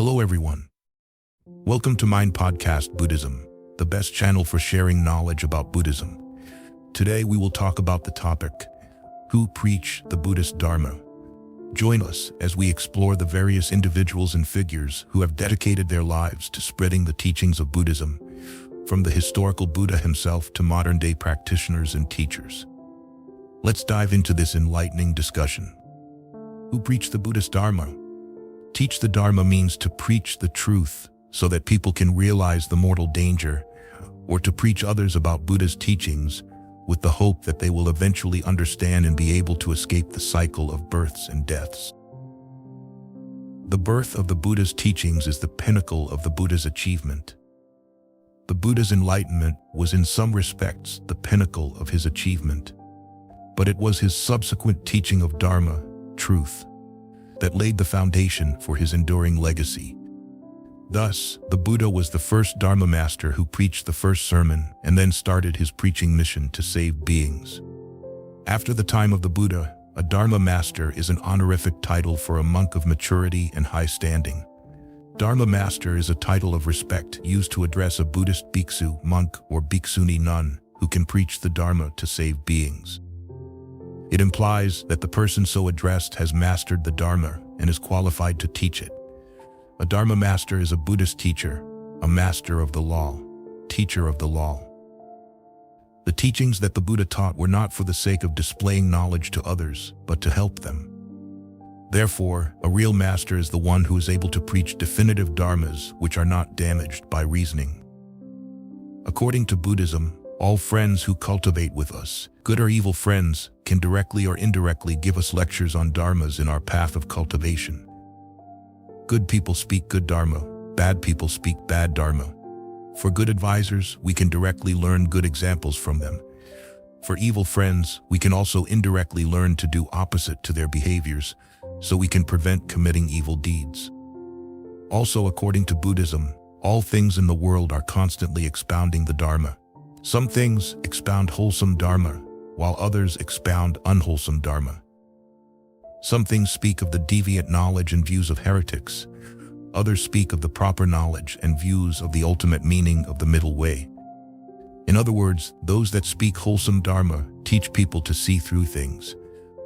Hello everyone. Welcome to Mind Podcast Buddhism, the best channel for sharing knowledge about Buddhism. Today we will talk about the topic, Who Preach the Buddhist Dharma? Join us as we explore the various individuals and figures who have dedicated their lives to spreading the teachings of Buddhism, from the historical Buddha himself to modern-day practitioners and teachers. Let's dive into this enlightening discussion. Who preach the Buddhist Dharma? Teach the Dharma means to preach the truth so that people can realize the mortal danger, or to preach others about Buddha's teachings with the hope that they will eventually understand and be able to escape the cycle of births and deaths. The birth of the Buddha's teachings is the pinnacle of the Buddha's achievement. The Buddha's enlightenment was in some respects the pinnacle of his achievement, but it was his subsequent teaching of Dharma, truth, that laid the foundation for his enduring legacy. Thus, the Buddha was the first Dharma master who preached the first sermon and then started his preaching mission to save beings. After the time of the Buddha, a Dharma master is an honorific title for a monk of maturity and high standing. Dharma master is a title of respect used to address a Buddhist bhiksu, monk, or bhikshuni nun who can preach the Dharma to save beings. It implies that the person so addressed has mastered the Dharma and is qualified to teach it. A Dharma master is a Buddhist teacher, a master of the law, teacher of the law. The teachings that the Buddha taught were not for the sake of displaying knowledge to others, but to help them. Therefore, a real master is the one who is able to preach definitive dharmas which are not damaged by reasoning. According to Buddhism, all friends who cultivate with us, good or evil friends, can directly or indirectly give us lectures on dharmas in our path of cultivation. Good people speak good dharma, bad people speak bad dharma. For good advisors, we can directly learn good examples from them. For evil friends, we can also indirectly learn to do opposite to their behaviors, so we can prevent committing evil deeds. Also, according to Buddhism, all things in the world are constantly expounding the Dharma. Some things expound wholesome Dharma, while others expound unwholesome Dharma. Some things speak of the deviant knowledge and views of heretics. Others speak of the proper knowledge and views of the ultimate meaning of the middle way. In other words, those that speak wholesome Dharma teach people to see through things,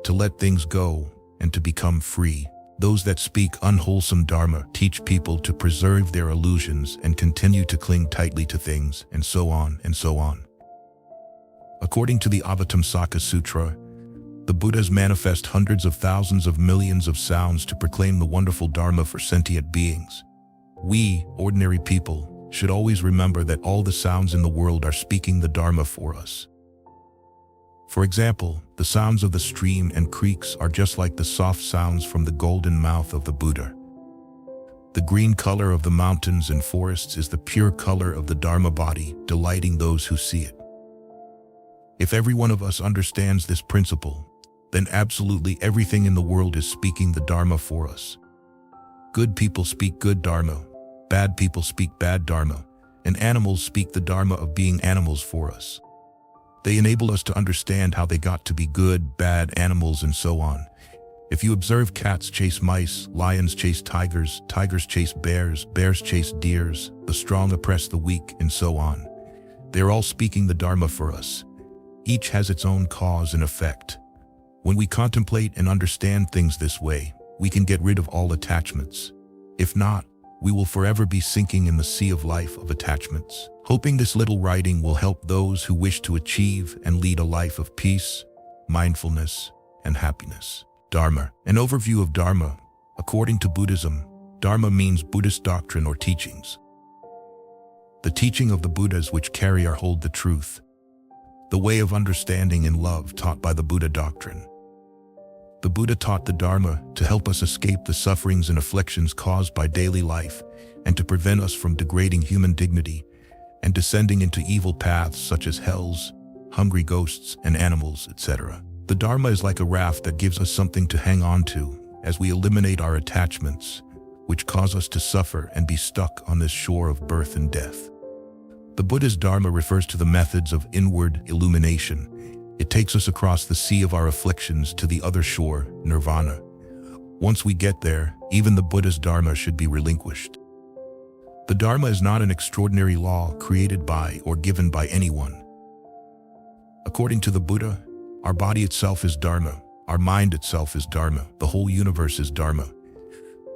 to let things go, and to become free. Those that speak unwholesome Dharma teach people to preserve their illusions and continue to cling tightly to things, and so on and so on. According to the Avatamsaka Sutra, the Buddhas manifest hundreds of thousands of millions of sounds to proclaim the wonderful Dharma for sentient beings. We, ordinary people, should always remember that all the sounds in the world are speaking the Dharma for us. For example, the sounds of the stream and creeks are just like the soft sounds from the golden mouth of the Buddha. The green color of the mountains and forests is the pure color of the Dharma body, delighting those who see it. If every one of us understands this principle, then absolutely everything in the world is speaking the Dharma for us. Good people speak good Dharma, bad people speak bad Dharma, and animals speak the Dharma of being animals for us. They enable us to understand how they got to be good, bad animals, and so on. If you observe cats chase mice, lions chase tigers, tigers chase bears, bears chase deers, the strong oppress the weak, and so on. They are all speaking the Dharma for us. Each has its own cause and effect. When we contemplate and understand things this way, we can get rid of all attachments. If not, we will forever be sinking in the sea of life of attachments. Hoping this little writing will help those who wish to achieve and lead a life of peace, mindfulness, and happiness. Dharma. An overview of Dharma. According to Buddhism, Dharma means Buddhist doctrine or teachings. The teaching of the Buddhas which carry or hold the truth. The way of understanding and love taught by the Buddha doctrine. The Buddha taught the Dharma to help us escape the sufferings and afflictions caused by daily life and to prevent us from degrading human dignity and descending into evil paths such as hells, hungry ghosts, and animals, etc. The Dharma is like a raft that gives us something to hang on to as we eliminate our attachments, which cause us to suffer and be stuck on this shore of birth and death. The Buddha's Dharma refers to the methods of inward illumination. It takes us across the sea of our afflictions to the other shore, nirvana, Once we get there, even the Buddha's Dharma should be relinquished. The Dharma is not an extraordinary law created by or given by anyone. According to the Buddha, our body itself is Dharma, our mind itself is Dharma, the whole universe is Dharma.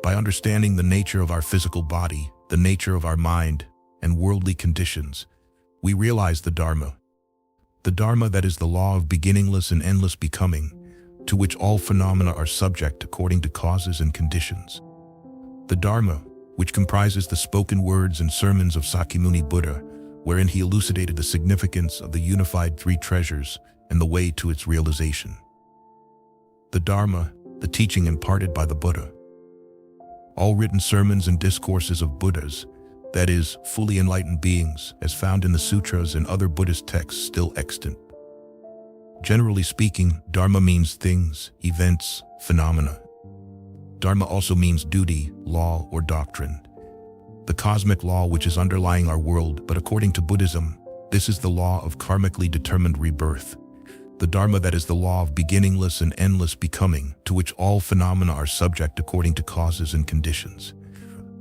By understanding the nature of our physical body, the nature of our mind, and worldly conditions, we realize the Dharma. The Dharma that is the law of beginningless and endless becoming, to which all phenomena are subject according to causes and conditions. The Dharma, which comprises the spoken words and sermons of Sakyamuni Buddha, wherein he elucidated the significance of the unified three treasures and the way to its realization. The Dharma, the teaching imparted by the Buddha. All written sermons and discourses of Buddhas, that is, fully enlightened beings, as found in the sutras and other Buddhist texts still extant. Generally speaking, Dharma means things, events, phenomena. Dharma also means duty, law, or doctrine. The cosmic law which is underlying our world, but according to Buddhism, this is the law of karmically determined rebirth. The Dharma that is the law of beginningless and endless becoming, to which all phenomena are subject according to causes and conditions.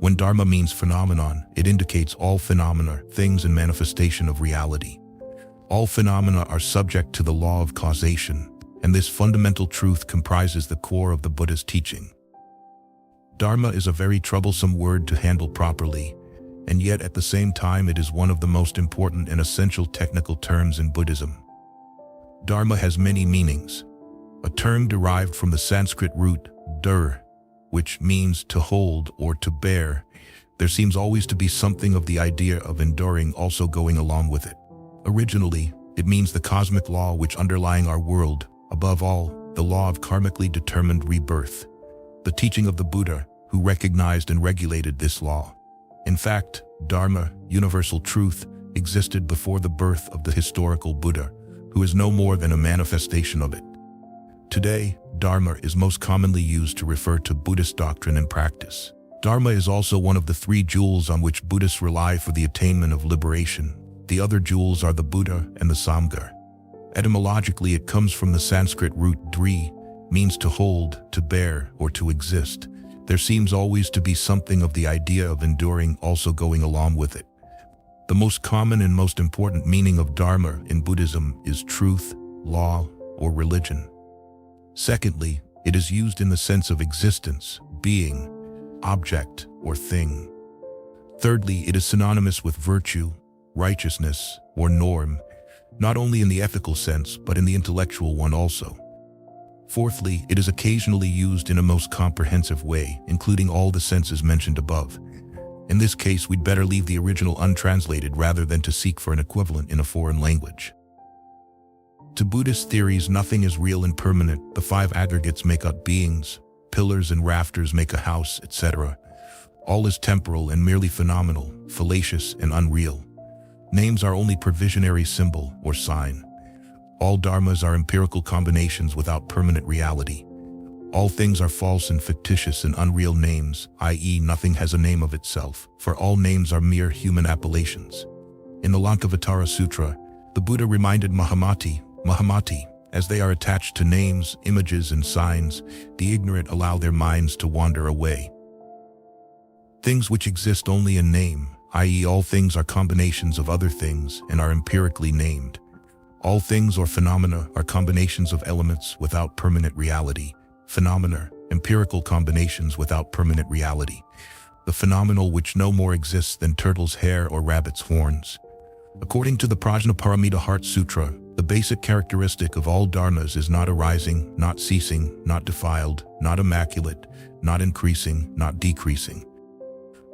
When Dharma means phenomenon, it indicates all phenomena, things and manifestation of reality. All phenomena are subject to the law of causation, and this fundamental truth comprises the core of the Buddha's teaching. Dharma is a very troublesome word to handle properly, and yet at the same time it is one of the most important and essential technical terms in Buddhism. Dharma has many meanings. A term derived from the Sanskrit root dur, which means to hold or to bear, there seems always to be something of the idea of enduring also going along with it. Originally, it means the cosmic law which underlying our world, above all, the law of karmically determined rebirth. The teaching of the Buddha, who recognized and regulated this law. In fact, Dharma, universal truth, existed before the birth of the historical Buddha, who is no more than a manifestation of it. Today, Dharma is most commonly used to refer to Buddhist doctrine and practice. Dharma is also one of the three jewels on which Buddhists rely for the attainment of liberation. The other jewels are the Buddha and the Sangha. Etymologically, it comes from the Sanskrit root dri, means to hold, to bear, or to exist. There seems always to be something of the idea of enduring also going along with it. The most common and most important meaning of Dharma in Buddhism is truth, law, or religion. Secondly, it is used in the sense of existence, being, object, or thing. Thirdly, it is synonymous with virtue, righteousness, or norm, not only in the ethical sense, but in the intellectual one also. Fourthly, it is occasionally used in a most comprehensive way, including all the senses mentioned above. In this case, we'd better leave the original untranslated rather than to seek for an equivalent in a foreign language. To Buddhist theories, nothing is real and permanent. The five aggregates make up beings, pillars and rafters make a house, etc. All is temporal and merely phenomenal, fallacious and unreal. Names are only provisionary symbol or sign. All dharmas are empirical combinations without permanent reality. All things are false and fictitious and unreal names, i.e. nothing has a name of itself, for all names are mere human appellations. In the Lankavatara Sutra, the Buddha reminded Mahamati, as they are attached to names, images, and signs, the ignorant allow their minds to wander away. Things which exist only in name, i.e. all things are combinations of other things and are empirically named. All things or phenomena are combinations of elements without permanent reality. Phenomena, empirical combinations without permanent reality. The phenomenal which no more exists than turtle's hair or rabbit's horns. According to the Prajnaparamita Heart Sutra, the basic characteristic of all dharmas is not arising, not ceasing, not defiled, not immaculate, not increasing, not decreasing.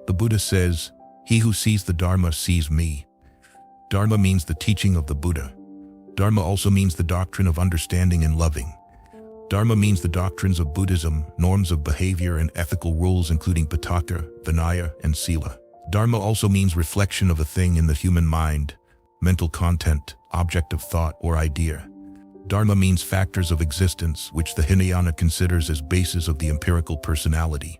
The Buddha says, "He who sees the Dharma sees me." Dharma means the teaching of the Buddha. Dharma also means the doctrine of understanding and loving. Dharma means the doctrines of Buddhism, norms of behavior and ethical rules including Pitaka, Vinaya, and Sila. Dharma also means reflection of a thing in the human mind, mental content, object of thought or idea. Dharma means factors of existence which the Hinayana considers as bases of the empirical personality.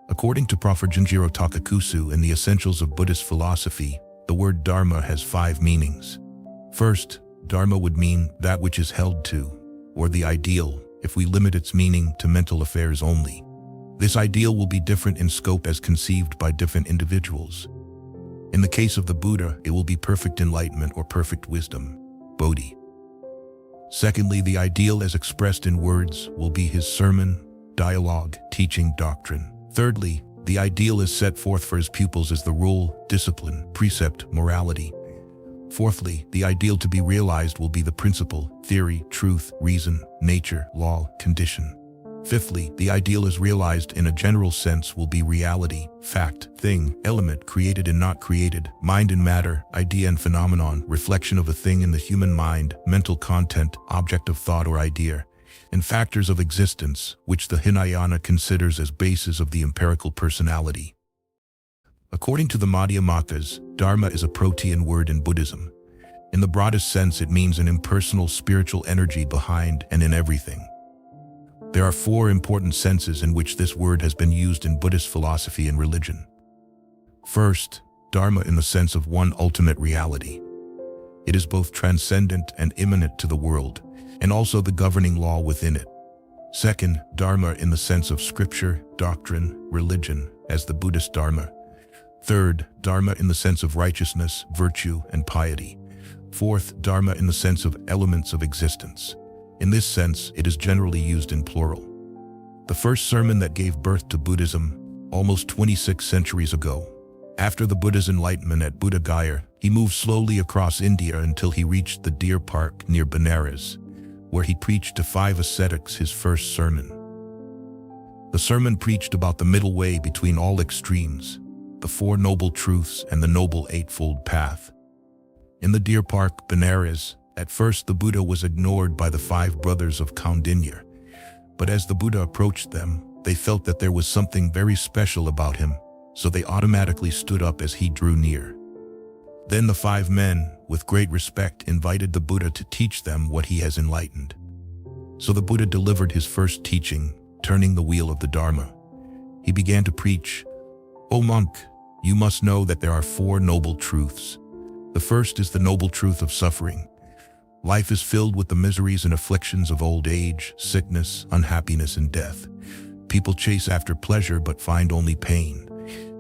According to Prof. Junjiro Takakusu in the Essentials of Buddhist Philosophy, the word Dharma has 5 meanings. First, Dharma would mean that which is held to, or the ideal, if we limit its meaning to mental affairs only. This ideal will be different in scope as conceived by different individuals. In the case of the Buddha, it will be perfect enlightenment or perfect wisdom, Bodhi. Secondly, the ideal as expressed in words will be his sermon, dialogue, teaching, doctrine. Thirdly, the ideal is set forth for his pupils as the rule, discipline, precept, morality. Fourthly, the ideal to be realized will be the principle, theory, truth, reason, nature, law, condition. Fifthly, the ideal as realized in a general sense will be reality, fact, thing, element, created and not created, mind and matter, idea and phenomenon, reflection of a thing in the human mind, mental content, object of thought or idea, and factors of existence, which the Hinayana considers as bases of the empirical personality. According to the Madhyamakas, Dharma is a protean word in Buddhism. In the broadest sense, it means an impersonal spiritual energy behind and in everything. There are four important senses in which this word has been used in Buddhist philosophy and religion. First, Dharma in the sense of one ultimate reality. It is both transcendent and immanent to the world, and also the governing law within it. Second, Dharma in the sense of scripture, doctrine, religion, as the Buddhist Dharma. Third, Dharma in the sense of righteousness, virtue, and piety. Fourth, Dharma in the sense of elements of existence. In this sense, it is generally used in plural. The first sermon that gave birth to Buddhism, almost 26 centuries ago. After the Buddha's enlightenment at Buddha Gaya, he moved slowly across India until he reached the Deer Park near Benares, where he preached to 5 ascetics his first sermon. The sermon preached about the middle way between all extremes, the Four Noble Truths and the Noble Eightfold Path. In the Deer Park, Benares, at first the Buddha was ignored by the 5 brothers of Kaundinya, but as the Buddha approached them, they felt that there was something very special about him, so they automatically stood up as he drew near. Then the 5 men, with great respect, invited the Buddha to teach them what he has enlightened. So the Buddha delivered his first teaching, turning the wheel of the Dharma. He began to preach, "O monk, you must know that there are 4 noble truths. The first is the noble truth of suffering. Life is filled with the miseries and afflictions of old age, sickness, unhappiness, and death. People chase after pleasure but find only pain.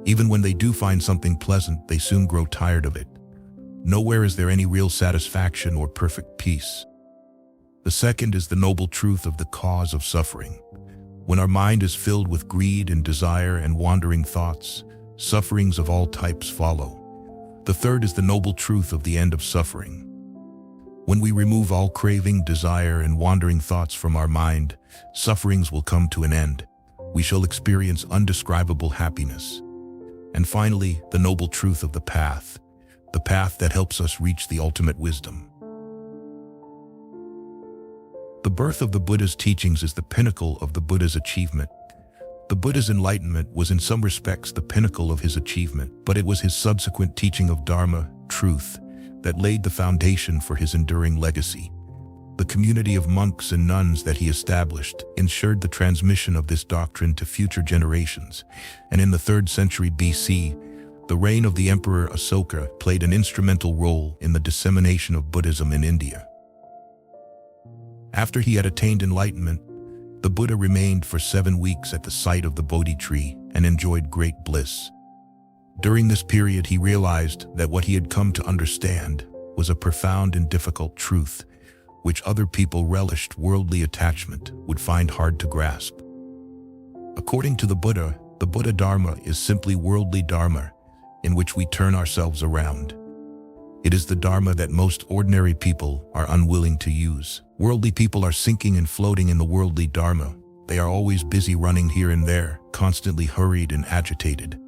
Even when they do find something pleasant, they soon grow tired of it. Nowhere is there any real satisfaction or perfect peace. The second is the noble truth of the cause of suffering. When our mind is filled with greed and desire and wandering thoughts, sufferings of all types follow. The third is the noble truth of the end of suffering. When we remove all craving, desire, and wandering thoughts from our mind, sufferings will come to an end. We shall experience undescribable happiness. And finally, the noble truth of the path that helps us reach the ultimate wisdom. The birth of the Buddha's teachings is the pinnacle of the Buddha's achievement. The Buddha's enlightenment was in some respects the pinnacle of his achievement, but it was his subsequent teaching of Dharma, truth, that laid the foundation for his enduring legacy. The community of monks and nuns that he established ensured the transmission of this doctrine to future generations, and in the 3rd century BC, the reign of the Emperor Asoka played an instrumental role in the dissemination of Buddhism in India. After he had attained enlightenment, the Buddha remained for 7 weeks at the site of the Bodhi tree and enjoyed great bliss. During this period, he realized that what he had come to understand was a profound and difficult truth, which other people relished worldly attachment would find hard to grasp. According to the Buddha Dharma is simply worldly Dharma, in which we turn ourselves around. It is the Dharma that most ordinary people are unwilling to use. Worldly people are sinking and floating in the worldly Dharma. They are always busy running here and there, constantly hurried and agitated.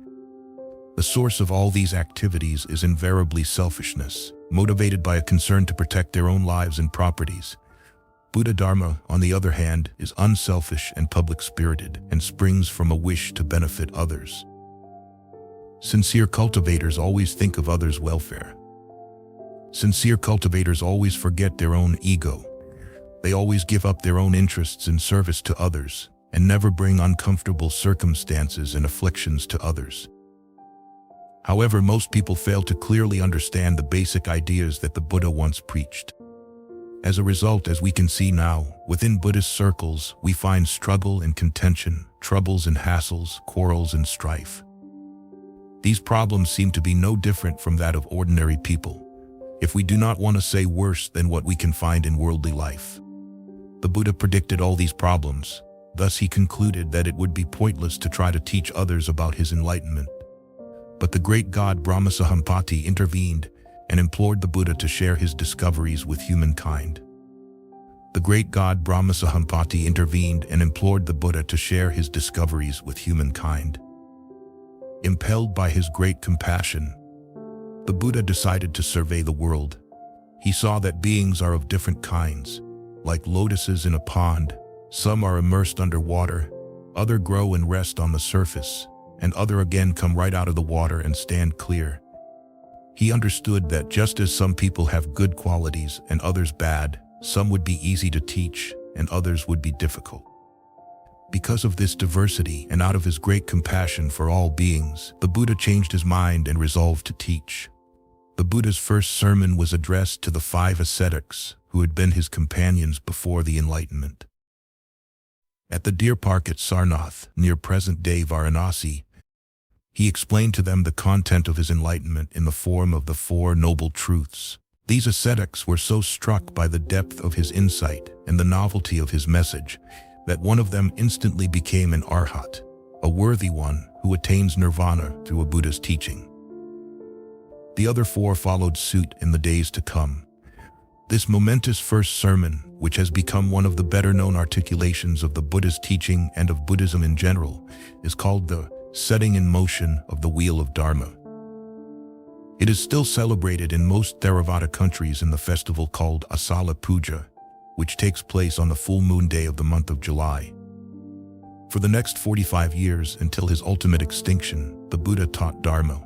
The source of all these activities is invariably selfishness, motivated by a concern to protect their own lives and properties. Buddha Dharma, on the other hand, is unselfish and public-spirited and springs from a wish to benefit others. Sincere cultivators always think of others' welfare. Sincere cultivators always forget their own ego. They always give up their own interests in service to others and never bring uncomfortable circumstances and afflictions to others. However, most people fail to clearly understand the basic ideas that the Buddha once preached. As a result, as we can see now, within Buddhist circles, we find struggle and contention, troubles and hassles, quarrels and strife. These problems seem to be no different from that of ordinary people, if we do not want to say worse than what we can find in worldly life. The Buddha predicted all these problems, thus he concluded that it would be pointless to try to teach others about his enlightenment. But the great god Brahmasahampati intervened and implored the Buddha to share his discoveries with humankind. The great god Brahmasahampati intervened and implored the Buddha to share his discoveries with humankind. Impelled by his great compassion, the Buddha decided to survey the world. He saw that beings are of different kinds, like lotuses in a pond. Some are immersed under water, other grow and rest on the surface, and other again come right out of the water and stand clear. He understood that just as some people have good qualities and others bad, some would be easy to teach and others would be difficult. Because of this diversity and out of his great compassion for all beings, the Buddha changed his mind and resolved to teach. The Buddha's first sermon was addressed to the 5 ascetics who had been his companions before the enlightenment. At the deer park at Sarnath, near present-day Varanasi, he explained to them the content of his enlightenment in the form of the 4 noble truths. These ascetics were so struck by the depth of his insight and the novelty of his message that one of them instantly became an arhat, a worthy one who attains nirvana through a Buddha's teaching. The other 4 followed suit in the days to come. This momentous first sermon, which has become one of the better-known articulations of the Buddha's teaching and of Buddhism in general, is called the setting in motion of the wheel of Dharma. It is still celebrated in most Theravada countries in the festival called Asala Puja, which takes place on the full moon day of the month of July. For the next 45 years, until his ultimate extinction, the Buddha taught Dharma.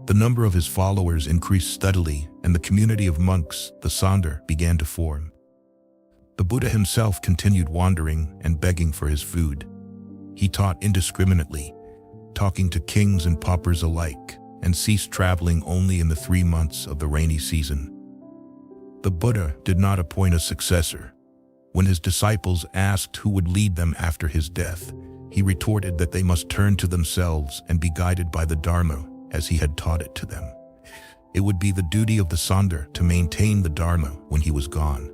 The number of his followers increased steadily, and the community of monks, the Sangha, began to form. The Buddha himself continued wandering and begging for his food. He taught indiscriminately, talking to kings and paupers alike, and ceased traveling only in the 3 months of the rainy season. The Buddha did not appoint a successor. When his disciples asked who would lead them after his death, he retorted that they must turn to themselves and be guided by the Dharma as he had taught it to them. It would be the duty of the Sangha to maintain the Dharma when he was gone.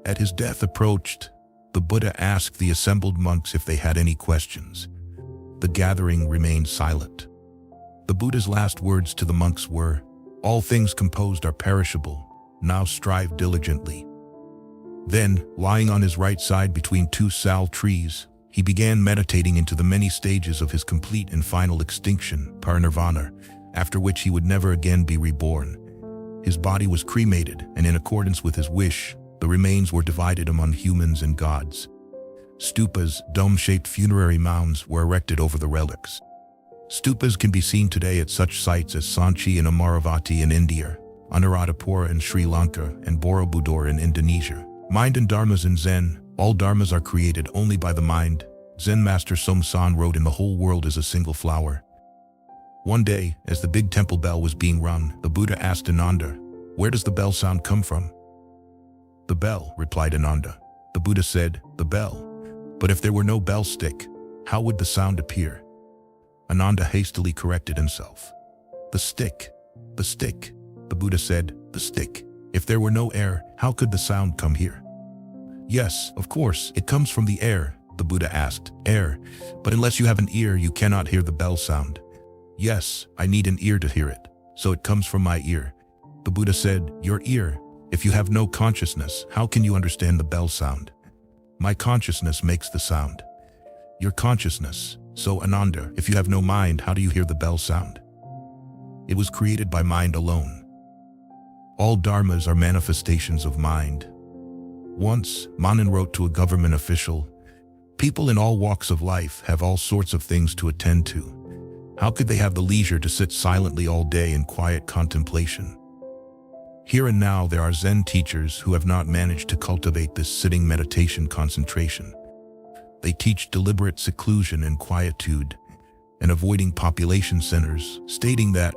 As his death approached, the Buddha asked the assembled monks if they had any questions. The gathering remained silent. The Buddha's last words to the monks were, "All things composed are perishable. Now strive diligently." Then, lying on his right side between 2 sal trees, he began meditating into the many stages of his complete and final extinction, parinirvana, after which he would never again be reborn. His body was cremated, and in accordance with his wish, the remains were divided among humans and gods. Stupas, dome-shaped funerary mounds, were erected over the relics. Stupas can be seen today at such sites as Sanchi and Amaravati in India, Anuradhapura in Sri Lanka, and Borobudur in Indonesia. Mind and Dharmas in Zen. All Dharmas are created only by the mind. Zen master Somsan wrote, "In the whole world is a single flower." One day, as the big temple bell was being rung, the Buddha asked Ananda, "Where does the bell sound come from?" "The bell," replied Ananda. The Buddha said, "The bell. But if there were no bell stick, how would the sound appear?" Ananda hastily corrected himself. "The stick. The stick." The Buddha said, "The stick. If there were no air, how could the sound come here?" "Yes, of course, it comes from the air," the Buddha asked. "Air, but unless you have an ear, you cannot hear the bell sound." "Yes, I need an ear to hear it, so it comes from my ear." The Buddha said, "Your ear. If you have no consciousness, how can you understand the bell sound?" "My consciousness makes the sound." "Your consciousness. So Ananda, if you have no mind, how do you hear the bell sound?" "It was created by mind alone." All dharmas are manifestations of mind. Once, Manin wrote to a government official, "People in all walks of life have all sorts of things to attend to. How could they have the leisure to sit silently all day in quiet contemplation?" Here and now there are Zen teachers who have not managed to cultivate this sitting meditation concentration. They teach deliberate seclusion and quietude, and avoiding population centers, stating that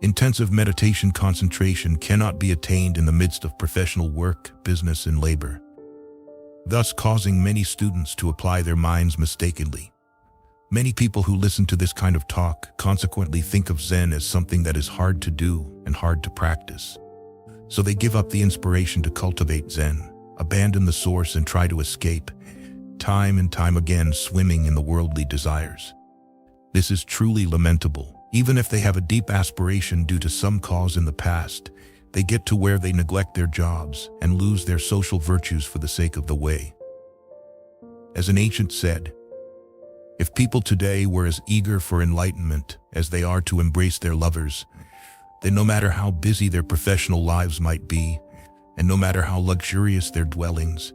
Intensive meditation concentration cannot be attained in the midst of professional work, business, and labor, thus causing many students to apply their minds mistakenly. Many people who listen to this kind of talk consequently think of Zen as something that is hard to do and hard to practice. So they give up the inspiration to cultivate Zen, abandon the source, and try to escape, time and time again swimming in the worldly desires. This is truly lamentable. Even if they have a deep aspiration due to some cause in the past, they get to where they neglect their jobs and lose their social virtues for the sake of the way. As an ancient said, if people today were as eager for enlightenment as they are to embrace their lovers, then no matter how busy their professional lives might be, and no matter how luxurious their dwellings,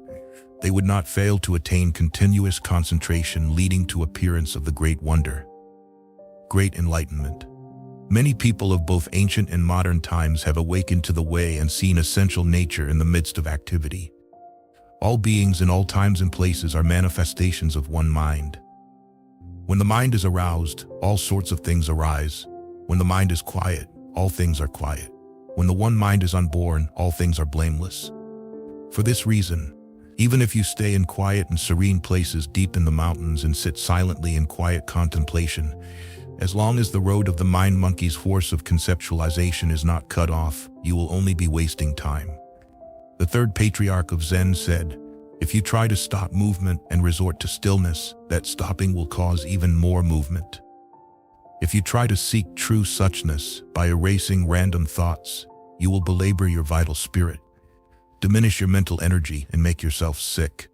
they would not fail to attain continuous concentration leading to appearance of the great wonder, great enlightenment. Many people of both ancient and modern times have awakened to the way and seen essential nature in the midst of activity. All beings in all times and places are manifestations of one mind. When the mind is aroused, all sorts of things arise. When the mind is quiet, all things are quiet. When the one mind is unborn, all things are blameless. For this reason, even if you stay in quiet and serene places deep in the mountains and sit silently in quiet contemplation, as long as the road of the mind monkey's force of conceptualization is not cut off, you will only be wasting time. The third patriarch of Zen said, if you try to stop movement and resort to stillness, that stopping will cause even more movement. If you try to seek true suchness by erasing random thoughts, you will belabor your vital spirit, diminish your mental energy, and make yourself sick.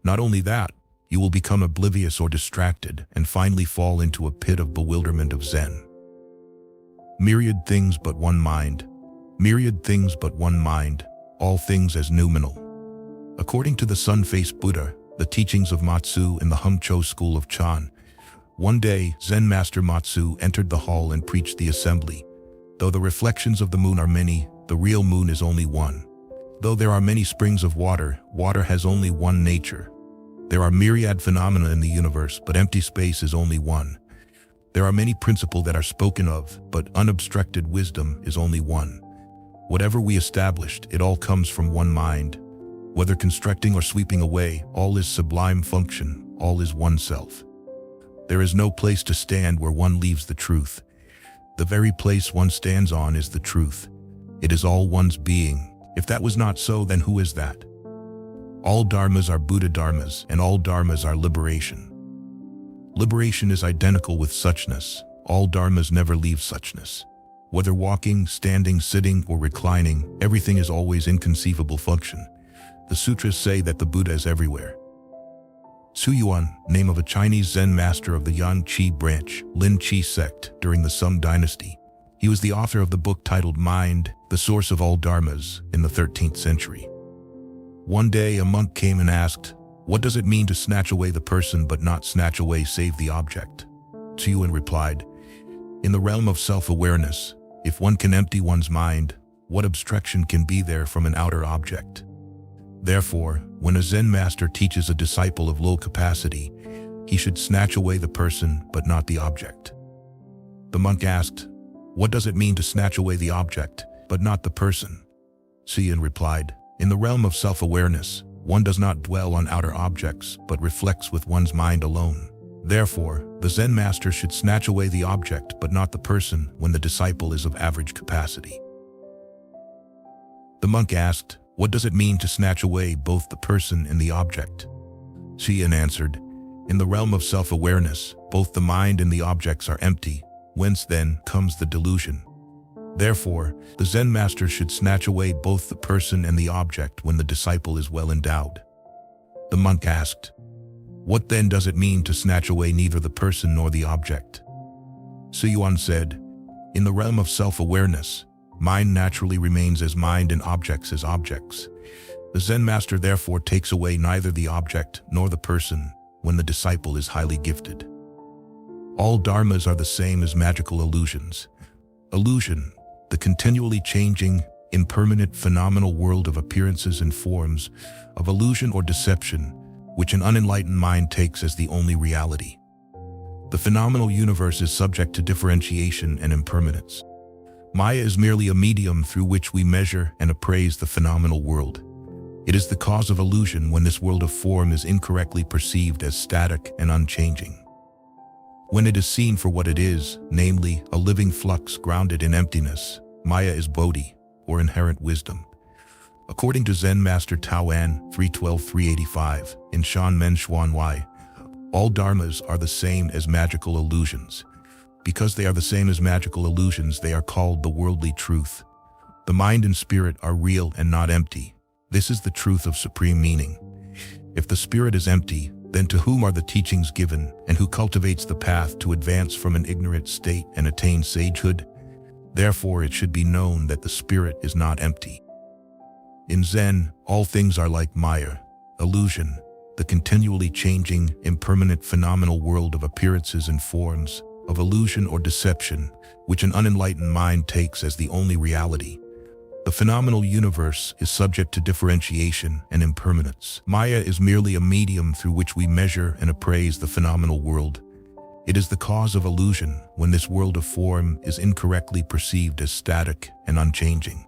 Not only that, you will become oblivious or distracted and finally fall into a pit of bewilderment of Zen. Myriad things but one mind. Myriad things but one mind, all things as noumenal. According to the Sun-Faced Buddha, the teachings of Matsu in the Hungcho school of Chan, one day Zen master Matsu entered the hall and preached the assembly. Though the reflections of the moon are many, the real moon is only one. Though there are many springs of water, water has only one nature. There are myriad phenomena in the universe, but empty space is only one. There are many principles that are spoken of, but unobstructed wisdom is only one. Whatever we established, it all comes from one mind. Whether constructing or sweeping away, all is sublime function, all is oneself. There is no place to stand where one leaves the truth. The very place one stands on is the truth. It is all one's being. If that was not so, then who is that? All dharmas are Buddha dharmas, and all dharmas are liberation. Liberation is identical with suchness. All dharmas never leave suchness. Whether walking, standing, sitting, or reclining, everything is always inconceivable function. The sutras say that the Buddha is everywhere. Su Yuan, name of a Chinese Zen master of the Yan Qi branch, Lin Qi sect, during the Sung dynasty. He was the author of the book titled Mind, the Source of All Dharmas, in the 13th century. One day a monk came and asked, what does it mean to snatch away the person but not snatch away save the object? Su Yuan replied, in the realm of self-awareness, if one can empty one's mind, what obstruction can be there from an outer object? Therefore, when a Zen master teaches a disciple of low capacity, he should snatch away the person but not the object. The monk asked, what does it mean to snatch away the object but not the person? Su Yuan replied, in the realm of self-awareness, one does not dwell on outer objects but reflects with one's mind alone. Therefore, the Zen master should snatch away the object but not the person when the disciple is of average capacity. The monk asked, what does it mean to snatch away both the person and the object? Su Yuan answered, in the realm of self-awareness, both the mind and the objects are empty, whence then comes the delusion. Therefore, the Zen master should snatch away both the person and the object when the disciple is well endowed. The monk asked, what then does it mean to snatch away neither the person nor the object? Su Yuan said, in the realm of self-awareness, mind naturally remains as mind and objects as objects. The Zen master therefore takes away neither the object nor the person when the disciple is highly gifted. All dharmas are the same as magical illusions. Illusion, the continually changing, impermanent phenomenal world of appearances and forms, of illusion or deception, which an unenlightened mind takes as the only reality. The phenomenal universe is subject to differentiation and impermanence. Maya is merely a medium through which we measure and appraise the phenomenal world. It is the cause of illusion when this world of form is incorrectly perceived as static and unchanging. When it is seen for what it is, namely, a living flux grounded in emptiness, Maya is Bodhi, or inherent wisdom. According to Zen Master Tao An 312-385 in Shan Men Xuan Wai, all dharmas are the same as magical illusions. Because they are the same as magical illusions, they are called the worldly truth. The mind and spirit are real and not empty. This is the truth of supreme meaning. If the spirit is empty, then to whom are the teachings given, and who cultivates the path to advance from an ignorant state and attain sagehood? Therefore it should be known that the spirit is not empty. In Zen, all things are like Maya, illusion, the continually changing, impermanent phenomenal world of appearances and forms, of illusion or deception, which an unenlightened mind takes as the only reality. The phenomenal universe is subject to differentiation and impermanence. Maya is merely a medium through which we measure and appraise the phenomenal world. It is the cause of illusion when this world of form is incorrectly perceived as static and unchanging.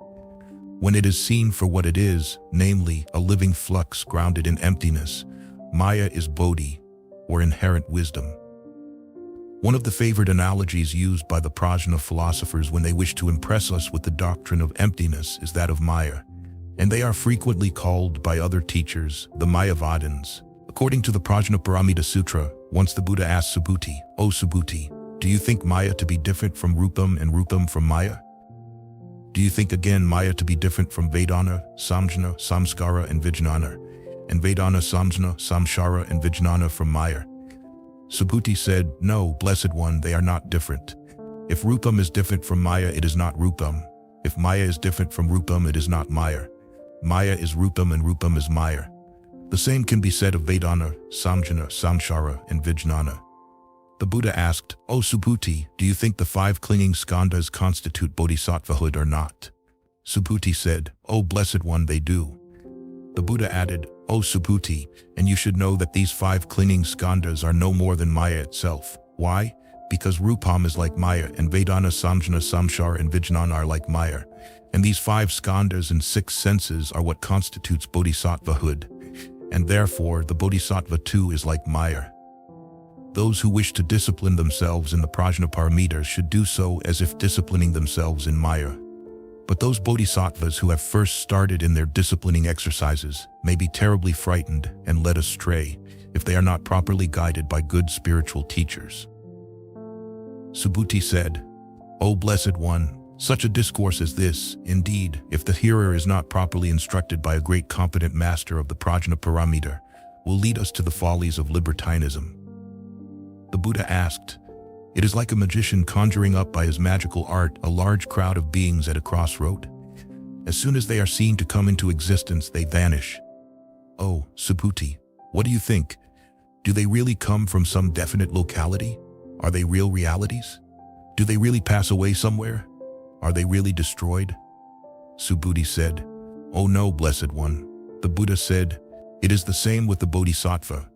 When it is seen for what it is, namely, a living flux grounded in emptiness, Maya is Bodhi, or inherent wisdom. One of the favored analogies used by the Prajna philosophers when they wish to impress us with the doctrine of emptiness is that of Maya, and they are frequently called by other teachers the Mayavadins. According to the Prajnaparamita Sutra, once the Buddha asked Subhuti, "O Subhuti, do you think Maya to be different from Rupam and Rupam from Maya? Do you think again Maya to be different from Vedana, Samjna, Samskara and Vijnana, and Vedana, Samjna, Samshara and Vijnana from Maya?" Subhuti said, "No, Blessed One, they are not different. If Rupam is different from Maya, it is not Rupam. If Maya is different from Rupam, it is not Maya. Maya is Rupam and Rupam is Maya. The same can be said of Vedana, Samjana, Samshara, and Vijnana." The Buddha asked, "O Subhuti, do you think the 5 clinging skandhas constitute bodhisattvahood or not?" Subhuti said, "O Blessed One, they do." The Buddha added, "O Subhuti, and you should know that these 5 clinging skandhas are no more than Maya itself. Why? Because Rupam is like Maya, and Vedana, Samjana, Samshara, and Vijnana are like Maya. And these 5 skandhas and 6 senses are what constitutes bodhisattvahood, and therefore the bodhisattva too is like Maya. Those who wish to discipline themselves in the Prajnaparamitas should do so as if disciplining themselves in Maya. But those bodhisattvas who have first started in their disciplining exercises may be terribly frightened and led astray if they are not properly guided by good spiritual teachers." Subhuti said, "O Blessed One, such a discourse as this, indeed, if the hearer is not properly instructed by a great competent master of the Prajnaparamita, will lead us to the follies of libertinism." The Buddha asked, "It is like a magician conjuring up by his magical art a large crowd of beings at a crossroad. As soon as they are seen to come into existence, they vanish. Oh, Subhuti, what do you think? Do they really come from some definite locality? Are they real realities? Do they really pass away somewhere? Are they really destroyed?" Subhuti said, "Oh no, Blessed One." The Buddha said, "It is the same with the bodhisattva.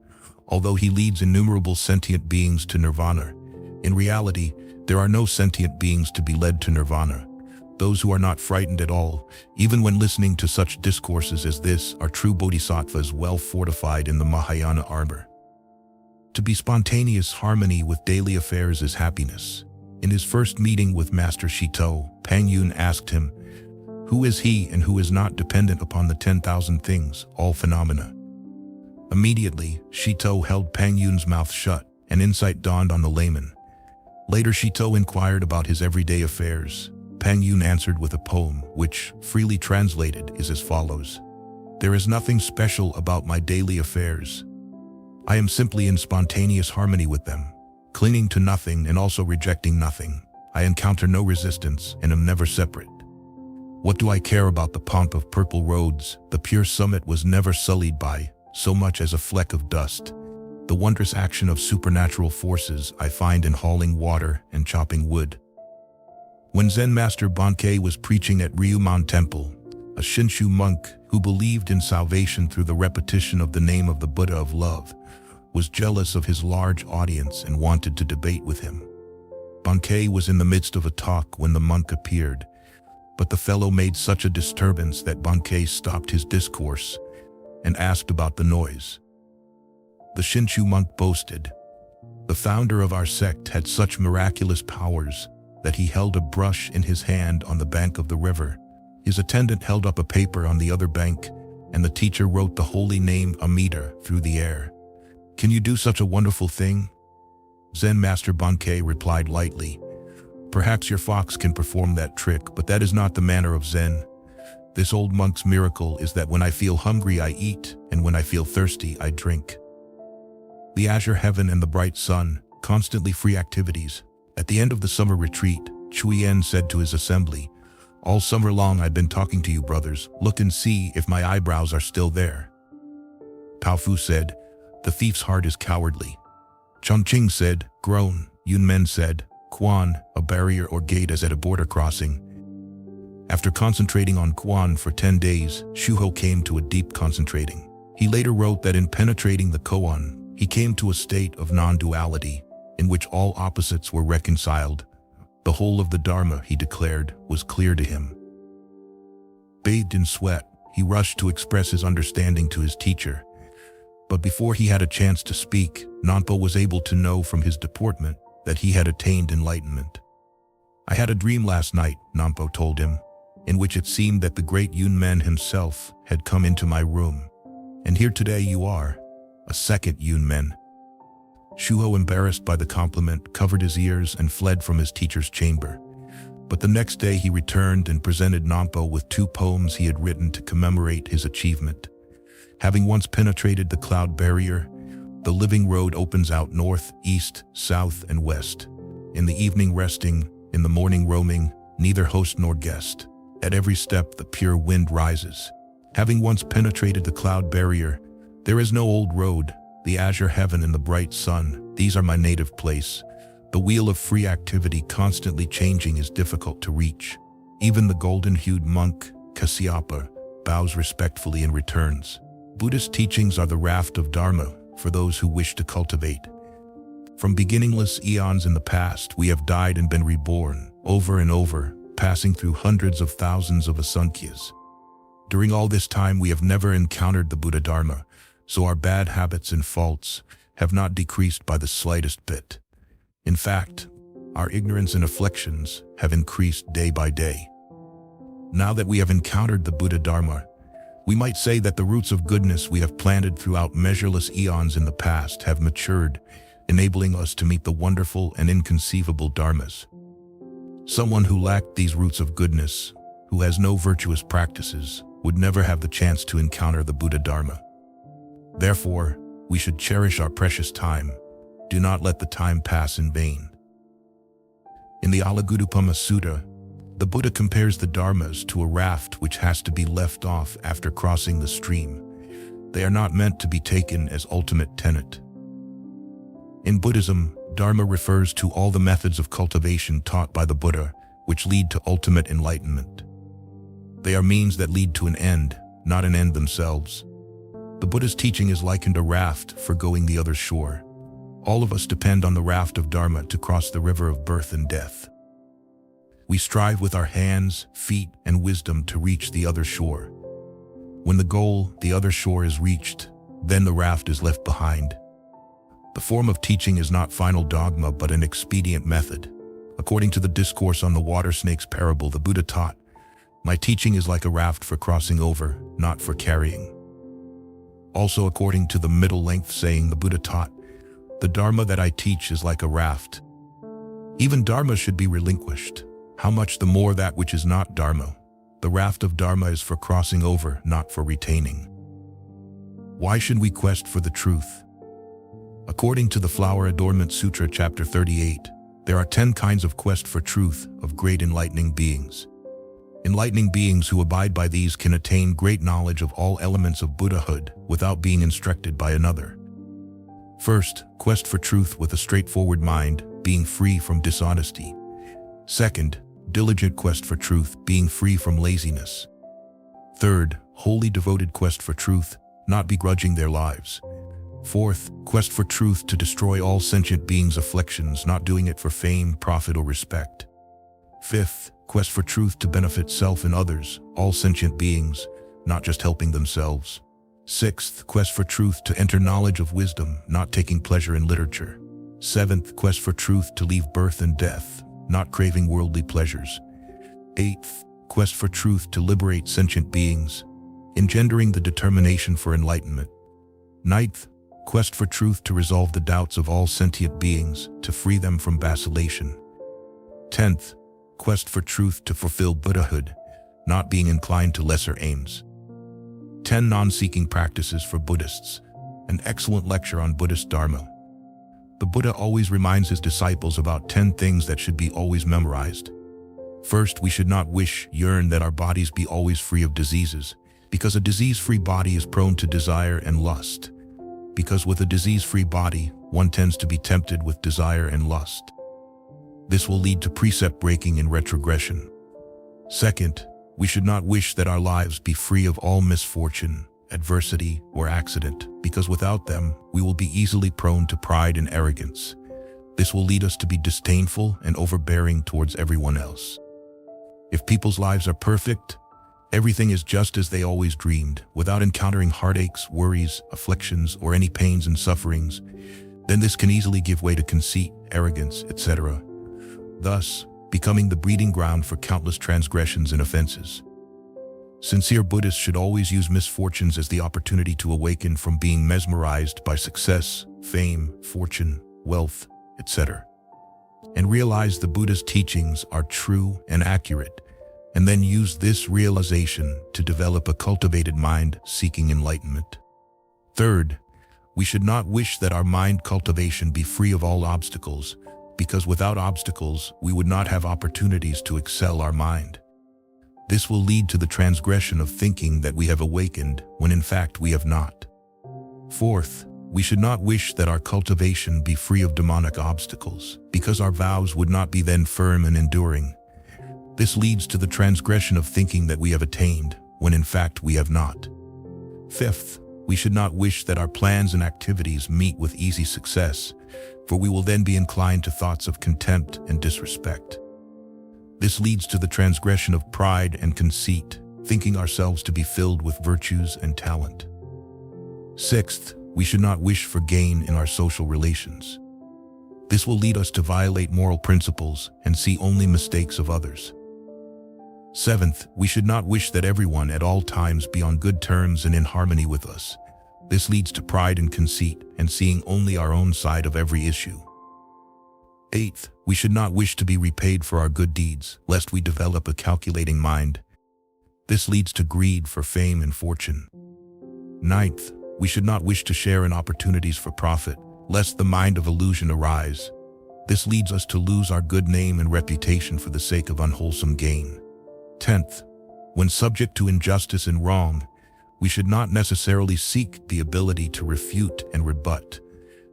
Although he leads innumerable sentient beings to nirvana, in reality, there are no sentient beings to be led to nirvana. Those who are not frightened at all, even when listening to such discourses as this, are true bodhisattvas well fortified in the Mahayana armor. To be spontaneous harmony with daily affairs is happiness." In his first meeting with Master Shito, Pangyun asked him, "Who is he and who is not dependent upon the 10,000 things, all phenomena?" Immediately, Shito held Pangyun's mouth shut, and insight dawned on the layman. Later Shito inquired about his everyday affairs. Pangyun answered with a poem, which, freely translated, is as follows: "There is nothing special about my daily affairs. I am simply in spontaneous harmony with them, clinging to nothing and also rejecting nothing. I encounter no resistance and am never separate. What do I care about the pomp of purple roads? The pure summit was never sullied by so much as a fleck of dust. The wondrous action of supernatural forces I find in hauling water and chopping wood." When Zen Master Bankei was preaching at Ryuman Temple, a Shinshu monk who believed in salvation through the repetition of the name of the Buddha of love was jealous of his large audience and wanted to debate with him. Bankei was in the midst of a talk when the monk appeared, but the fellow made such a disturbance that Bankei stopped his discourse and asked about the noise. The Shinshu monk boasted, "The founder of our sect had such miraculous powers that he held a brush in his hand on the bank of the river. His attendant held up a paper on the other bank, and the teacher wrote the holy name Amida through the air. Can you do such a wonderful thing?" Zen Master Bankei replied lightly, "Perhaps your fox can perform that trick, but that is not the manner of Zen. This old monk's miracle is that when I feel hungry I eat, and when I feel thirsty I drink." The azure heaven and the bright sun, constantly free activities. At the end of the summer retreat, Chuyen said to his assembly, "All summer long I've been talking to you brothers, look and see if my eyebrows are still there." Tao Fu said, "The thief's heart is cowardly." Chongqing said, "Groan." Yunmen said, "Quan, a barrier or gate as at a border crossing." After concentrating on Quan for 10 days, Shuho came to a deep concentrating. He later wrote that in penetrating the koan, he came to a state of non-duality, in which all opposites were reconciled. The whole of the Dharma, he declared, was clear to him. Bathed in sweat, he rushed to express his understanding to his teacher. But before he had a chance to speak, Nanpo was able to know from his deportment that he had attained enlightenment. "I had a dream last night," Nanpo told him, "in which it seemed that the great Yunmen himself had come into my room. And here today you are, a second Yunmen." Shuho, embarrassed by the compliment, covered his ears and fled from his teacher's chamber. But the next day he returned and presented Nampo with 2 poems he had written to commemorate his achievement. Having once penetrated the cloud barrier, the living road opens out north, east, south, and west. In the evening resting, in the morning roaming, neither host nor guest. At every step the pure wind rises. Having once penetrated the cloud barrier, there is no old road, the azure heaven and the bright sun, these are my native place. The wheel of free activity constantly changing is difficult to reach. Even the golden-hued monk, Kasyapa, bows respectfully and returns. Buddhist teachings are the raft of Dharma for those who wish to cultivate. From beginningless eons in the past, we have died and been reborn, over and over, passing through hundreds of thousands of asankhya's. During all this time, we have never encountered the Buddha Dharma, so our bad habits and faults have not decreased by the slightest bit. In fact, our ignorance and afflictions have increased day by day. Now that we have encountered the Buddha Dharma, we might say that the roots of goodness we have planted throughout measureless eons in the past have matured, enabling us to meet the wonderful and inconceivable dharmas. Someone who lacked these roots of goodness, who has no virtuous practices, would never have the chance to encounter the Buddha Dharma. Therefore, we should cherish our precious time. Do not let the time pass in vain. In the Alagudupama Sutta, the Buddha compares the dharmas to a raft which has to be left off after crossing the stream. They are not meant to be taken as ultimate tenet. In Buddhism, dharma refers to all the methods of cultivation taught by the Buddha, which lead to ultimate enlightenment. They are means that lead to an end, not an end themselves. The Buddha's teaching is likened a raft for going the other shore. All of us depend on the raft of Dharma to cross the river of birth and death. We strive with our hands, feet, and wisdom to reach the other shore. When the goal, the other shore, is reached, then the raft is left behind. The form of teaching is not final dogma but an expedient method. According to the discourse on the water snake's parable, the Buddha taught, "My teaching is like a raft for crossing over, not for carrying." Also, according to the middle-length saying, the Buddha taught, "The Dharma that I teach is like a raft." Even Dharma should be relinquished. How much the more that which is not Dharma. The raft of Dharma is for crossing over, not for retaining. Why should we quest for the truth? According to the Flower Adornment Sutra, Chapter 38, there are 10 kinds of quest for truth of great enlightening beings. Enlightening beings who abide by these can attain great knowledge of all elements of Buddhahood without being instructed by another. First, quest for truth with a straightforward mind, being free from dishonesty. Second, diligent quest for truth, being free from laziness. Third, wholly devoted quest for truth, not begrudging their lives. Fourth, quest for truth to destroy all sentient beings' afflictions, not doing it for fame, profit, or respect. Fifth, quest for truth to benefit self and others, all sentient beings, not just helping themselves. Sixth, quest for truth to enter knowledge of wisdom, not taking pleasure in literature. Seventh, quest for truth to leave birth and death, not craving worldly pleasures. Eighth, quest for truth to liberate sentient beings, engendering the determination for enlightenment. Ninth, quest for truth to resolve the doubts of all sentient beings, to free them from vacillation. 10th, quest for truth to fulfill Buddhahood, not being inclined to lesser aims. 10 non-seeking practices for Buddhists, an excellent lecture on Buddhist Dharma. The Buddha always reminds his disciples about 10 things that should be always memorized. First, we should not yearn that our bodies be always free of diseases, because a disease-free body is prone to desire and lust. Because with a disease-free body, one tends to be tempted with desire and lust. This will lead to precept breaking and retrogression. Second, we should not wish that our lives be free of all misfortune, adversity, or accident, because without them, we will be easily prone to pride and arrogance. This will lead us to be disdainful and overbearing towards everyone else. If people's lives are perfect, everything is just as they always dreamed, without encountering heartaches, worries, afflictions, or any pains and sufferings, then this can easily give way to conceit, arrogance, etc., thus becoming the breeding ground for countless transgressions and offenses. Sincere Buddhists should always use misfortunes as the opportunity to awaken from being mesmerized by success, fame, fortune, wealth, etc., and realize the Buddha's teachings are true and accurate, and then use this realization to develop a cultivated mind seeking enlightenment. Third, we should not wish that our mind cultivation be free of all obstacles, because without obstacles, we would not have opportunities to excel our mind. This will lead to the transgression of thinking that we have awakened when in fact we have not. Fourth, we should not wish that our cultivation be free of demonic obstacles, because our vows would not be then firm and enduring. This leads to the transgression of thinking that we have attained, when in fact we have not. Fifth, we should not wish that our plans and activities meet with easy success, for we will then be inclined to thoughts of contempt and disrespect. This leads to the transgression of pride and conceit, thinking ourselves to be filled with virtues and talent. Sixth, we should not wish for gain in our social relations. This will lead us to violate moral principles and see only mistakes of others. Seventh, we should not wish that everyone at all times be on good terms and in harmony with us. This leads to pride and conceit and seeing only our own side of every issue. Eighth, we should not wish to be repaid for our good deeds, lest we develop a calculating mind. This leads to greed for fame and fortune. Ninth, we should not wish to share in opportunities for profit, lest the mind of illusion arise. This leads us to lose our good name and reputation for the sake of unwholesome gain. 10th, when subject to injustice and wrong, we should not necessarily seek the ability to refute and rebut,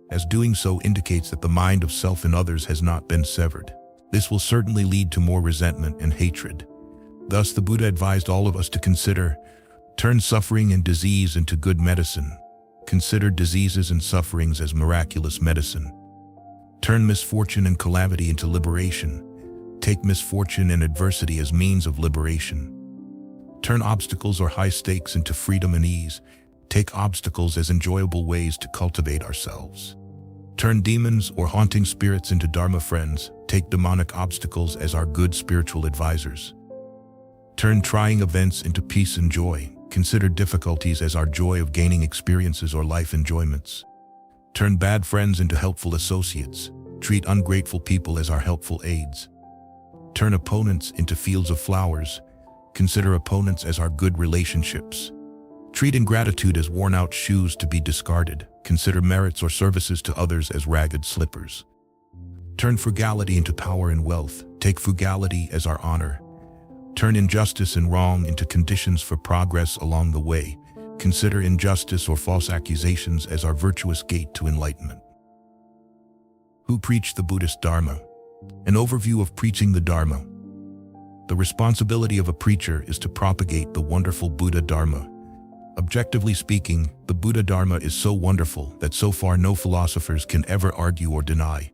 as doing so indicates that the mind of self and others has not been severed. This will certainly lead to more resentment and hatred. Thus, the Buddha advised all of us to turn suffering and disease into good medicine. Consider diseases and sufferings as miraculous medicine. Turn misfortune and calamity into liberation. Take misfortune and adversity as means of liberation. Turn obstacles or high stakes into freedom and ease. Take obstacles as enjoyable ways to cultivate ourselves. Turn demons or haunting spirits into Dharma friends. Take demonic obstacles as our good spiritual advisors. Turn trying events into peace and joy. Consider difficulties as our joy of gaining experiences or life enjoyments. Turn bad friends into helpful associates. Treat ungrateful people as our helpful aids. Turn opponents into fields of flowers. Consider opponents as our good relationships. Treat ingratitude as worn-out shoes to be discarded. Consider merits or services to others as ragged slippers. Turn frugality into power and wealth. Take frugality as our honor. Turn injustice and wrong into conditions for progress along the way. Consider injustice or false accusations as our virtuous gate to enlightenment. Who preach the Buddhist Dharma? An overview of preaching the Dharma. The responsibility of a preacher is to propagate the wonderful Buddha Dharma, Objectively speaking, the Buddha Dharma is so wonderful that so far no philosophers can ever argue or deny.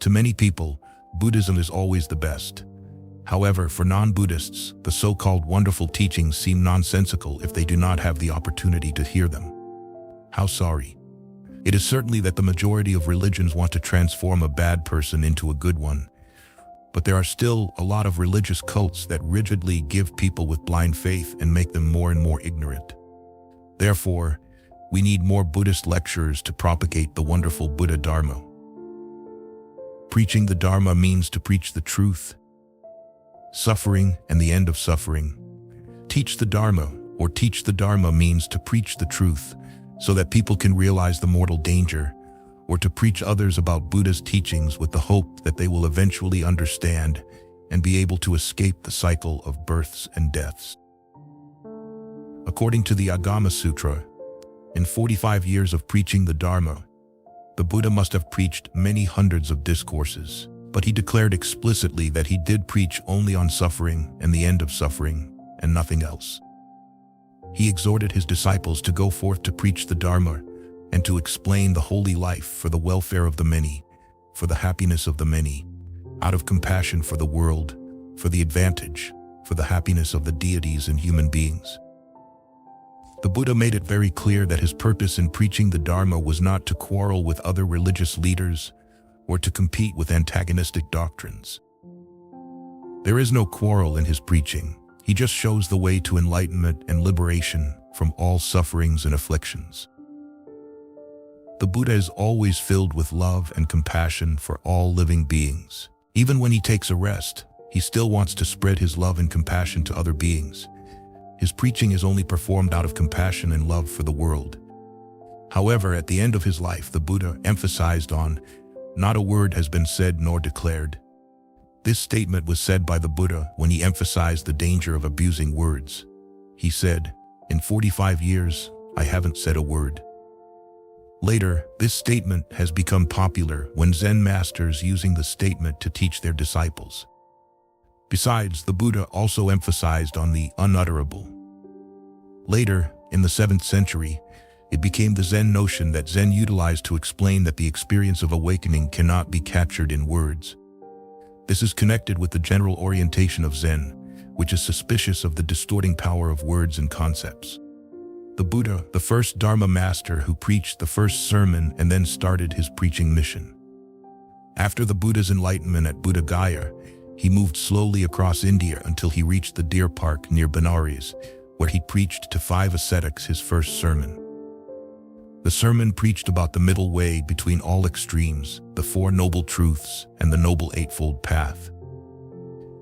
To many people, Buddhism is always the best. However, for non-Buddhists, the so-called wonderful teachings seem nonsensical if they do not have the opportunity to hear them. How sorry. It is certainly that the majority of religions want to transform a bad person into a good one. But there are still a lot of religious cults that rigidly give people with blind faith and make them more and more ignorant. Therefore, we need more Buddhist lecturers to propagate the wonderful Buddha Dharma. Preaching the Dharma means to preach the truth, suffering, and the end of suffering. Teach the Dharma, or teach the Dharma, means to preach the truth so that people can realize the mortal danger, or to preach others about Buddha's teachings with the hope that they will eventually understand and be able to escape the cycle of births and deaths. According to the Agama Sutra, in 45 years of preaching the Dharma, the Buddha must have preached many hundreds of discourses, but he declared explicitly that he did preach only on suffering and the end of suffering, and nothing else. He exhorted his disciples to go forth to preach the Dharma and to explain the holy life for the welfare of the many, for the happiness of the many, out of compassion for the world, for the advantage, for the happiness of the deities and human beings. The Buddha made it very clear that his purpose in preaching the Dharma was not to quarrel with other religious leaders or to compete with antagonistic doctrines. There is no quarrel in his preaching. He just shows the way to enlightenment and liberation from all sufferings and afflictions. The Buddha is always filled with love and compassion for all living beings. Even when he takes a rest, he still wants to spread his love and compassion to other beings. His preaching is only performed out of compassion and love for the world. However, at the end of his life, the Buddha emphasized on, "Not a word has been said nor declared." This statement was said by the Buddha when he emphasized the danger of abusing words. He said, "In 45 years, I haven't said a word." Later, this statement has become popular when Zen masters using the statement to teach their disciples. Besides, the Buddha also emphasized on the unutterable. Later, in the 7th century, it became the Zen notion that Zen utilized to explain that the experience of awakening cannot be captured in words. This is connected with the general orientation of Zen, which is suspicious of the distorting power of words and concepts. The Buddha, the first Dharma master who preached the first sermon and then started his preaching mission. After the Buddha's enlightenment at Buddha Gaya, he moved slowly across India until he reached the deer park near Benares, where he preached to 5 ascetics his first sermon. The sermon preached about the middle way between all extremes, the 4 noble truths, and the noble eightfold path.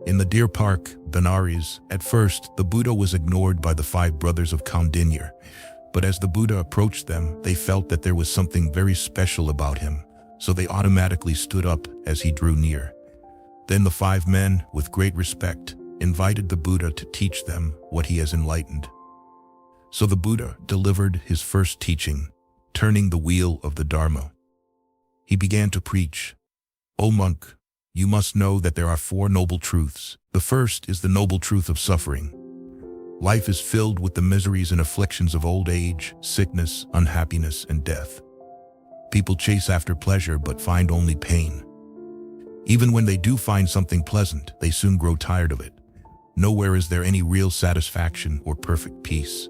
In the deer park, Benares, at first, the Buddha was ignored by the 5 brothers of Kaundinya, but as the Buddha approached them, they felt that there was something very special about him, so they automatically stood up as he drew near. Then the 5 men, with great respect, invited the Buddha to teach them what he has enlightened. So the Buddha delivered his first teaching, turning the wheel of the Dharma. He began to preach, "O monk, you must know that there are 4 noble truths. The first is the noble truth of suffering. Life is filled with the miseries and afflictions of old age, sickness, unhappiness, and death. People chase after pleasure but find only pain. Even when they do find something pleasant, they soon grow tired of it. Nowhere is there any real satisfaction or perfect peace.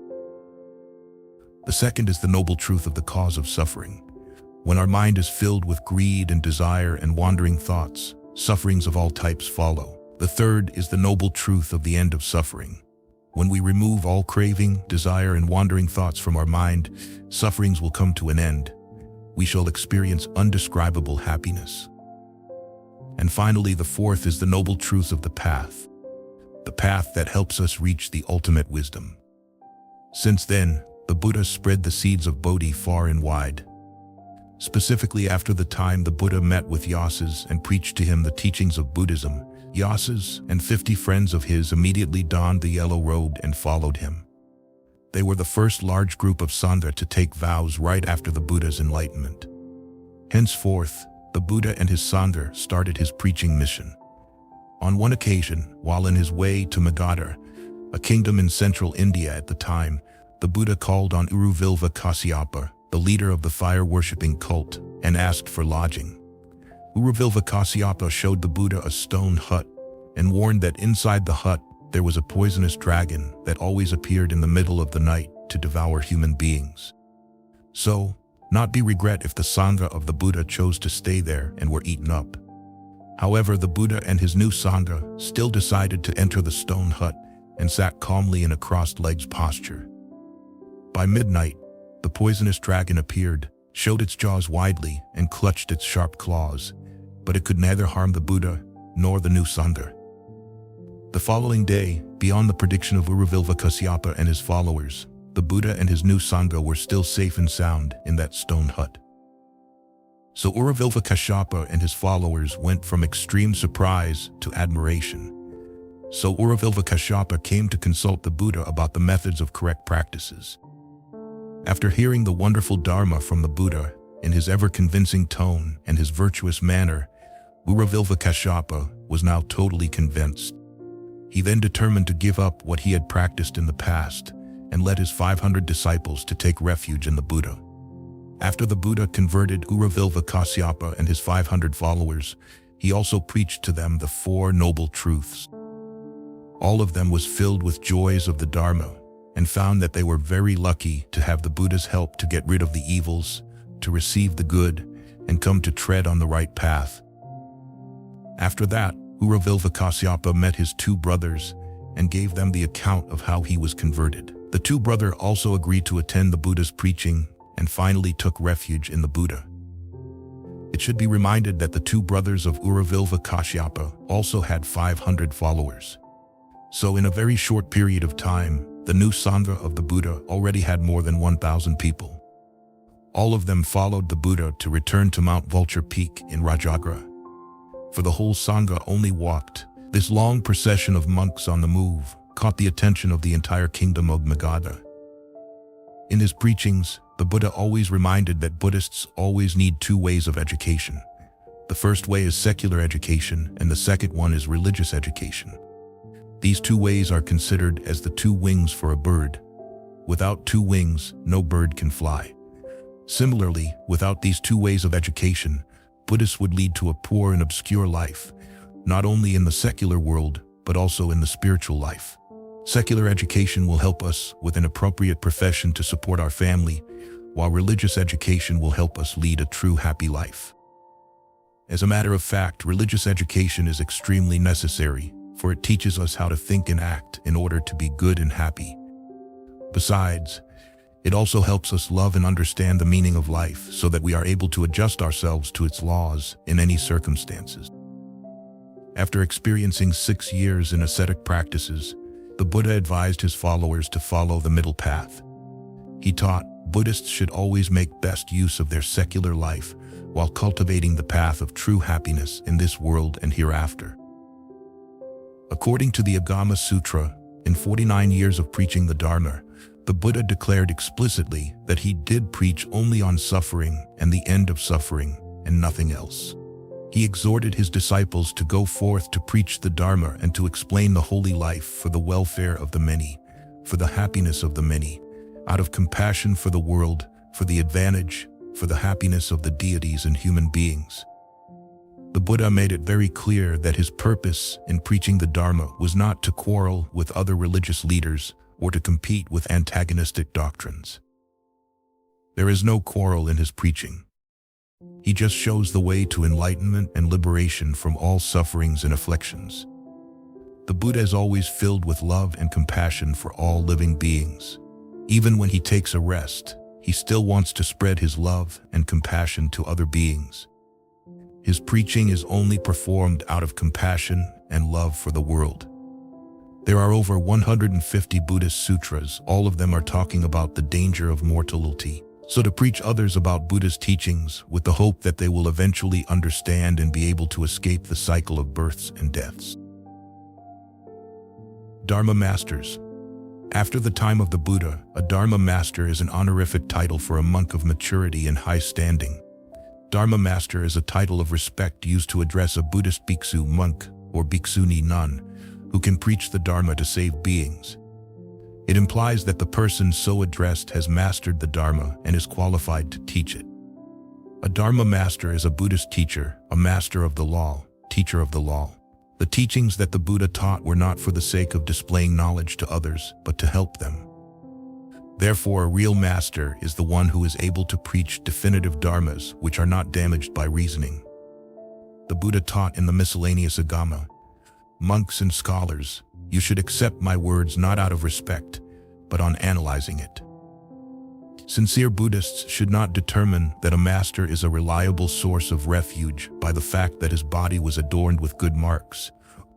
The second is the noble truth of the cause of suffering. When our mind is filled with greed and desire and wandering thoughts, sufferings of all types follow. The third is the noble truth of the end of suffering. When we remove all craving, desire, and wandering thoughts from our mind, sufferings will come to an end. We shall experience undescribable happiness. And finally, the fourth is the noble truth of the path that helps us reach the ultimate wisdom. Since then, the Buddha spread the seeds of Bodhi far and wide. Specifically, after the time the Buddha met with Yasas and preached to him the teachings of Buddhism, Yasas and 50 friends of his immediately donned the yellow robe and followed him. They were the first large group of Sangha to take vows right after the Buddha's enlightenment. Henceforth, the Buddha and his Sangha started his preaching mission. On one occasion, while on his way to Magadha, a kingdom in central India at the time, the Buddha called on Uruvilva Kasyapa, the leader of the fire-worshipping cult, and asked for lodging. Uruvilva Kasyapa showed the Buddha a stone hut and warned that inside the hut there was a poisonous dragon that always appeared in the middle of the night to devour human beings. So, not be regret if the Sangha of the Buddha chose to stay there and were eaten up. However, the Buddha and his new Sangha still decided to enter the stone hut and sat calmly in a crossed legs posture. By midnight, the poisonous dragon appeared, showed its jaws widely, and clutched its sharp claws, but it could neither harm the Buddha nor the new Sangha. The following day, beyond the prediction of Uruvilva Kasyapa and his followers, the Buddha and his new Sangha were still safe and sound in that stone hut. So Uruvilva Kasyapa and his followers went from extreme surprise to admiration. So Uruvilva Kasyapa came to consult the Buddha about the methods of correct practices. After hearing the wonderful Dharma from the Buddha, in his ever-convincing tone and his virtuous manner, Uruvilva Kasyapa was now totally convinced. He then determined to give up what he had practiced in the past and led his 500 disciples to take refuge in the Buddha. After the Buddha converted Uruvilva Kasyapa and his 500 followers, he also preached to them the 4 noble truths. All of them was filled with joys of the Dharma and found that they were very lucky to have the Buddha's help to get rid of the evils, to receive the good, and come to tread on the right path. After that, Uruvilva Kasyapa met his 2 brothers and gave them the account of how he was converted. The 2 brothers also agreed to attend the Buddha's preaching and finally took refuge in the Buddha. It should be reminded that the 2 brothers of Uruvilva Kasyapa also had 500 followers. So in a very short period of time, the new Sangha of the Buddha already had more than 1,000 people. All of them followed the Buddha to return to Mount Vulture Peak in Rajagra. For the whole Sangha only walked. This long procession of monks on the move caught the attention of the entire kingdom of Magadha. In his preachings, the Buddha always reminded that Buddhists always need 2 ways of education. The first way is secular education, and the second one is religious education. These 2 ways are considered as the 2 wings for a bird. Without 2 wings, no bird can fly. Similarly, without these 2 ways of education, Buddhists would lead to a poor and obscure life, not only in the secular world, but also in the spiritual life. Secular education will help us with an appropriate profession to support our family, while religious education will help us lead a true happy life. As a matter of fact, religious education is extremely necessary, for it teaches us how to think and act in order to be good and happy. Besides, it also helps us love and understand the meaning of life so that we are able to adjust ourselves to its laws in any circumstances. After experiencing 6 years in ascetic practices, the Buddha advised his followers to follow the middle path. He taught Buddhists should always make best use of their secular life while cultivating the path of true happiness in this world and hereafter. According to the Agama Sutra, in 49 years of preaching the Dharma, the Buddha declared explicitly that he did preach only on suffering and the end of suffering and nothing else. He exhorted his disciples to go forth to preach the Dharma and to explain the holy life for the welfare of the many, for the happiness of the many, out of compassion for the world, for the advantage, for the happiness of the deities and human beings. The Buddha made it very clear that his purpose in preaching the Dharma was not to quarrel with other religious leaders or to compete with antagonistic doctrines. There is no quarrel in his preaching. He just shows the way to enlightenment and liberation from all sufferings and afflictions. The Buddha is always filled with love and compassion for all living beings. Even when he takes a rest, he still wants to spread his love and compassion to other beings. His preaching is only performed out of compassion and love for the world. There are over 150 Buddhist sutras. All of them are talking about the danger of mortality. So to preach others about Buddha's teachings with the hope that they will eventually understand and be able to escape the cycle of births and deaths. Dharma Masters. After the time of the Buddha, a Dharma Master is an honorific title for a monk of maturity and high standing. Dharma Master is a title of respect used to address a Buddhist bhiksu monk or bhikshuni nun who can preach the Dharma to save beings. It implies that the person so addressed has mastered the Dharma and is qualified to teach it. A Dharma master is a Buddhist teacher, a master of the law, teacher of the law. The teachings that the Buddha taught were not for the sake of displaying knowledge to others, but to help them. Therefore, a real master is the one who is able to preach definitive dharmas which are not damaged by reasoning. The Buddha taught in the miscellaneous Agama, "Monks and scholars, you should accept my words not out of respect, but on analyzing it." Sincere Buddhists should not determine that a master is a reliable source of refuge by the fact that his body was adorned with good marks,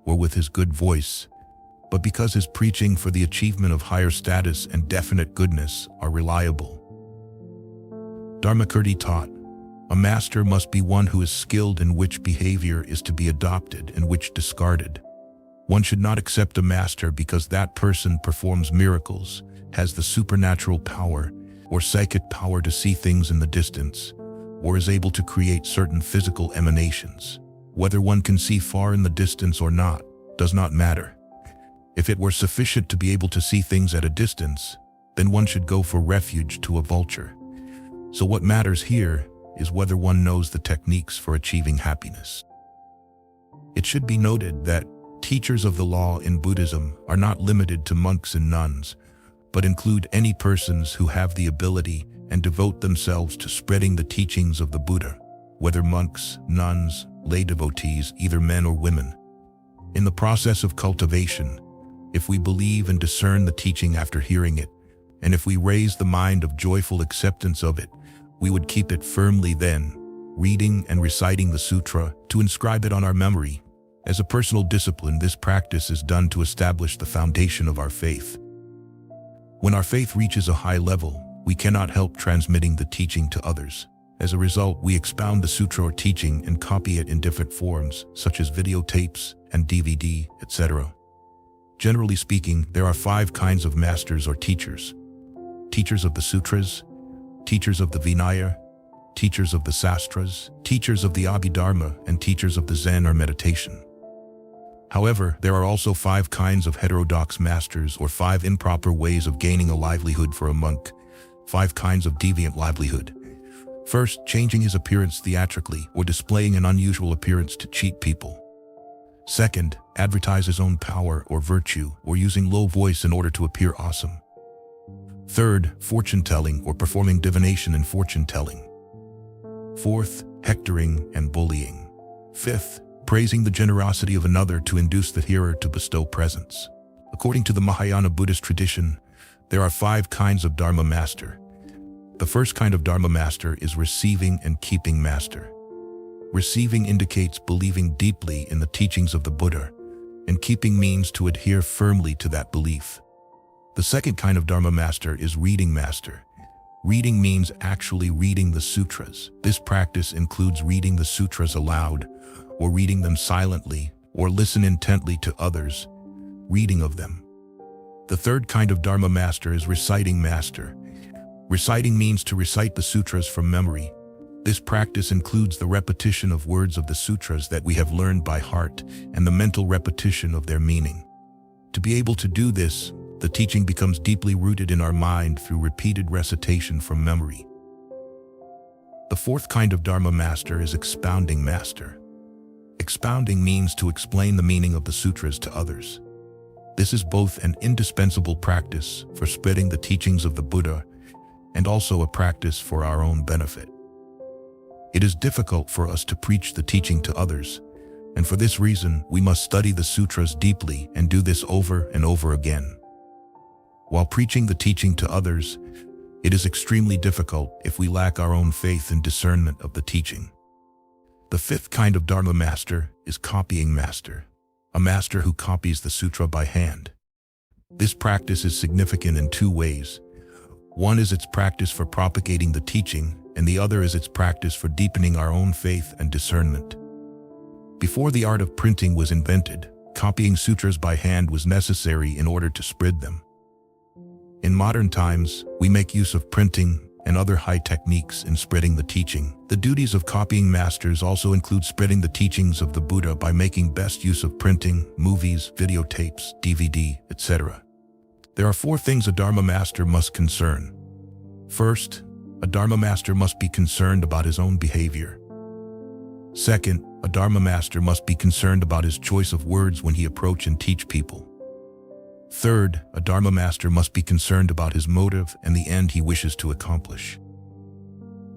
or with his good voice, but because his preaching for the achievement of higher status and definite goodness are reliable. Dharmakirti taught, "A master must be one who is skilled in which behavior is to be adopted and which discarded. One should not accept a master because that person performs miracles, has the supernatural power or psychic power to see things in the distance, or is able to create certain physical emanations. Whether one can see far in the distance or not does not matter. If it were sufficient to be able to see things at a distance, then one should go for refuge to a vulture. So what matters here is whether one knows the techniques for achieving happiness." It should be noted that teachers of the law in Buddhism are not limited to monks and nuns, but include any persons who have the ability and devote themselves to spreading the teachings of the Buddha, whether monks, nuns, lay devotees, either men or women. In the process of cultivation, if we believe and discern the teaching after hearing it, and if we raise the mind of joyful acceptance of it, we would keep it firmly then, reading and reciting the sutra to inscribe it on our memory. As a personal discipline, this practice is done to establish the foundation of our faith. When our faith reaches a high level, we cannot help transmitting the teaching to others. As a result, we expound the sutra or teaching and copy it in different forms, such as videotapes and DVD, etc. Generally speaking, there are 5 kinds of masters or teachers: teachers of the sutras, teachers of the Vinaya, teachers of the Sastras, teachers of the Abhidharma, and teachers of the Zen or meditation. However, there are also 5 kinds of heterodox masters, or 5 improper ways of gaining a livelihood for a monk, 5 kinds of deviant livelihood. First, changing his appearance theatrically or displaying an unusual appearance to cheat people. Second, advertise his own power or virtue, or using low voice in order to appear awesome. Third, fortune-telling or performing divination and fortune-telling. Fourth, hectoring and bullying. Fifth, praising the generosity of another to induce the hearer to bestow presents. According to the Mahayana Buddhist tradition, there are 5 kinds of Dharma master. The first kind of Dharma master is receiving and keeping master. Receiving indicates believing deeply in the teachings of the Buddha, and keeping means to adhere firmly to that belief. The second kind of Dharma master is reading master. Reading means actually reading the sutras. This practice includes reading the sutras aloud, or reading them silently, or listen intently to others, reading of them. The third kind of Dharma master is reciting master. Reciting means to recite the sutras from memory. This practice includes the repetition of words of the sutras that we have learned by heart and the mental repetition of their meaning. To be able to do this, the teaching becomes deeply rooted in our mind through repeated recitation from memory. The fourth kind of Dharma master is expounding master. Expounding means to explain the meaning of the sutras to others. This is both an indispensable practice for spreading the teachings of the Buddha and also a practice for our own benefit. It is difficult for us to preach the teaching to others, and for this reason, we must study the sutras deeply and do this over and over again. While preaching the teaching to others, it is extremely difficult if we lack our own faith and discernment of the teaching. The fifth kind of Dharma master is copying master, a master who copies the sutra by hand. This practice is significant in 2 ways. One is its practice for propagating the teaching, and the other is its practice for deepening our own faith and discernment. Before the art of printing was invented, copying sutras by hand was necessary in order to spread them. In modern times, we make use of printing and other high techniques in spreading the teaching. The duties of copying masters also include spreading the teachings of the Buddha by making best use of printing, movies, videotapes, DVD, etc. There are 4 things a Dharma master must concern. First, a Dharma master must be concerned about his own behavior. Second, a Dharma master must be concerned about his choice of words when he approach and teach people. Third, a Dharma master must be concerned about his motive and the end he wishes to accomplish.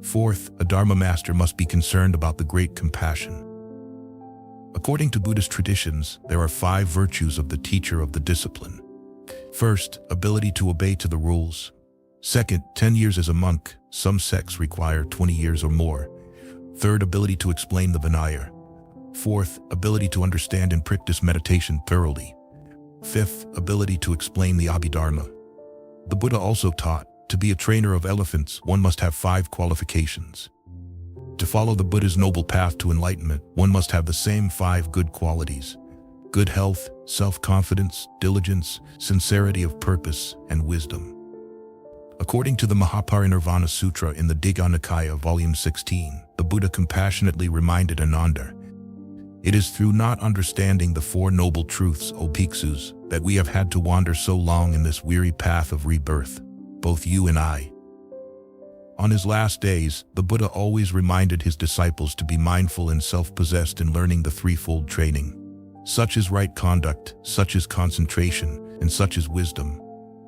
Fourth, a Dharma master must be concerned about the great compassion. According to Buddhist traditions, there are 5 virtues of the teacher of the discipline. First, ability to obey to the rules. Second, 10 years as a monk. Some sects require 20 years or more. Third, ability to explain the Vinaya. Fourth, ability to understand and practice meditation thoroughly. Fifth, ability to explain the Abhidharma. The Buddha also taught, to be a trainer of elephants, one must have 5 qualifications. To follow the Buddha's noble path to enlightenment, one must have the same 5 good qualities: good health, self-confidence, diligence, sincerity of purpose, and wisdom. According to the Mahaparinirvana Sutra in the Digha Nikaya, Volume 16, the Buddha compassionately reminded Ananda, "It is through not understanding the 4 noble truths, O bhikkhus, that we have had to wander so long in this weary path of rebirth, both you and I." On his last days, the Buddha always reminded his disciples to be mindful and self-possessed in learning the threefold training. Such is right conduct, such is concentration, and such is wisdom.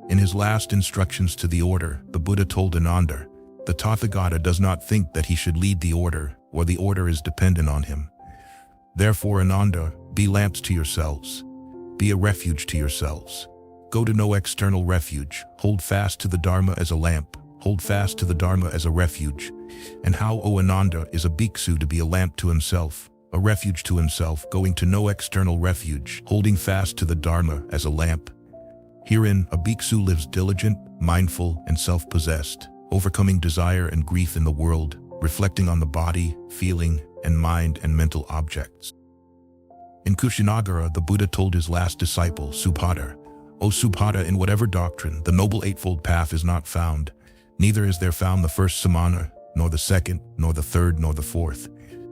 In his last instructions to the order, the Buddha told Ananda, "The Tathagata does not think that he should lead the order, or the order is dependent on him. Therefore, Ananda, be lamps to yourselves. Be a refuge to yourselves. Go to no external refuge. Hold fast to the Dharma as a lamp. Hold fast to the Dharma as a refuge." And how, O Ananda, is a bhiksu to be a lamp to himself, a refuge to himself, going to no external refuge, holding fast to the Dharma as a lamp? Herein, a bhiksu lives diligent, mindful, and self-possessed, overcoming desire and grief in the world, reflecting on the body, feeling, and mind and mental objects. In Kushinagara, the Buddha told his last disciple, Subhata, "O Subhata, in whatever doctrine the Noble Eightfold Path is not found, neither is there found the first samana, nor the second, nor the third, nor the fourth.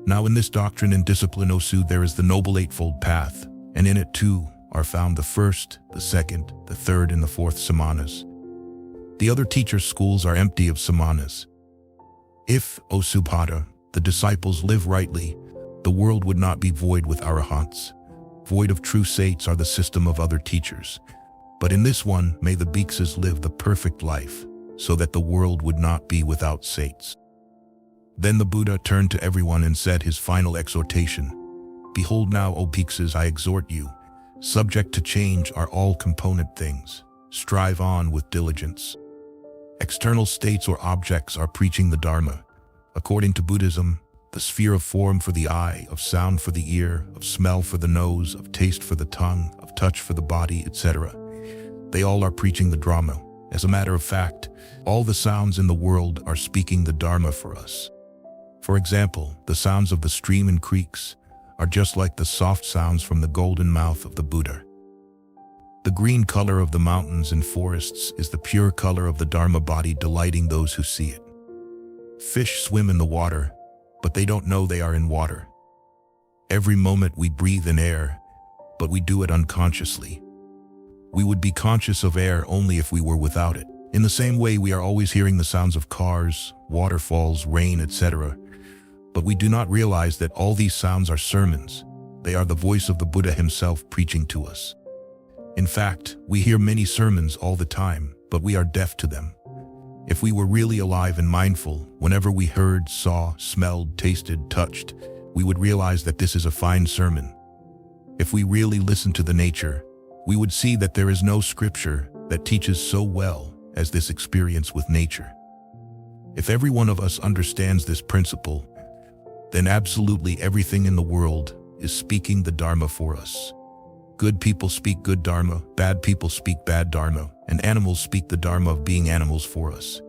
Now in this doctrine and discipline, O Su, there is the Noble Eightfold Path, and in it too are found the first, the second, the third, and the fourth samanas. The other teachers' schools are empty of samanas. If, O Subhata, the disciples live rightly, the world would not be void with arahants. Void of true saints are the system of other teachers. But in this one, may the bhiksus live the perfect life, so that the world would not be without saints." Then the Buddha turned to everyone and said his final exhortation, "Behold now, O bhiksus, I exhort you, subject to change are all component things. Strive on with diligence. External states or objects are preaching the Dharma. According to Buddhism, the sphere of form for the eye, of sound for the ear, of smell for the nose, of taste for the tongue, of touch for the body, etc. They all are preaching the Dharma. As a matter of fact, all the sounds in the world are speaking the Dharma for us. For example, the sounds of the stream and creeks are just like the soft sounds from the golden mouth of the Buddha. The green color of the mountains and forests is the pure color of the Dharma body, delighting those who see it. Fish swim in the water, but they don't know they are in water. Every moment we breathe in air, but we do it unconsciously. We would be conscious of air only if we were without it. In the same way, we are always hearing the sounds of cars, waterfalls, rain, etc. But we do not realize that all these sounds are sermons. They are the voice of the Buddha himself preaching to us. In fact, we hear many sermons all the time, but we are deaf to them. If we were really alive and mindful, whenever we heard, saw, smelled, tasted, touched, we would realize that this is a fine sermon. If we really listen to the nature, we would see that there is no scripture that teaches so well as this experience with nature. If every one of us understands this principle, then absolutely everything in the world is speaking the Dharma for us. Good people speak good Dharma, bad people speak bad Dharma, and animals speak the Dharma of being animals for us.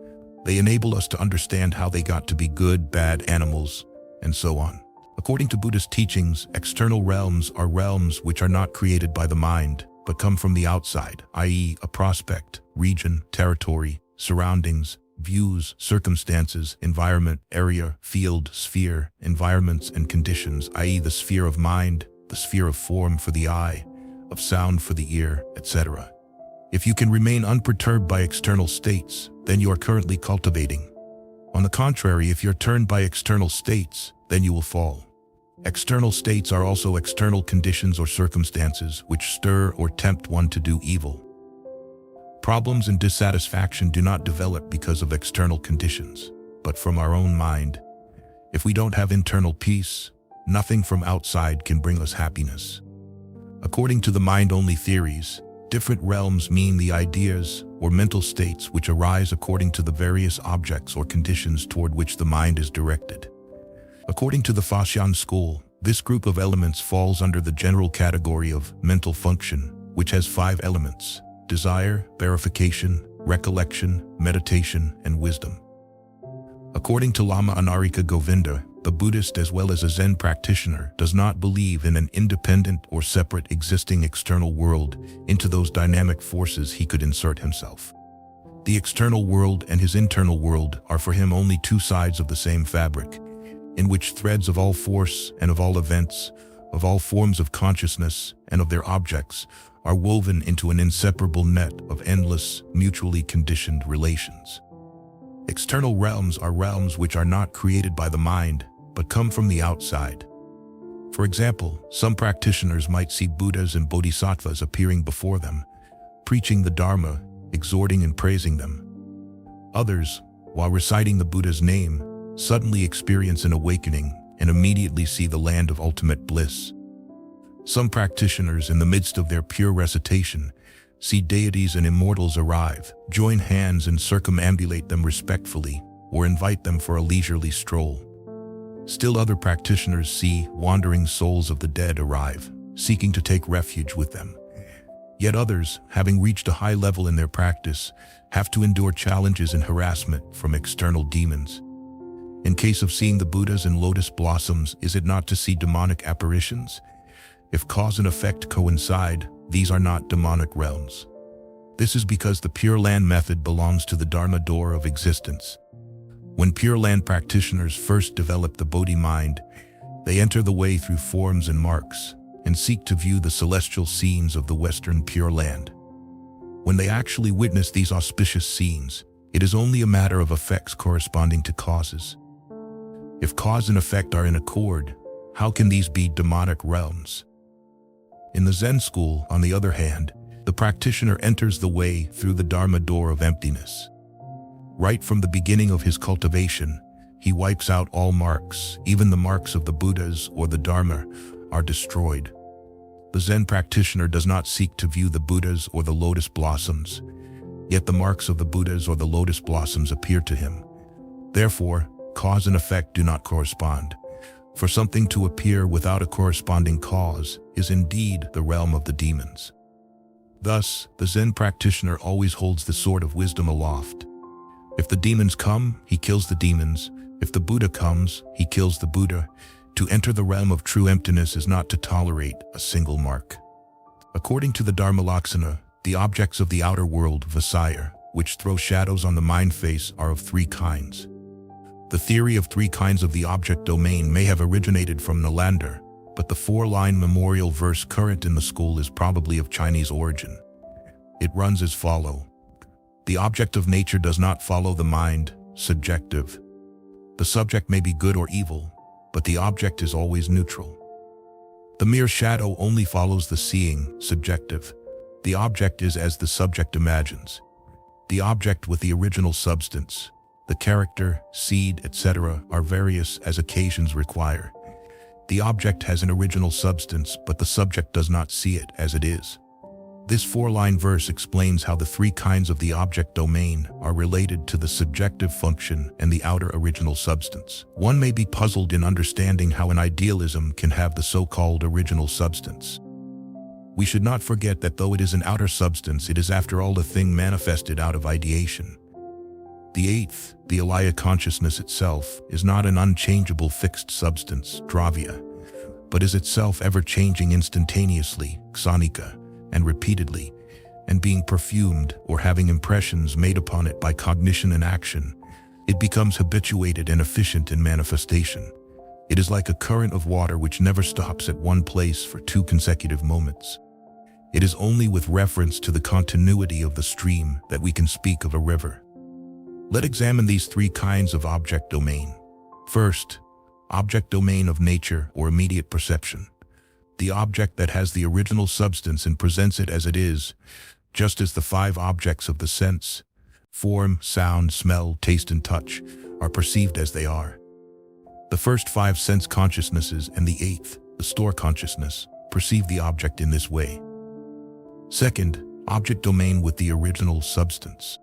They enable us to understand how they got to be good, bad animals, and so on. According to Buddhist teachings, external realms are realms which are not created by the mind, but come from the outside, i.e., a prospect, region, territory, surroundings, views, circumstances, environment, area, field, sphere, environments, and conditions, i.e., the sphere of mind, the sphere of form for the eye, of sound for the ear, etc. If you can remain unperturbed by external states, then you are currently cultivating. On the contrary, if you're turned by external states, then you will fall. External states are also external conditions or circumstances which stir or tempt one to do evil. Problems and dissatisfaction do not develop because of external conditions, but from our own mind. If we don't have internal peace, nothing from outside can bring us happiness. According to the mind-only theories, different realms mean the ideas or mental states which arise according to the various objects or conditions toward which the mind is directed. According to the Foshan school, this group of elements falls under the general category of mental function, which has 5 elements: desire, verification, recollection, meditation, and wisdom. According to Lama Anarika Govinda, the Buddhist as well as a Zen practitioner does not believe in an independent or separate existing external world into those dynamic forces he could insert himself. The external world and his internal world are for him only 2 sides of the same fabric, in which threads of all force and of all events, of all forms of consciousness and of their objects, are woven into an inseparable net of endless, mutually conditioned relations. External realms are realms which are not created by the mind, but come from the outside. For example, some practitioners might see Buddhas and Bodhisattvas appearing before them, preaching the Dharma, exhorting and praising them. Others, while reciting the Buddha's name, suddenly experience an awakening and immediately see the land of ultimate bliss. Some practitioners, in the midst of their pure recitation, see deities and immortals arrive, join hands and circumambulate them respectfully, or invite them for a leisurely stroll. Still other practitioners see wandering souls of the dead arrive, seeking to take refuge with them. Yet others, having reached a high level in their practice, have to endure challenges and harassment from external demons. In case of seeing the Buddhas and lotus blossoms, is it not to see demonic apparitions? If cause and effect coincide, these are not demonic realms. This is because the Pure Land method belongs to the Dharma door of existence. When Pure Land practitioners first develop the Bodhi mind, they enter the way through forms and marks and seek to view the celestial scenes of the Western Pure Land. When they actually witness these auspicious scenes, it is only a matter of effects corresponding to causes. If cause and effect are in accord, how can these be demonic realms? In the Zen school, on the other hand, the practitioner enters the way through the Dharma door of emptiness. Right from the beginning of his cultivation, he wipes out all marks, even the marks of the Buddhas or the Dharma are destroyed. The Zen practitioner does not seek to view the Buddhas or the lotus blossoms, yet the marks of the Buddhas or the lotus blossoms appear to him. Therefore, cause and effect do not correspond. For something to appear without a corresponding cause is indeed the realm of the demons. Thus, the Zen practitioner always holds the sword of wisdom aloft. If the demons come, he kills the demons. If the Buddha comes, he kills the Buddha. To enter the realm of true emptiness is not to tolerate a single mark. According to the Dharmalaksana, the objects of the outer world, Vasaya, which throw shadows on the mind face, are of 3 kinds. The theory of 3 kinds of the object domain may have originated from Nalander, but the 4-line memorial verse current in the school is probably of Chinese origin. It runs as follows. The object of nature does not follow the mind, subjective. The subject may be good or evil, but the object is always neutral. The mere shadow only follows the seeing, subjective. The object is as the subject imagines. The object with the original substance, the character, seed, etc., are various as occasions require. The object has an original substance, but the subject does not see it as it is. This 4-line verse explains how the 3 kinds of the object domain are related to the subjective function and the outer original substance. One may be puzzled in understanding how an idealism can have the so-called original substance. We should not forget that though it is an outer substance, it is after all a thing manifested out of ideation. The 8th, the alaya consciousness itself, is not an unchangeable fixed substance, dravya, but is itself ever-changing instantaneously, ksanika, and repeatedly, and being perfumed or having impressions made upon it by cognition and action, it becomes habituated and efficient in manifestation. It is like a current of water which never stops at one place for 2 consecutive moments. It is only with reference to the continuity of the stream that we can speak of a river. Let's examine these three kinds of object domain. First, object domain of nature or immediate perception. The object that has the original substance and presents it as it is, just as the five objects of the sense, form, sound, smell, taste, and touch, are perceived as they are. The first five sense consciousnesses and the eighth, the store consciousness, perceive the object in this way. Second, object domain with the original substance.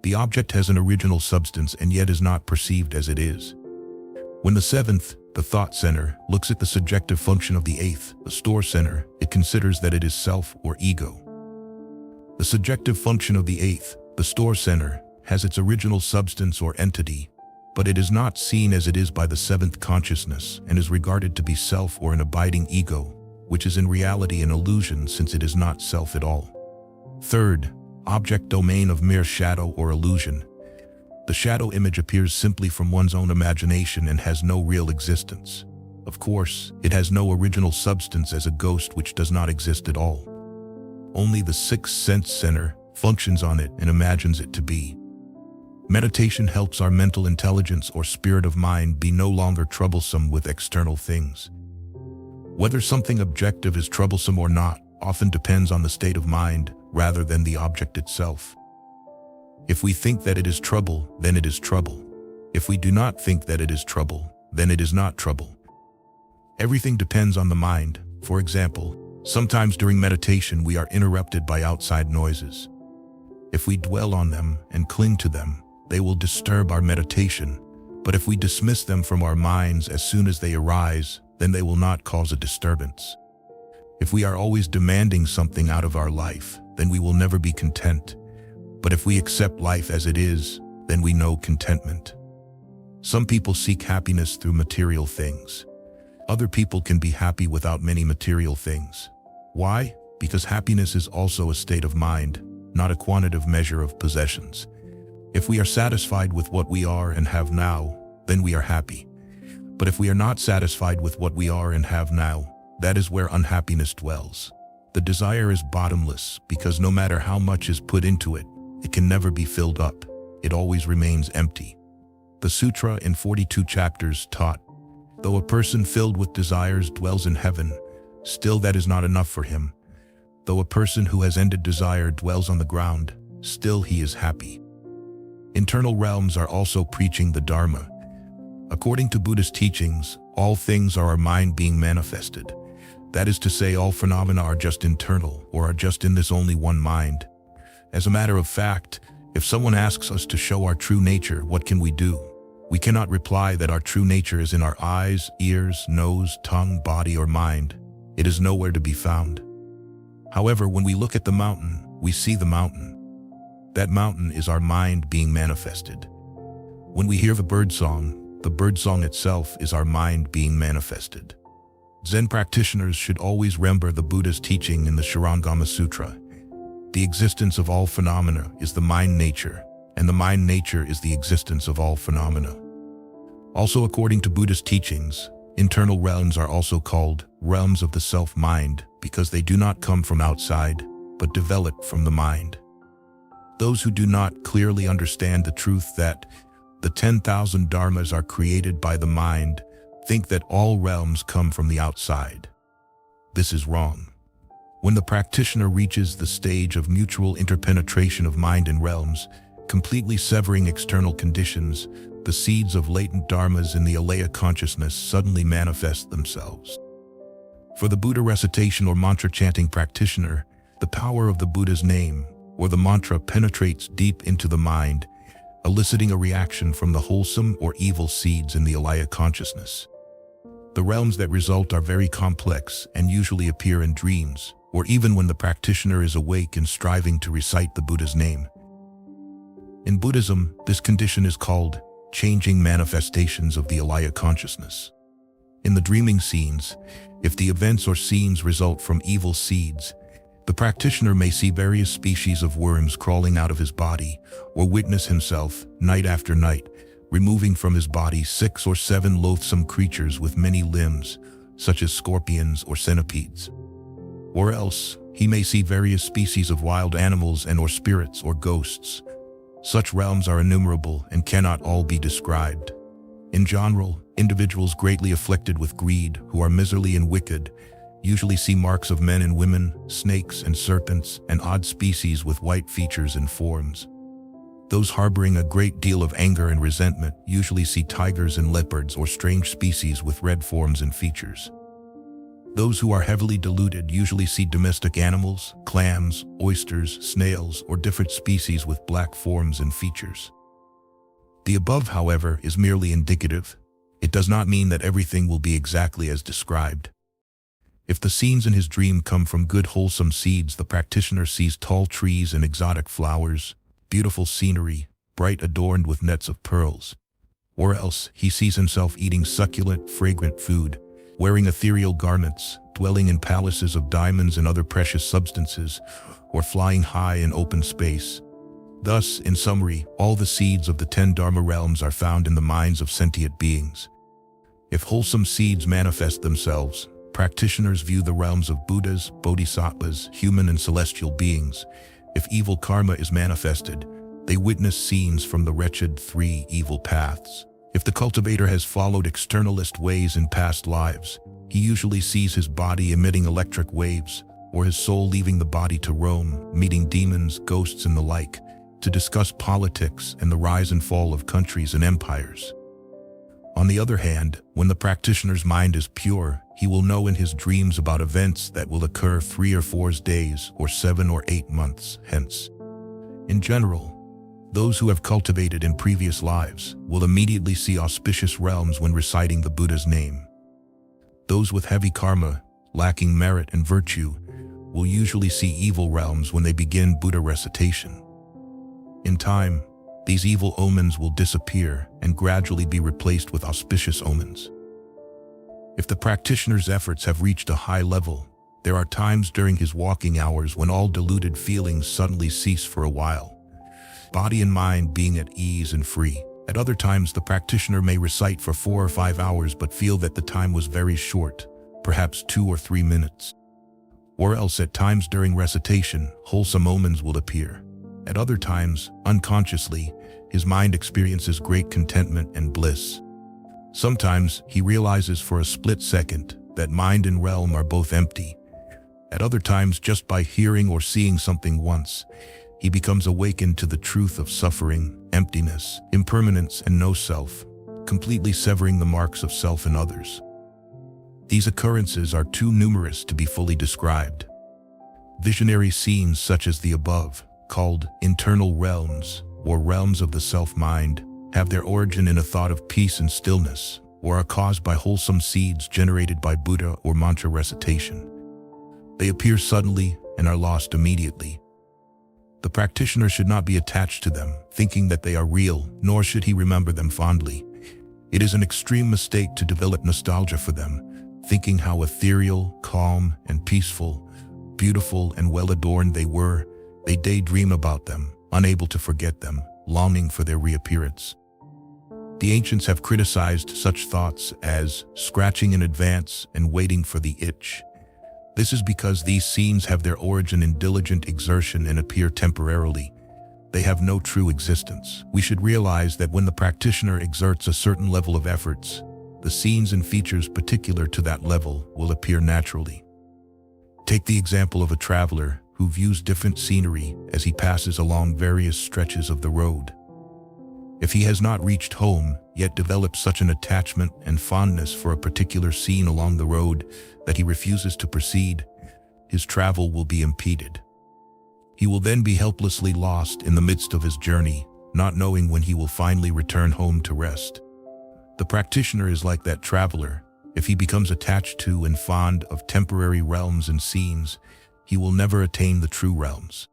The object has an original substance and yet is not perceived as it is. When the seventh, the thought center, looks at the subjective function of the eighth, the store center, it considers that it is self or ego. The subjective function of the eighth, the store center, has its original substance or entity, but it is not seen as it is by the seventh consciousness and is regarded to be self or an abiding ego, which is in reality an illusion since it is not self at all. Third, object domain of mere shadow or illusion. The shadow image appears simply from one's own imagination and has no real existence. Of course, it has no original substance as a ghost which does not exist at all. Only the sixth sense center functions on it and imagines it to be. Meditation helps our mental intelligence or spirit of mind be no longer troublesome with external things. Whether something objective is troublesome or not often depends on the state of mind rather than the object itself. If we think that it is trouble, then it is trouble. If we do not think that it is trouble, then it is not trouble. Everything depends on the mind. For example, sometimes during meditation we are interrupted by outside noises. If we dwell on them and cling to them, they will disturb our meditation. But if we dismiss them from our minds as soon as they arise, then they will not cause a disturbance. If we are always demanding something out of our life, then we will never be content. But if we accept life as it is, then we know contentment. Some people seek happiness through material things. Other people can be happy without many material things. Why? Because happiness is also a state of mind, not a quantitative measure of possessions. If we are satisfied with what we are and have now, then we are happy. But if we are not satisfied with what we are and have now, that is where unhappiness dwells. The desire is bottomless because no matter how much is put into it, it can never be filled up. It always remains empty. The sutra in 42 chapters taught, though a person filled with desires dwells in heaven, still that is not enough for him. Though a person who has ended desire dwells on the ground, still he is happy. Internal realms are also preaching the Dharma. According to Buddhist teachings, all things are our mind being manifested. That is to say, all phenomena are just internal or are just in this only one mind. As a matter of fact, if someone asks us to show our true nature, what can we do? We cannot reply that our true nature is in our eyes, ears, nose, tongue, body, or mind. It is nowhere to be found. However, when we look at the mountain, we see the mountain. That mountain is our mind being manifested. When we hear the bird song itself is our mind being manifested. Zen practitioners should always remember the Buddha's teaching in the Shurangama Sutra. The existence of all phenomena is the mind nature, and the mind nature is the existence of all phenomena. Also, according to Buddhist teachings, internal realms are also called realms of the self-mind because they do not come from outside, but develop from the mind. Those who do not clearly understand the truth that the 10,000 dharmas are created by the mind think that all realms come from the outside. This is wrong. When the practitioner reaches the stage of mutual interpenetration of mind and realms, completely severing external conditions, the seeds of latent dharmas in the alaya consciousness suddenly manifest themselves. For the Buddha recitation or mantra chanting practitioner, the power of the Buddha's name or the mantra penetrates deep into the mind, eliciting a reaction from the wholesome or evil seeds in the alaya consciousness. The realms that result are very complex and usually appear in dreams, or even when the practitioner is awake and striving to recite the Buddha's name. In Buddhism, this condition is called changing manifestations of the alaya consciousness. In the dreaming scenes, if the events or scenes result from evil seeds, the practitioner may see various species of worms crawling out of his body, or witness himself, night after night, removing from his body 6 or 7 loathsome creatures with many limbs, such as scorpions or centipedes. Or else, He may see various species of wild animals and/or spirits or ghosts. Such realms are innumerable and cannot all be described. In general, individuals greatly afflicted with greed, who are miserly and wicked, usually see marks of men and women, snakes and serpents, and odd species with white features and forms. Those harboring a great deal of anger and resentment usually see tigers and leopards or strange species with red forms and features. Those who are heavily deluded usually see domestic animals, clams, oysters, snails, or different species with black forms and features. The above, however, is merely indicative. It does not mean that everything will be exactly as described. If the scenes in his dream come from good wholesome seeds, the practitioner sees tall trees and exotic flowers, beautiful scenery, bright adorned with nets of pearls. Or else he sees himself eating succulent, fragrant food, wearing ethereal garments, dwelling in palaces of diamonds and other precious substances, or flying high in open space. Thus, in summary, all the seeds of the 10 Dharma realms are found in the minds of sentient beings. If wholesome seeds manifest themselves, practitioners view the realms of Buddhas, Bodhisattvas, human and celestial beings. If evil karma is manifested, they witness scenes from the wretched 3 evil paths. If the cultivator has followed externalist ways in past lives, he usually sees his body emitting electric waves, or his soul leaving the body to roam, meeting demons, ghosts, and the like, to discuss politics and the rise and fall of countries and empires. On the other hand, when the practitioner's mind is pure, he will know in his dreams about events that will occur 3 or 4 days or 7 or 8 months hence. In general, those who have cultivated in previous lives will immediately see auspicious realms when reciting the Buddha's name. Those with heavy karma, lacking merit and virtue, will usually see evil realms when they begin Buddha recitation. In time, these evil omens will disappear and gradually be replaced with auspicious omens. If the practitioner's efforts have reached a high level, there are times during his walking hours when all deluded feelings suddenly cease for a while, body and mind being at ease and free. At other times, the practitioner may recite for 4 or 5 hours but feel that the time was very short, perhaps 2 or 3 minutes. Or else at times during recitation, wholesome omens will appear. At other times, unconsciously, his mind experiences great contentment and bliss. Sometimes he realizes for a split second that mind and realm are both empty. At other times, just by hearing or seeing something once, he becomes awakened to the truth of suffering, emptiness, impermanence, and no self, completely severing the marks of self in others. These occurrences are too numerous to be fully described. Visionary scenes such as the above, called internal realms or realms of the self-mind, have their origin in a thought of peace and stillness, or are caused by wholesome seeds generated by Buddha or mantra recitation. They appear suddenly and are lost immediately. The practitioner should not be attached to them, thinking that they are real, nor should he remember them fondly. It is an extreme mistake to develop nostalgia for them, thinking how ethereal, calm, and peaceful, beautiful, and well-adorned they were. They daydream about them, unable to forget them, longing for their reappearance. The ancients have criticized such thoughts as scratching in advance and waiting for the itch. This is because these scenes have their origin in diligent exertion and appear temporarily. They have no true existence. We should realize that when the practitioner exerts a certain level of efforts, the scenes and features particular to that level will appear naturally. Take the example of a traveler who views different scenery as he passes along various stretches of the road. If he has not reached home, yet develops such an attachment and fondness for a particular scene along the road that he refuses to proceed, his travel will be impeded. He will then be helplessly lost in the midst of his journey, not knowing when he will finally return home to rest. The practitioner is like that traveler. If he becomes attached to and fond of temporary realms and scenes, he will never attain the true realms.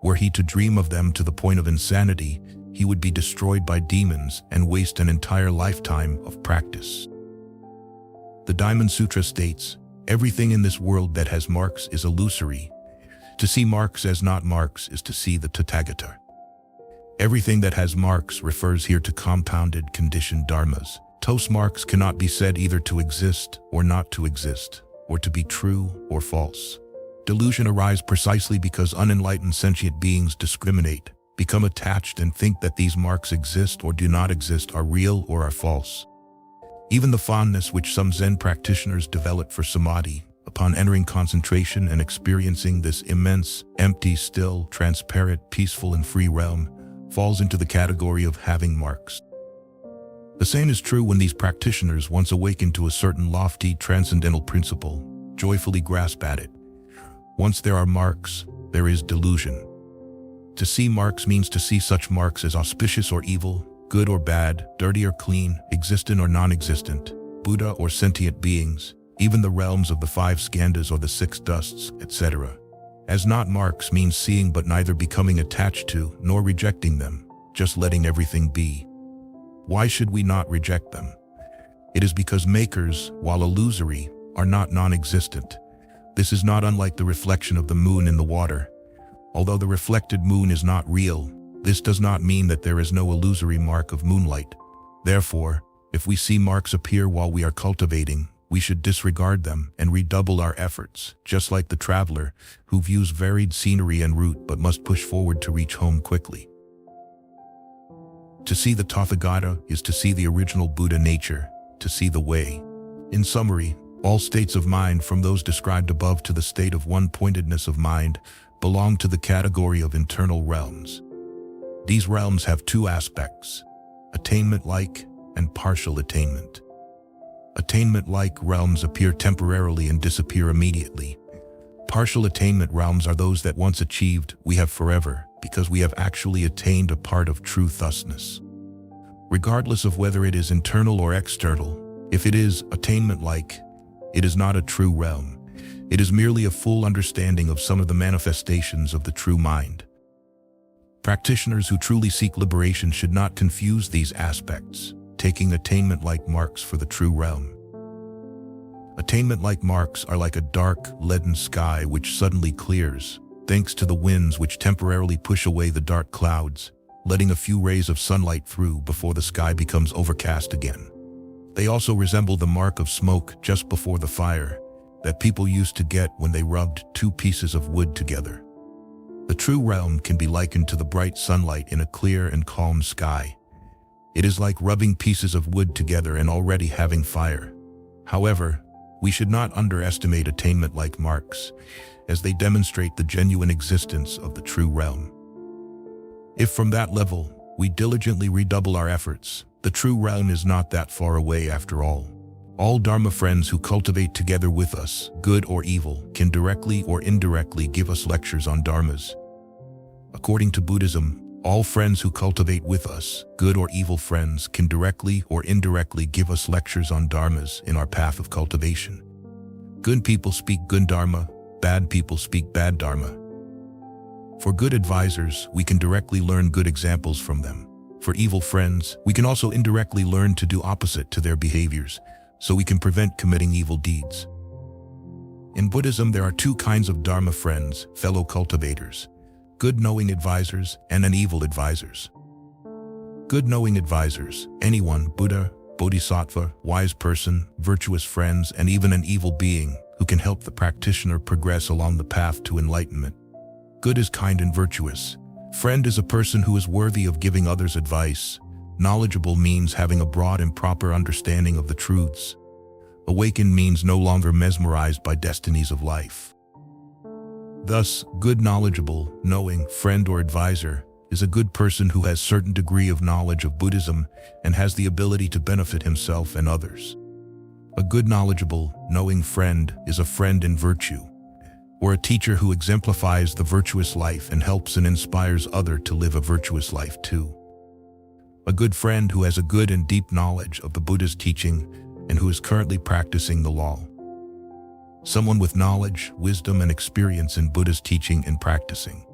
Were he to dream of them to the point of insanity, he would be destroyed by demons and waste an entire lifetime of practice. The Diamond Sutra states, "Everything in this world that has marks is illusory. To see marks as not marks is to see the Tathagata." Everything that has marks refers here to compounded conditioned dharmas. Those marks cannot be said either to exist or not to exist, or to be true or false. Delusion arises precisely because unenlightened sentient beings discriminate, become attached, and think that these marks exist or do not exist, are real or are false. Even the fondness which some Zen practitioners develop for samadhi, upon entering concentration and experiencing this immense, empty, still, transparent, peaceful, and free realm, falls into the category of having marks. The same is true when these practitioners, once awakened to a certain lofty, transcendental principle, joyfully grasp at it. Once there are marks, there is delusion. To see marks means to see such marks as auspicious or evil, good or bad, dirty or clean, existent or non-existent, Buddha or sentient beings, even the realms of the 5 skandhas or the 6 dusts, etc. As not marks means seeing but neither becoming attached to nor rejecting them, just letting everything be. Why should we not reject them? It is because makers, while illusory, are not non-existent. This is not unlike the reflection of the moon in the water. Although the reflected moon is not real, this does not mean that there is no illusory mark of moonlight. Therefore, if we see marks appear while we are cultivating, we should disregard them and redouble our efforts, just like the traveler who views varied scenery en route but must push forward to reach home quickly. To see the Tathagata is to see the original Buddha nature, to see the way. In summary, all states of mind, from those described above to the state of one-pointedness of mind, belong to the category of internal realms. These realms have 2 aspects: attainment-like and partial attainment. Attainment-like realms appear temporarily and disappear immediately. Partial attainment realms are those that once achieved, we have forever, because we have actually attained a part of true thusness. Regardless of whether it is internal or external, if it is attainment-like, it is not a true realm. It is merely a full understanding of some of the manifestations of the true mind. Practitioners who truly seek liberation should not confuse these aspects, taking attainment-like marks for the true realm. Attainment-like marks are like a dark, leaden sky which suddenly clears, thanks to the winds which temporarily push away the dark clouds, letting a few rays of sunlight through before the sky becomes overcast again. They also resemble the mark of smoke just before the fire that people used to get when they rubbed 2 pieces of wood together. The true realm can be likened to the bright sunlight in a clear and calm sky. It is like rubbing pieces of wood together and already having fire. However, we should not underestimate attainment-like marks, as they demonstrate the genuine existence of the true realm. If from that level, we diligently redouble our efforts, the true realm is not that far away after all. All Dharma friends who cultivate together with us, good or evil, can directly or indirectly give us lectures on dharmas. According to Buddhism, all friends who cultivate with us, good or evil friends, can directly or indirectly give us lectures on dharmas in our path of cultivation. Good people speak good dharma, bad people speak bad dharma. For good advisors, we can directly learn good examples from them. For evil friends, we can also indirectly learn to do opposite to their behaviors, so we can prevent committing evil deeds. In Buddhism, there are 2 kinds of Dharma friends, fellow cultivators: good knowing advisors and evil advisors. Good knowing advisors, anyone, Buddha, Bodhisattva, wise person, virtuous friends, and even an evil being who can help the practitioner progress along the path to enlightenment. Good is kind and virtuous. Friend is a person who is worthy of giving others advice. Knowledgeable means having a broad and proper understanding of the truths. Awakened means no longer mesmerized by destinies of life. Thus, good knowledgeable, knowing, friend or advisor is a good person who has certain degree of knowledge of Buddhism and has the ability to benefit himself and others. A good knowledgeable, knowing friend is a friend in virtue, or a teacher who exemplifies the virtuous life and helps and inspires others to live a virtuous life too. A good friend who has a good and deep knowledge of the Buddha's teaching and who is currently practicing the law. Someone with knowledge, wisdom, and experience in Buddha's teaching and practicing.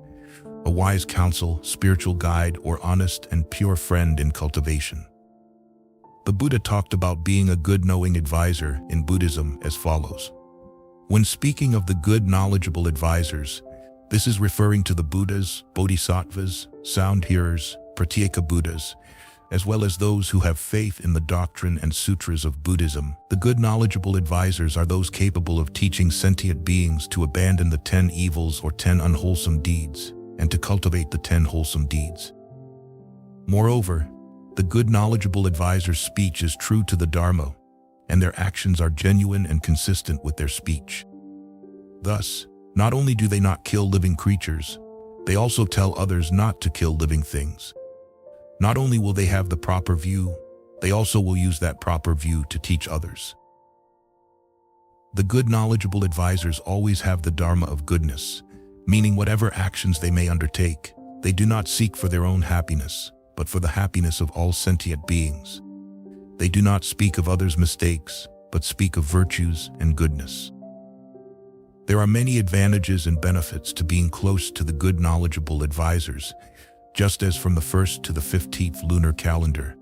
A wise counsel, spiritual guide, or honest and pure friend in cultivation. The Buddha talked about being a good knowing advisor in Buddhism as follows. When speaking of the good knowledgeable advisors, this is referring to the Buddhas, Bodhisattvas, sound hearers, Pratyeka Buddhas, as well as those who have faith in the doctrine and sutras of Buddhism. The good knowledgeable advisors are those capable of teaching sentient beings to abandon the 10 evils or 10 unwholesome deeds, and to cultivate the 10 wholesome deeds. Moreover, the good knowledgeable advisor's speech is true to the Dharma, and their actions are genuine and consistent with their speech. Thus, not only do they not kill living creatures, they also tell others not to kill living things. Not only will they have the proper view, they also will use that proper view to teach others. The good knowledgeable advisors always have the Dharma of goodness, meaning whatever actions they may undertake, they do not seek for their own happiness, but for the happiness of all sentient beings. They do not speak of others' mistakes, but speak of virtues and goodness. There are many advantages and benefits to being close to the good knowledgeable advisors, just as from the 1st to the 15th lunar calendar,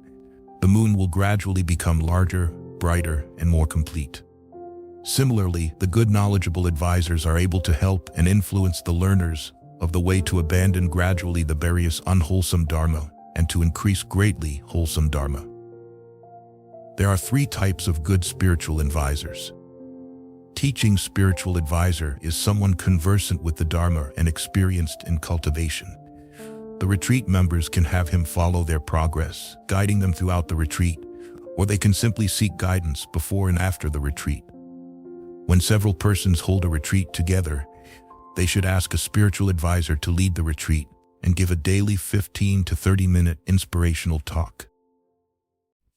the moon will gradually become larger, brighter, and more complete. Similarly, the good knowledgeable advisors are able to help and influence the learners of the way to abandon gradually the various unwholesome dharma and to increase greatly wholesome dharma. There are 3 types of good spiritual advisors. Teaching spiritual advisor is someone conversant with the Dharma and experienced in cultivation. The retreat members can have him follow their progress, guiding them throughout the retreat, or they can simply seek guidance before and after the retreat. When several persons hold a retreat together, they should ask a spiritual advisor to lead the retreat and give a daily 15 to 30-minute inspirational talk.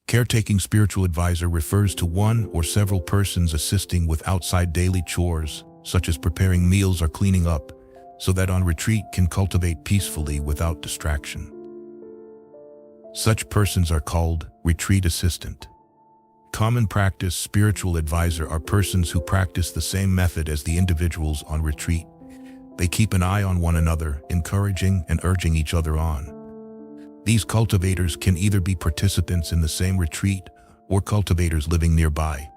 Caretaking spiritual advisor refers to one or several persons assisting with outside daily chores, such as preparing meals or cleaning up, so that on retreat can cultivate peacefully without distraction. Such persons are called retreat assistant. Common practice spiritual advisor are persons who practice the same method as the individuals on retreat. They keep an eye on one another, encouraging and urging each other on. These cultivators can either be participants in the same retreat or cultivators living nearby.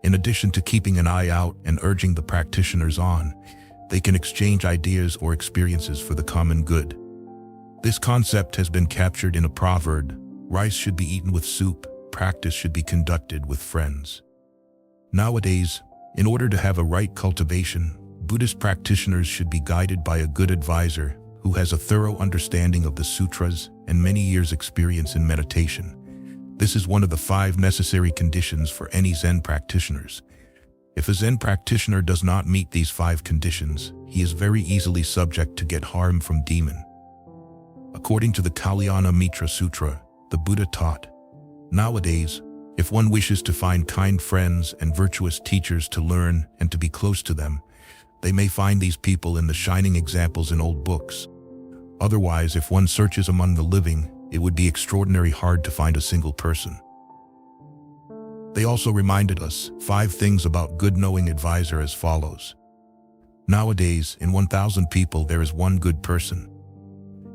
In addition to keeping an eye out and urging the practitioners on, they can exchange ideas or experiences for the common good. This concept has been captured in a proverb: rice should be eaten with soup, practice should be conducted with friends. Nowadays, in order to have a right cultivation, Buddhist practitioners should be guided by a good advisor who has a thorough understanding of the sutras and many years' experience in meditation. This is one of the 5 necessary conditions for any Zen practitioners. If a Zen practitioner does not meet these 5 conditions, he is very easily subject to get harm from demon. According to the Kalyana Mitra Sutra, the Buddha taught, nowadays, if one wishes to find kind friends and virtuous teachers to learn and to be close to them, they may find these people in the shining examples in old books. Otherwise, if one searches among the living, it would be extraordinarily hard to find a single person. They also reminded us 5 things about good knowing advisor as follows. Nowadays, in 1,000 people, there is 1 good person.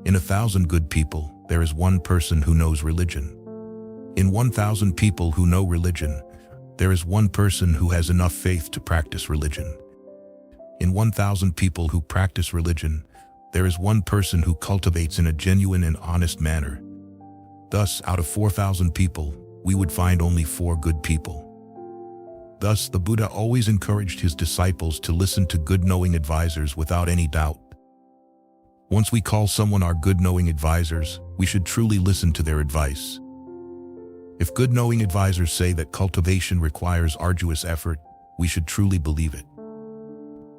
In 1,000 good people, there is 1 person who knows religion. In 1,000 people who know religion, there is 1 person who has enough faith to practice religion. In 1,000 people who practice religion, there is 1 person who cultivates in a genuine and honest manner. Thus, out of 4,000 people, we would find only 4 good people. Thus, the Buddha always encouraged his disciples to listen to good-knowing advisors without any doubt. Once we call someone our good-knowing advisors, we should truly listen to their advice. If good-knowing advisors say that cultivation requires arduous effort, we should truly believe it.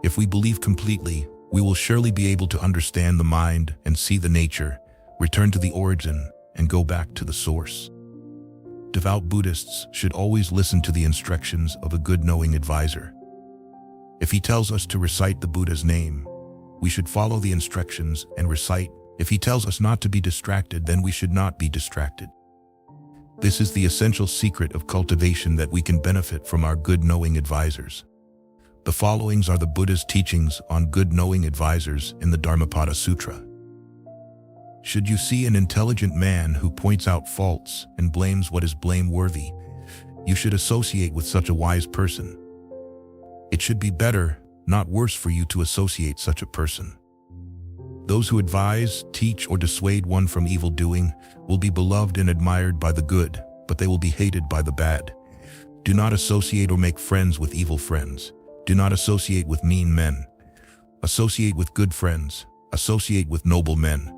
If we believe completely, we will surely be able to understand the mind and see the nature, return to the origin, and go back to the source. Devout Buddhists should always listen to the instructions of a good-knowing advisor. If he tells us to recite the Buddha's name, we should follow the instructions and recite. If he tells us not to be distracted, then we should not be distracted. This is the essential secret of cultivation that we can benefit from our good-knowing advisors. The followings are the Buddha's teachings on good-knowing advisors in the Dharmapada Sutra. Should you see an intelligent man who points out faults and blames what is blameworthy, you should associate with such a wise person. It should be better, not worse, for you to associate such a person. Those who advise, teach, or dissuade one from evil doing will be beloved and admired by the good, but they will be hated by the bad. Do not associate or make friends with evil friends. Do not associate with mean men. Associate with good friends. Associate with noble men.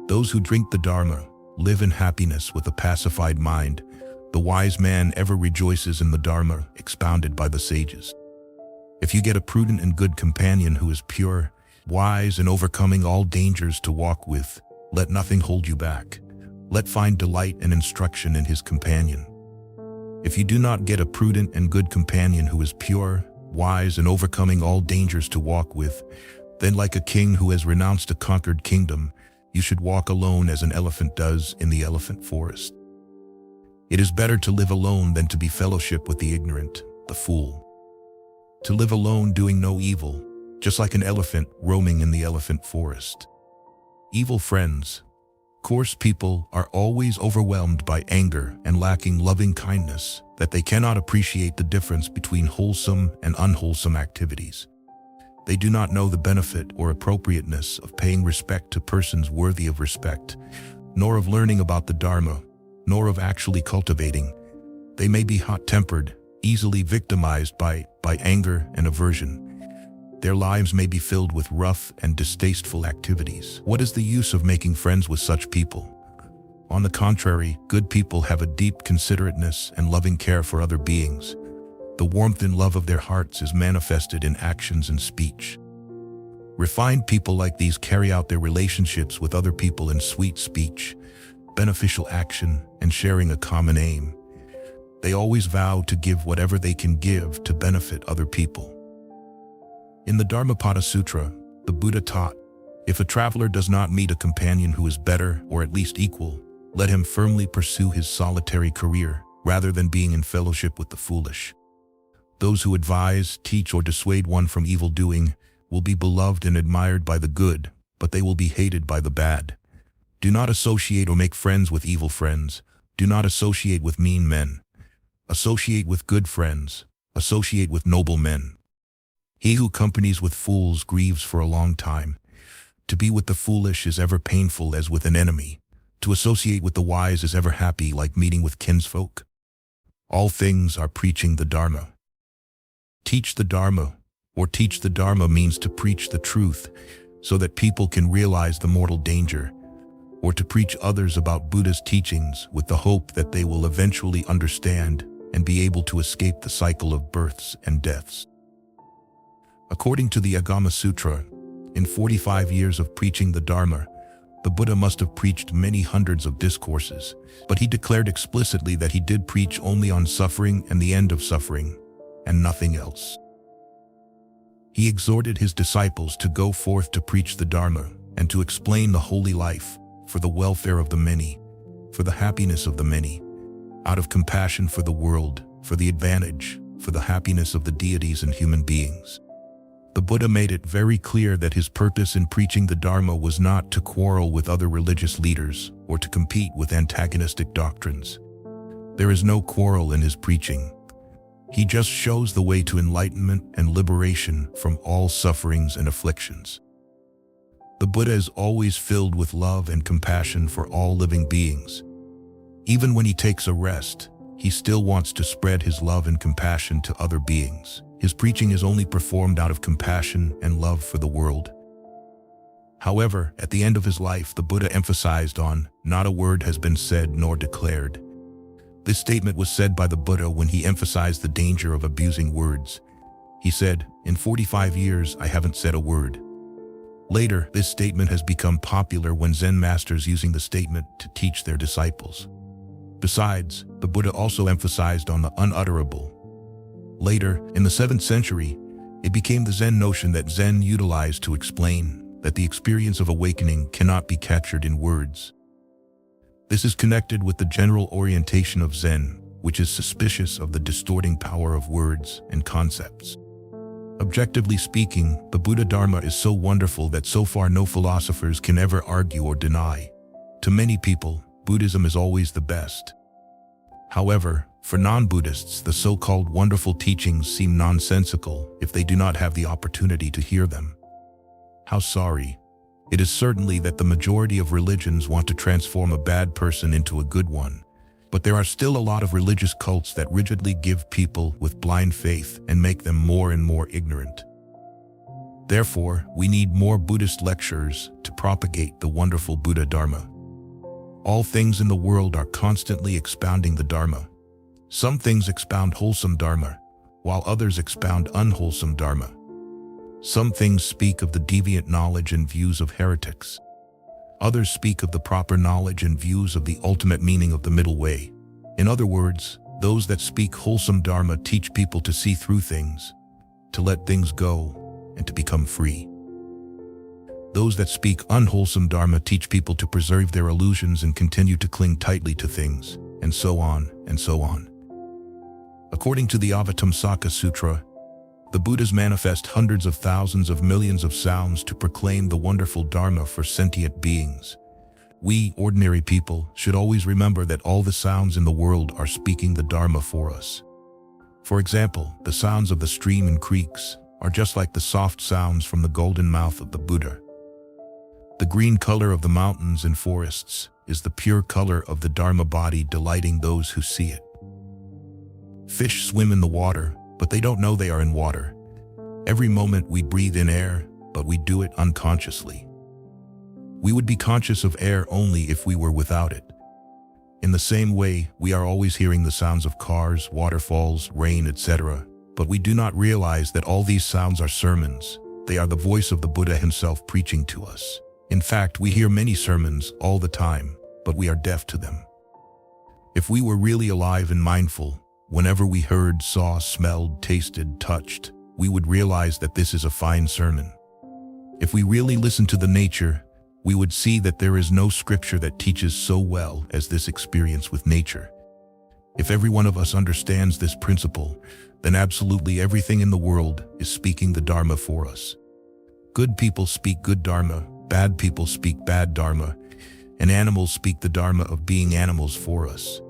Those who drink the Dharma live in happiness with a pacified mind. The wise man ever rejoices in the Dharma expounded by the sages. If you get a prudent and good companion who is pure, wise, and overcoming all dangers to walk with, let nothing hold you back. Let find delight and instruction in his companion. If you do not get a prudent and good companion who is pure, wise, and overcoming all dangers to walk with, then like a king who has renounced a conquered kingdom, you should walk alone as an elephant does in the elephant forest. It is better to live alone than to be fellowship with the ignorant, the fool. To live alone doing no evil, just like an elephant roaming in the elephant forest. Evil friends, coarse people are always overwhelmed by anger and lacking loving kindness that they cannot appreciate the difference between wholesome and unwholesome activities. They do not know the benefit or appropriateness of paying respect to persons worthy of respect, nor of learning about the Dharma, nor of actually cultivating. They may be hot-tempered, easily victimized by anger and aversion. Their lives may be filled with rough and distasteful activities. What is the use of making friends with such people? On the contrary, good people have a deep considerateness and loving care for other beings. The warmth and love of their hearts is manifested in actions and speech. Refined people like these carry out their relationships with other people in sweet speech, beneficial action, and sharing a common aim. They always vow to give whatever they can give to benefit other people. In the Dharmapada Sutra, the Buddha taught, if a traveler does not meet a companion who is better or at least equal, let him firmly pursue his solitary career rather than being in fellowship with the foolish. Those who advise, teach, or dissuade one from evil doing will be beloved and admired by the good, but they will be hated by the bad. Do not associate or make friends with evil friends. Do not associate with mean men. Associate with good friends. Associate with noble men. He who companies with fools grieves for a long time. To be with the foolish is ever painful as with an enemy. To associate with the wise is ever happy like meeting with kinsfolk. All things are preaching the Dharma. Teach the Dharma, or teach the Dharma means to preach the truth so that people can realize the mortal danger, or to preach others about Buddha's teachings with the hope that they will eventually understand and be able to escape the cycle of births and deaths. According to the Agama Sutra, in 45 years of preaching the Dharma, the Buddha must have preached many hundreds of discourses, but he declared explicitly that he did preach only on suffering and the end of suffering, and nothing else. He exhorted his disciples to go forth to preach the Dharma and to explain the holy life for the welfare of the many, for the happiness of the many, out of compassion for the world, for the advantage, for the happiness of the deities and human beings. The Buddha made it very clear that his purpose in preaching the Dharma was not to quarrel with other religious leaders or to compete with antagonistic doctrines. There is no quarrel in his preaching. He just shows the way to enlightenment and liberation from all sufferings and afflictions. The Buddha is always filled with love and compassion for all living beings. Even when he takes a rest, he still wants to spread his love and compassion to other beings. His preaching is only performed out of compassion and love for the world. However, at the end of his life, the Buddha emphasized on, "Not a word has been said nor declared." This statement was said by the Buddha when he emphasized the danger of abusing words. He said, "In 45 years, I haven't said a word." Later, this statement has become popular when Zen masters using the statement to teach their disciples. Besides, the Buddha also emphasized on the unutterable. Later, in the 7th century, it became the Zen notion that Zen utilized to explain that the experience of awakening cannot be captured in words. This is connected with the general orientation of Zen, which is suspicious of the distorting power of words and concepts. Objectively speaking, the Buddha Dharma is so wonderful that so far no philosophers can ever argue or deny. To many people, Buddhism is always the best. However, for non-Buddhists, the so-called wonderful teachings seem nonsensical if they do not have the opportunity to hear them. How sorry. It is certainly that the majority of religions want to transform a bad person into a good one, but there are still a lot of religious cults that rigidly give people with blind faith and make them more and more ignorant. Therefore, we need more Buddhist lectures to propagate the wonderful Buddha Dharma. All things in the world are constantly expounding the Dharma. Some things expound wholesome Dharma, while others expound unwholesome Dharma. Some things speak of the deviant knowledge and views of heretics. Others speak of the proper knowledge and views of the ultimate meaning of the middle way. In other words, those that speak wholesome Dharma teach people to see through things, to let things go, and to become free. Those that speak unwholesome Dharma teach people to preserve their illusions and continue to cling tightly to things, and so on, and so on. According to the Avatamsaka Sutra, the Buddhas manifest hundreds of thousands of millions of sounds to proclaim the wonderful Dharma for sentient beings. We, ordinary people, should always remember that all the sounds in the world are speaking the Dharma for us. For example, the sounds of the stream and creeks are just like the soft sounds from the golden mouth of the Buddha. The green color of the mountains and forests is the pure color of the Dharma body, delighting those who see it. Fish swim in the water, but they don't know they are in water. Every moment we breathe in air, but we do it unconsciously. We would be conscious of air only if we were without it. In the same way, we are always hearing the sounds of cars, waterfalls, rain, etc., but we do not realize that all these sounds are sermons. They are the voice of the Buddha himself preaching to us. In fact, we hear many sermons all the time, but we are deaf to them. If we were really alive and mindful, whenever we heard, saw, smelled, tasted, touched, we would realize that this is a fine sermon. If we really listen to the nature, we would see that there is no scripture that teaches so well as this experience with nature. If every one of us understands this principle, then absolutely everything in the world is speaking the Dharma for us. Good people speak good Dharma, bad people speak bad Dharma, and animals speak the Dharma of being animals for us.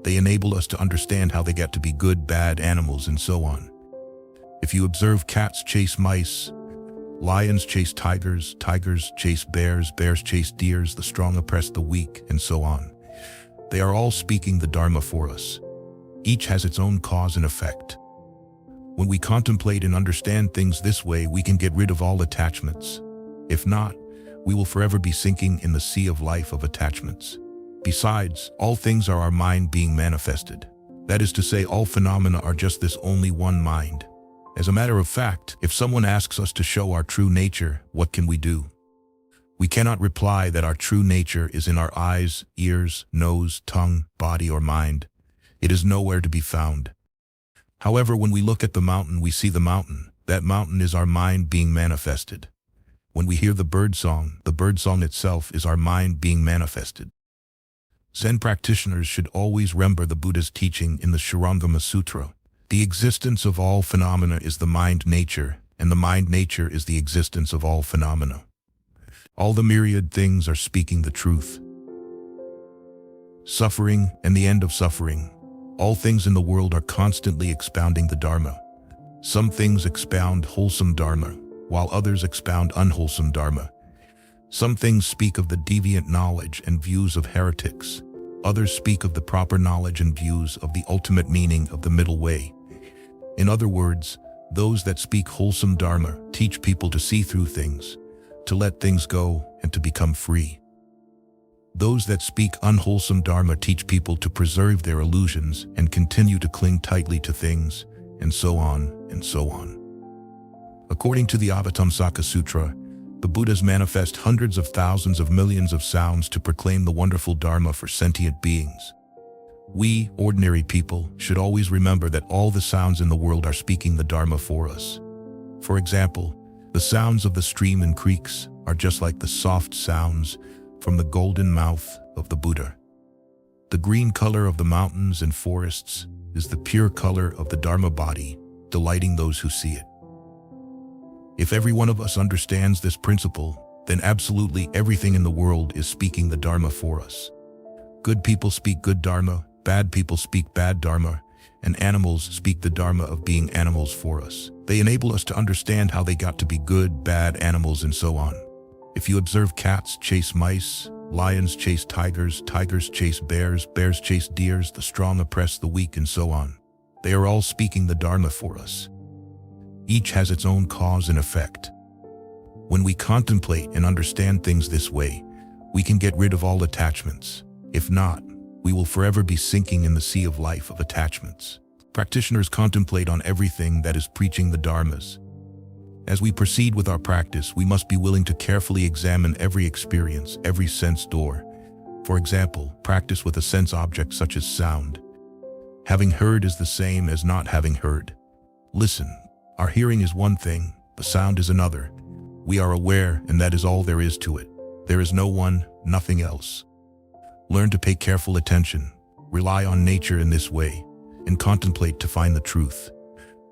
They enable us to understand how they get to be good, bad animals, and so on. If you observe cats chase mice, lions chase tigers, tigers chase bears, bears chase deers, the strong oppress the weak, and so on. They are all speaking the Dharma for us. Each has its own cause and effect. When we contemplate and understand things this way, we can get rid of all attachments. If not, we will forever be sinking in the sea of life of attachments. Besides, all things are our mind being manifested. That is to say, all phenomena are just this only one mind. As a matter of fact, if someone asks us to show our true nature, what can we do? We cannot reply that our true nature is in our eyes, ears, nose, tongue, body, or mind. It is nowhere to be found. However, when we look at the mountain, we see the mountain. That mountain is our mind being manifested. When we hear the bird song itself is our mind being manifested. Zen practitioners should always remember the Buddha's teaching in the Shurangama Sutra. The existence of all phenomena is the mind nature, and the mind nature is the existence of all phenomena. All the myriad things are speaking the truth. Suffering and the end of suffering. All things in the world are constantly expounding the Dharma. Some things expound wholesome Dharma, while others expound unwholesome Dharma. Some things speak of the deviant knowledge and views of heretics. Others speak of the proper knowledge and views of the ultimate meaning of the middle way. In other words, those that speak wholesome Dharma teach people to see through things, to let things go, and to become free. Those that speak unwholesome Dharma teach people to preserve their illusions and continue to cling tightly to things, and so on, and so on. According to the Avatamsaka Sutra, the Buddhas manifest hundreds of thousands of millions of sounds to proclaim the wonderful Dharma for sentient beings. We, ordinary people, should always remember that all the sounds in the world are speaking the Dharma for us. For example, the sounds of the stream and creeks are just like the soft sounds from the golden mouth of the Buddha. The green color of the mountains and forests is the pure color of the Dharma body, delighting those who see it. If every one of us understands this principle, then absolutely everything in the world is speaking the Dharma for us. Good people speak good Dharma, bad people speak bad Dharma, and animals speak the Dharma of being animals for us. They enable us to understand how they got to be good, bad animals, and so on. If you observe cats chase mice, lions chase tigers, tigers chase bears, bears chase deers, the strong oppress the weak, and so on. They are all speaking the Dharma for us. Each has its own cause and effect. When we contemplate and understand things this way, we can get rid of all attachments. If not, we will forever be sinking in the sea of life of attachments. Practitioners contemplate on everything that is preaching the Dharmas. As we proceed with our practice, we must be willing to carefully examine every experience, every sense door. For example, practice with a sense object such as sound. Having heard is the same as not having heard. Listen, our hearing is one thing, the sound is another. We are aware, and that is all there is to it. There is no one, nothing else. Learn to pay careful attention, rely on nature in this way, and contemplate to find the truth.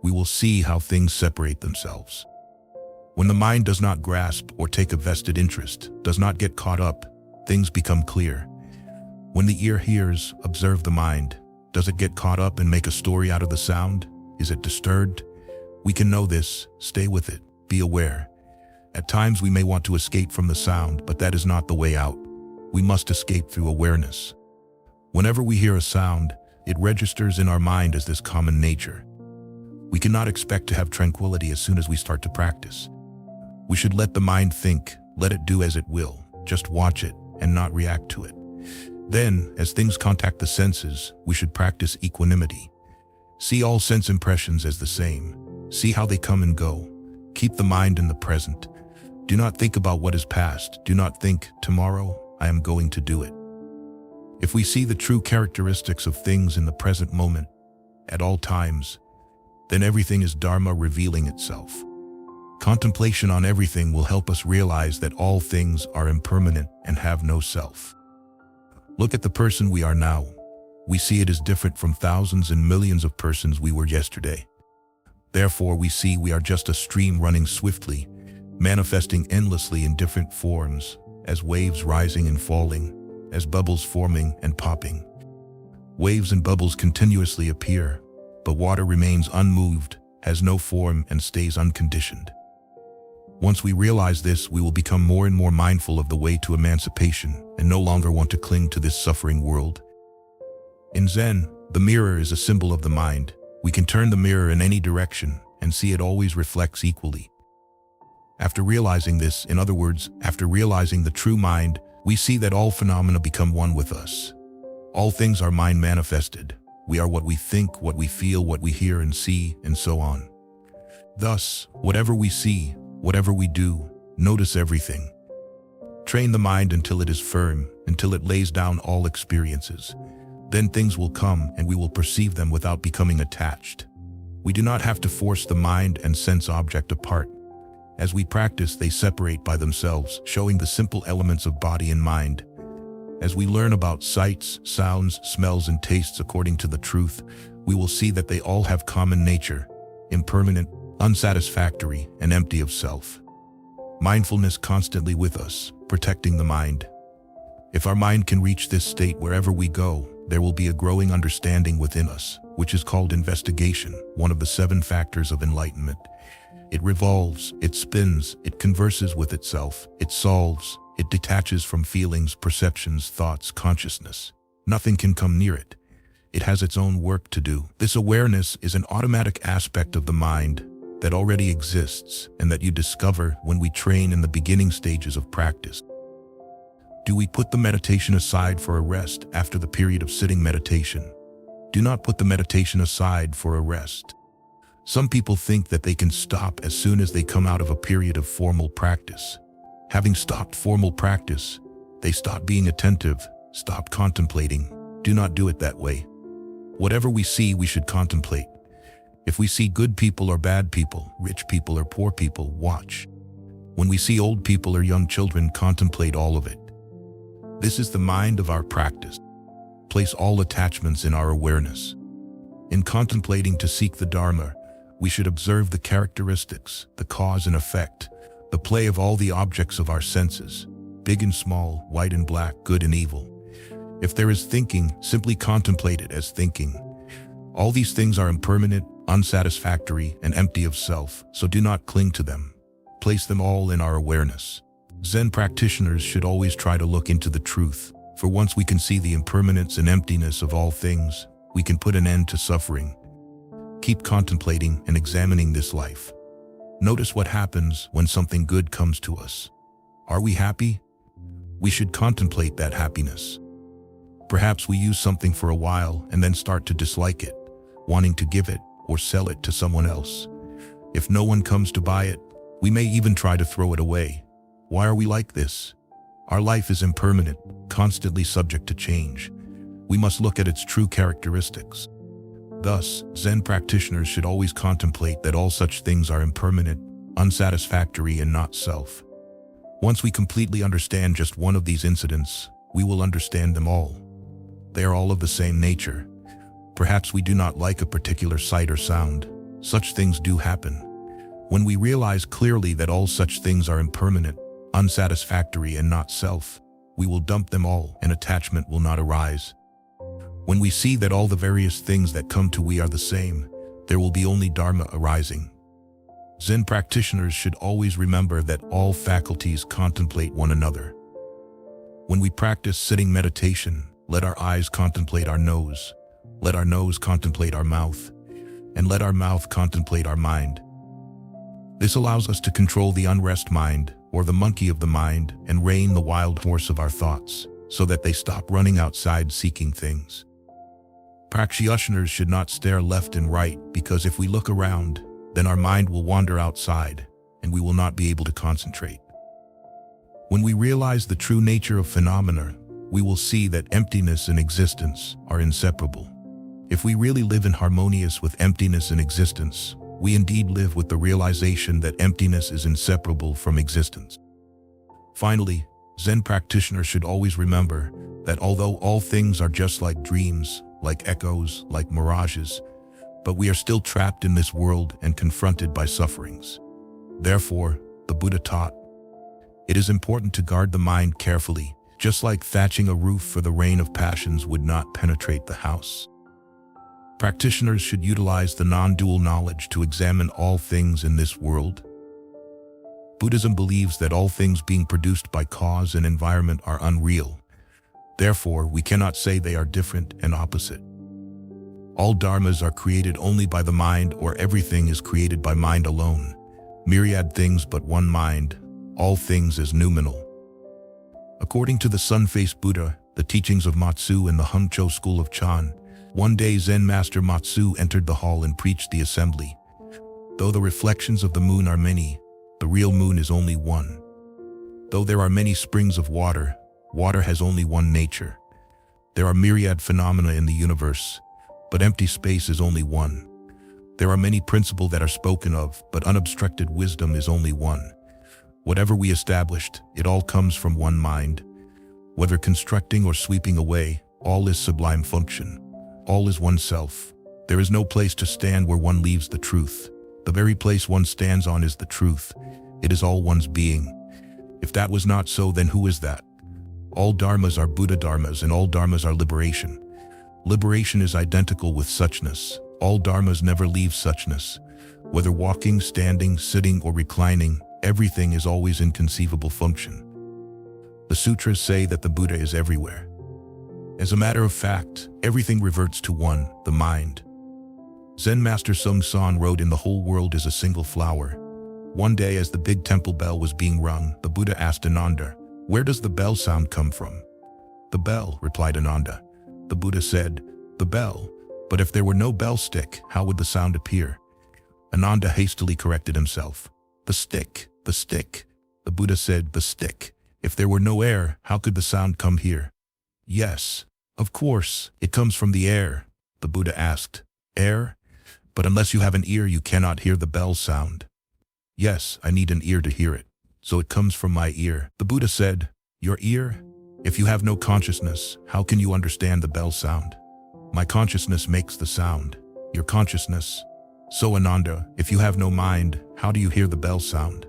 We will see how things separate themselves. When the mind does not grasp or take a vested interest, does not get caught up, things become clear. When the ear hears, observe the mind. Does it get caught up and make a story out of the sound? Is it disturbed? We can know this, stay with it, be aware. At times we may want to escape from the sound, but that is not the way out. We must escape through awareness. Whenever we hear a sound, it registers in our mind as this common nature. We cannot expect to have tranquility as soon as we start to practice. We should let the mind think, let it do as it will, just watch it and not react to it. Then, as things contact the senses, we should practice equanimity. See all sense impressions as the same. See how they come and go. Keep the mind in the present. Do not think about what is past. Do not think, tomorrow, I am going to do it. If we see the true characteristics of things in the present moment, at all times, then everything is Dharma revealing itself. Contemplation on everything will help us realize that all things are impermanent and have no self. Look at the person we are now. We see it as different from thousands and millions of persons we were yesterday. Therefore, we see we are just a stream running swiftly, manifesting endlessly in different forms, as waves rising and falling, as bubbles forming and popping. Waves and bubbles continuously appear, but water remains unmoved, has no form, and stays unconditioned. Once we realize this, we will become more and more mindful of the way to emancipation and no longer want to cling to this suffering world. In Zen, the mirror is a symbol of the mind. We can turn the mirror in any direction and see it always reflects equally. After realizing this, in other words, after realizing the true mind, we see that all phenomena become one with us. All things are mind manifested. We are what we think, what we feel, what we hear and see, and so on. Thus, whatever we see, whatever we do, notice everything. Train the mind until it is firm, until it lays down all experiences. Then things will come and we will perceive them without becoming attached. We do not have to force the mind and sense object apart. As we practice, they separate by themselves, showing the simple elements of body and mind. As we learn about sights, sounds, smells, and tastes according to the truth, we will see that they all have common nature, impermanent, unsatisfactory, and empty of self. Mindfulness constantly with us, protecting the mind. If our mind can reach this state wherever we go, there will be a growing understanding within us, which is called investigation, one of the 7 factors of enlightenment. It revolves, it spins, it converses with itself, it solves, it detaches from feelings, perceptions, thoughts, consciousness. Nothing can come near it. It has its own work to do. This awareness is an automatic aspect of the mind that already exists and that you discover when we train in the beginning stages of practice. Do we put the meditation aside for a rest after the period of sitting meditation? Do not put the meditation aside for a rest. Some people think that they can stop as soon as they come out of a period of formal practice. Having stopped formal practice, they stop being attentive, stop contemplating. Do not do it that way. Whatever we see, we should contemplate. If we see good people or bad people, rich people or poor people, watch. When we see old people or young children, contemplate all of it. This is the mind of our practice. Place all attachments in our awareness. In contemplating to seek the Dharma, we should observe the characteristics, the cause and effect, the play of all the objects of our senses, big and small, white and black, good and evil. If there is thinking, simply contemplate it as thinking. All these things are impermanent, unsatisfactory, and empty of self, so do not cling to them. Place them all in our awareness. Zen practitioners should always try to look into the truth, for once we can see the impermanence and emptiness of all things, we can put an end to suffering. Keep contemplating and examining this life. Notice what happens when something good comes to us. Are we happy? We should contemplate that happiness. Perhaps we use something for a while and then start to dislike it, wanting to give it or sell it to someone else. If no one comes to buy it, we may even try to throw it away. Why are we like this? Our life is impermanent, constantly subject to change. We must look at its true characteristics. Thus, Zen practitioners should always contemplate that all such things are impermanent, unsatisfactory, and not self. Once we completely understand just one of these incidents, we will understand them all. They are all of the same nature. Perhaps we do not like a particular sight or sound. Such things do happen. When we realize clearly that all such things are impermanent, unsatisfactory, and not self, we will dump them all and attachment will not arise. When we see that all the various things that come to we are the same, there will be only Dharma arising. Zen practitioners should always remember that all faculties contemplate one another. When we practice sitting meditation, let our eyes contemplate our nose, let our nose contemplate our mouth, and let our mouth contemplate our mind. This allows us to control the unrest mind, or the monkey of the mind, and rein the wild horse of our thoughts, so that they stop running outside seeking things. Practitioners should not stare left and right, because if we look around, then our mind will wander outside, and we will not be able to concentrate. When we realize the true nature of phenomena, we will see that emptiness and existence are inseparable. If we really live in harmonious with emptiness and existence, we indeed live with the realization that emptiness is inseparable from existence. Finally, Zen practitioners should always remember that although all things are just like dreams, like echoes, like mirages, but we are still trapped in this world and confronted by sufferings. Therefore, the Buddha taught, it is important to guard the mind carefully, just like thatching a roof for the rain of passions would not penetrate the house. Practitioners should utilize the non-dual knowledge to examine all things in this world. Buddhism believes that all things being produced by cause and environment are unreal. Therefore, we cannot say they are different and opposite. All dharmas are created only by the mind, or everything is created by mind alone. Myriad things but one mind, all things is noumenal. According to the Sun-Faced Buddha, the teachings of Matsu in the Hangzhou school of Chan, one day Zen master Matsu entered the hall and preached the assembly. Though the reflections of the moon are many, the real moon is only one. Though there are many springs of water, water has only one nature. There are myriad phenomena in the universe, but empty space is only one. There are many principles that are spoken of, but unobstructed wisdom is only one. Whatever we established, it all comes from one mind. Whether constructing or sweeping away, all is sublime function. All is oneself. There is no place to stand where one leaves the truth. The very place one stands on is the truth. It is all one's being. If that was not so, then who is that? All dharmas are Buddha dharmas, and all dharmas are liberation. Liberation is identical with suchness. All dharmas never leave suchness. Whether walking, standing, sitting, or reclining, everything is always in conceivable function. The sutras say that the Buddha is everywhere. As a matter of fact, everything reverts to one, the mind. Zen master Sung San wrote, in the whole world is a single flower. One day as the big temple bell was being rung, the Buddha asked Ananda, where does the bell sound come from? The bell, replied Ananda. The Buddha said, the bell. But if there were no bell stick, how would the sound appear? Ananda hastily corrected himself. The stick, the stick. The Buddha said, the stick. If there were no air, how could the sound come here? Yes, of course, it comes from the air. The Buddha asked, air? But unless you have an ear, you cannot hear the bell sound. Yes, I need an ear to hear it, so it comes from my ear. The Buddha said, your ear? If you have no consciousness, how can you understand the bell sound? My consciousness makes the sound. Your consciousness. So Ananda, if you have no mind, how do you hear the bell sound?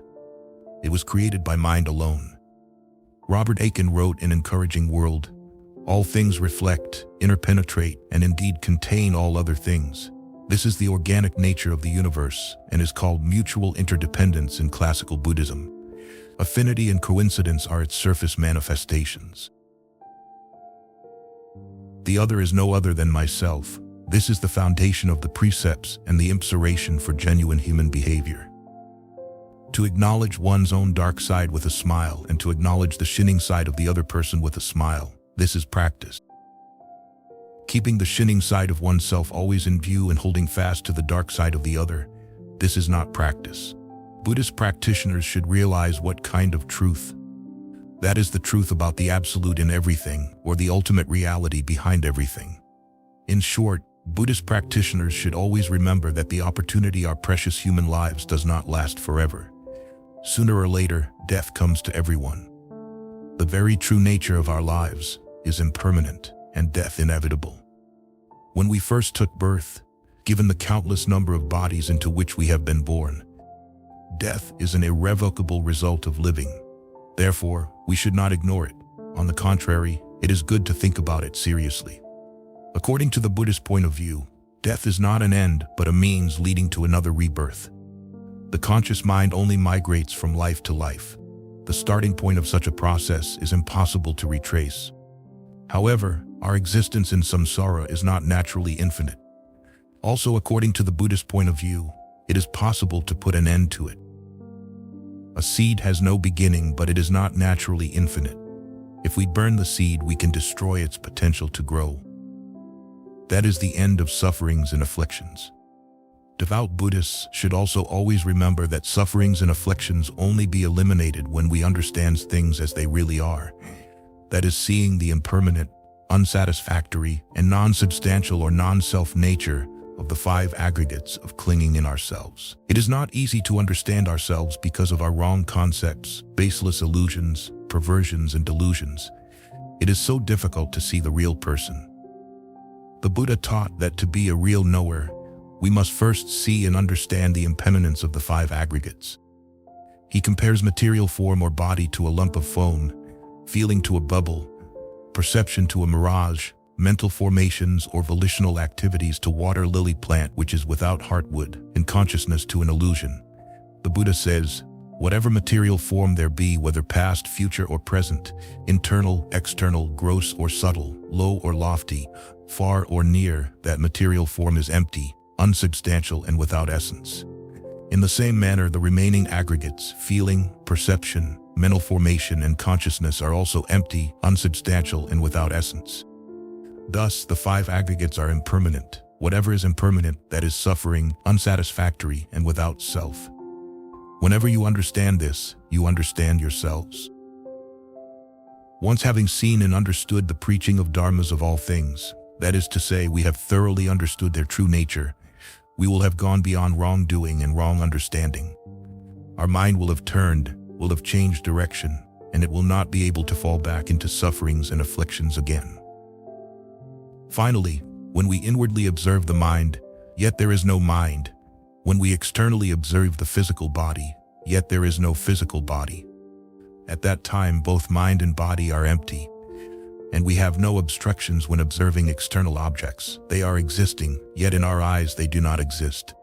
It was created by mind alone. Robert Aiken wrote in Encouraging World, all things reflect, interpenetrate, and indeed contain all other things. This is the organic nature of the universe and is called mutual interdependence in classical Buddhism. Affinity and coincidence are its surface manifestations. The other is no other than myself. This is the foundation of the precepts and the inspiration for genuine human behavior. To acknowledge one's own dark side with a smile and to acknowledge the shining side of the other person with a smile, this is practice. Keeping the shining side of oneself always in view and holding fast to the dark side of the other, this is not practice. Buddhist practitioners should realize what kind of truth. That is the truth about the absolute in everything, or the ultimate reality behind everything. In short, Buddhist practitioners should always remember that the opportunity our precious human lives does not last forever. Sooner or later, death comes to everyone. The very true nature of our lives is impermanent and death inevitable. When we first took birth, given the countless number of bodies into which we have been born, death is an irrevocable result of living. Therefore, we should not ignore it. On the contrary, it is good to think about it seriously. According to the Buddhist point of view, death is not an end but a means leading to another rebirth. The conscious mind only migrates from life to life. The starting point of such a process is impossible to retrace. However, our existence in samsara is not naturally infinite. Also, according to the Buddhist point of view, it is possible to put an end to it. A seed has no beginning, but it is not naturally infinite. If we burn the seed, we can destroy its potential to grow. That is the end of sufferings and afflictions. Devout Buddhists should also always remember that sufferings and afflictions only be eliminated when we understand things as they really are. That is, seeing the impermanent, unsatisfactory, and non-substantial or non-self nature of the five aggregates of clinging in ourselves. It is not easy to understand ourselves because of our wrong concepts, baseless illusions, perversions, and delusions. It is so difficult to see the real person. The Buddha taught that to be a real knower, we must first see and understand the impermanence of the five aggregates. He compares material form or body to a lump of foam, feeling to a bubble, perception to a mirage, mental formations or volitional activities to water lily plant which is without heartwood, and consciousness to an illusion. The Buddha says, whatever material form there be, whether past, future, or present, internal, external, gross or subtle, low or lofty, far or near, that material form is empty, unsubstantial, and without essence. In the same manner, the remaining aggregates, feeling, perception, mental formation, and consciousness are also empty, unsubstantial, and without essence. Thus, the five aggregates are impermanent. Whatever is impermanent, that is suffering, unsatisfactory, and without self. Whenever you understand this, you understand yourselves. Once having seen and understood the preaching of dharmas of all things, that is to say, we have thoroughly understood their true nature, we will have gone beyond wrongdoing and wrong understanding. Our mind will have turned, will have changed direction, and it will not be able to fall back into sufferings and afflictions again. Finally, when we inwardly observe the mind, yet there is no mind. When we externally observe the physical body, yet there is no physical body. At that time, both mind and body are empty, and we have no obstructions when observing external objects. They are existing, yet in our eyes they do not exist.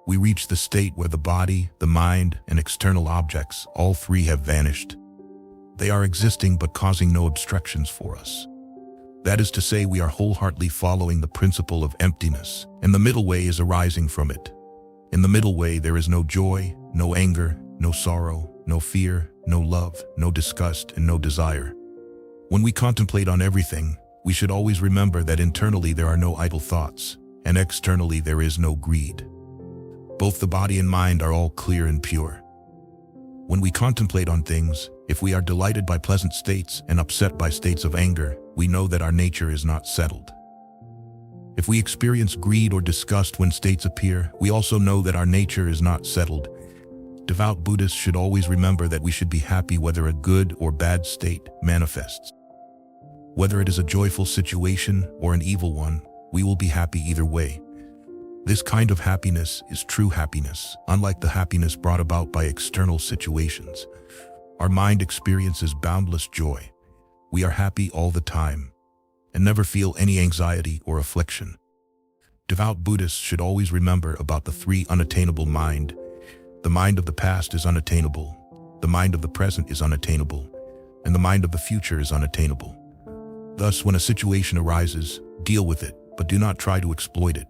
We reach the state where the body, the mind, and external objects, all three have vanished. They are existing but causing no obstructions for us. That is to say, we are wholeheartedly following the principle of emptiness, and the middle way is arising from it. In the middle way there is no joy, no anger, no sorrow, no fear, no love, no disgust, and no desire. When we contemplate on everything, we should always remember that internally there are no idle thoughts, and externally there is no greed. Both the body and mind are all clear and pure. When we contemplate on things, if we are delighted by pleasant states and upset by states of anger, we know that our nature is not settled. If we experience greed or disgust when states appear, we also know that our nature is not settled. Devout Buddhists should always remember that we should be happy whether a good or bad state manifests. Whether it is a joyful situation or an evil one, we will be happy either way. This kind of happiness is true happiness, unlike the happiness brought about by external situations. Our mind experiences boundless joy. We are happy all the time and never feel any anxiety or affliction. Devout Buddhists should always remember about the three unattainable mind. The mind of the past is unattainable. The mind of the present is unattainable, and the mind of the future is unattainable. Thus, when a situation arises, deal with it, but do not try to exploit it.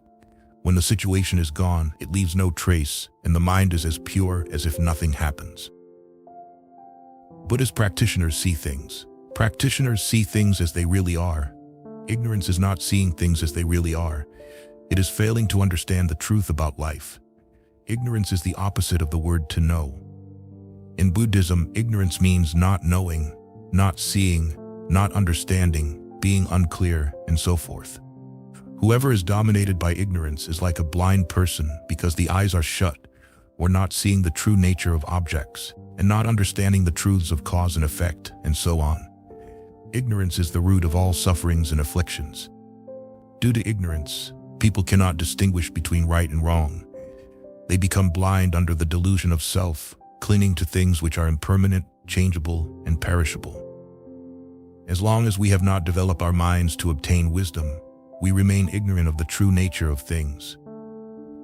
When the situation is gone, it leaves no trace, and the mind is as pure as if nothing happens. Buddhist practitioners see things. Practitioners see things as they really are. Ignorance is not seeing things as they really are. It is failing to understand the truth about life. Ignorance is the opposite of the word to know. In Buddhism, ignorance means not knowing, not seeing, not understanding, being unclear, and so forth. Whoever is dominated by ignorance is like a blind person because the eyes are shut, or not seeing the true nature of objects, and not understanding the truths of cause and effect, and so on. Ignorance is the root of all sufferings and afflictions. Due to ignorance, people cannot distinguish between right and wrong. They become blind under the delusion of self, clinging to things which are impermanent, changeable, and perishable. As long as we have not developed our minds to obtain wisdom, we remain ignorant of the true nature of things.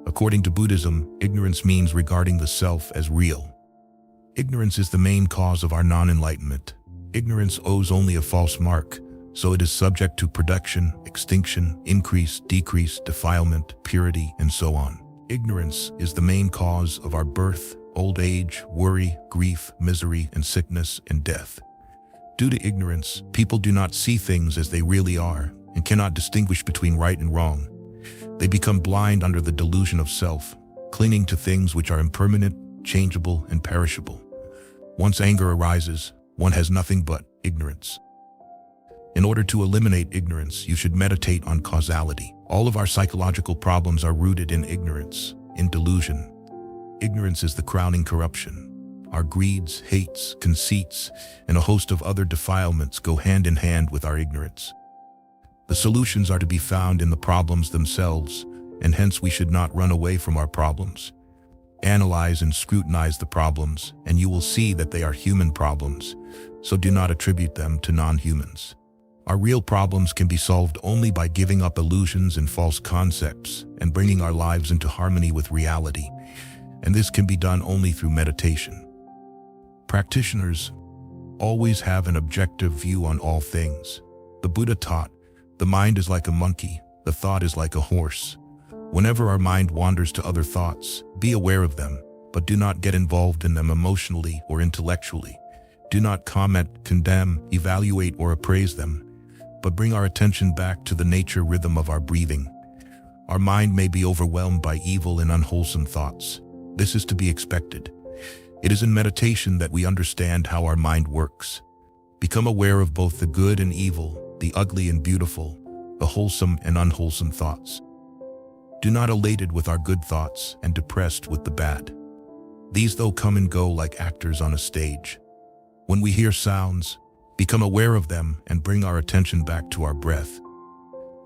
According to Buddhism, ignorance means regarding the self as real. Ignorance is the main cause of our non-enlightenment. Ignorance owes only a false mark, so it is subject to production, extinction, increase, decrease, defilement, purity, and so on. Ignorance is the main cause of our birth, old age, worry, grief, misery, and sickness and death. Due to ignorance, people do not see things as they really are and cannot distinguish between right and wrong. They become blind under the delusion of self, clinging to things which are impermanent, changeable, and perishable. Once anger arises, one has nothing but ignorance. In order to eliminate ignorance, you should meditate on causality. All of our psychological problems are rooted in ignorance, in delusion. Ignorance is the crowning corruption. Our greeds, hates, conceits, and a host of other defilements go hand in hand with our ignorance. The solutions are to be found in the problems themselves, and hence we should not run away from our problems. Analyze and scrutinize the problems, and you will see that they are human problems, so do not attribute them to non-humans. Our real problems can be solved only by giving up illusions and false concepts and bringing our lives into harmony with reality, and this can be done only through meditation. Practitioners always have an objective view on all things. The Buddha taught, the mind is like a monkey, the thought is like a horse. Whenever our mind wanders to other thoughts, be aware of them, but do not get involved in them emotionally or intellectually. Do not comment, condemn, evaluate, or appraise them, but bring our attention back to the nature rhythm of our breathing. Our mind may be overwhelmed by evil and unwholesome thoughts. This is to be expected. It is in meditation that we understand how our mind works. Become aware of both the good and evil, the ugly and beautiful, the wholesome and unwholesome thoughts. Do not elated with our good thoughts and depressed with the bad. These though come and go like actors on a stage. When we hear sounds, become aware of them and bring our attention back to our breath.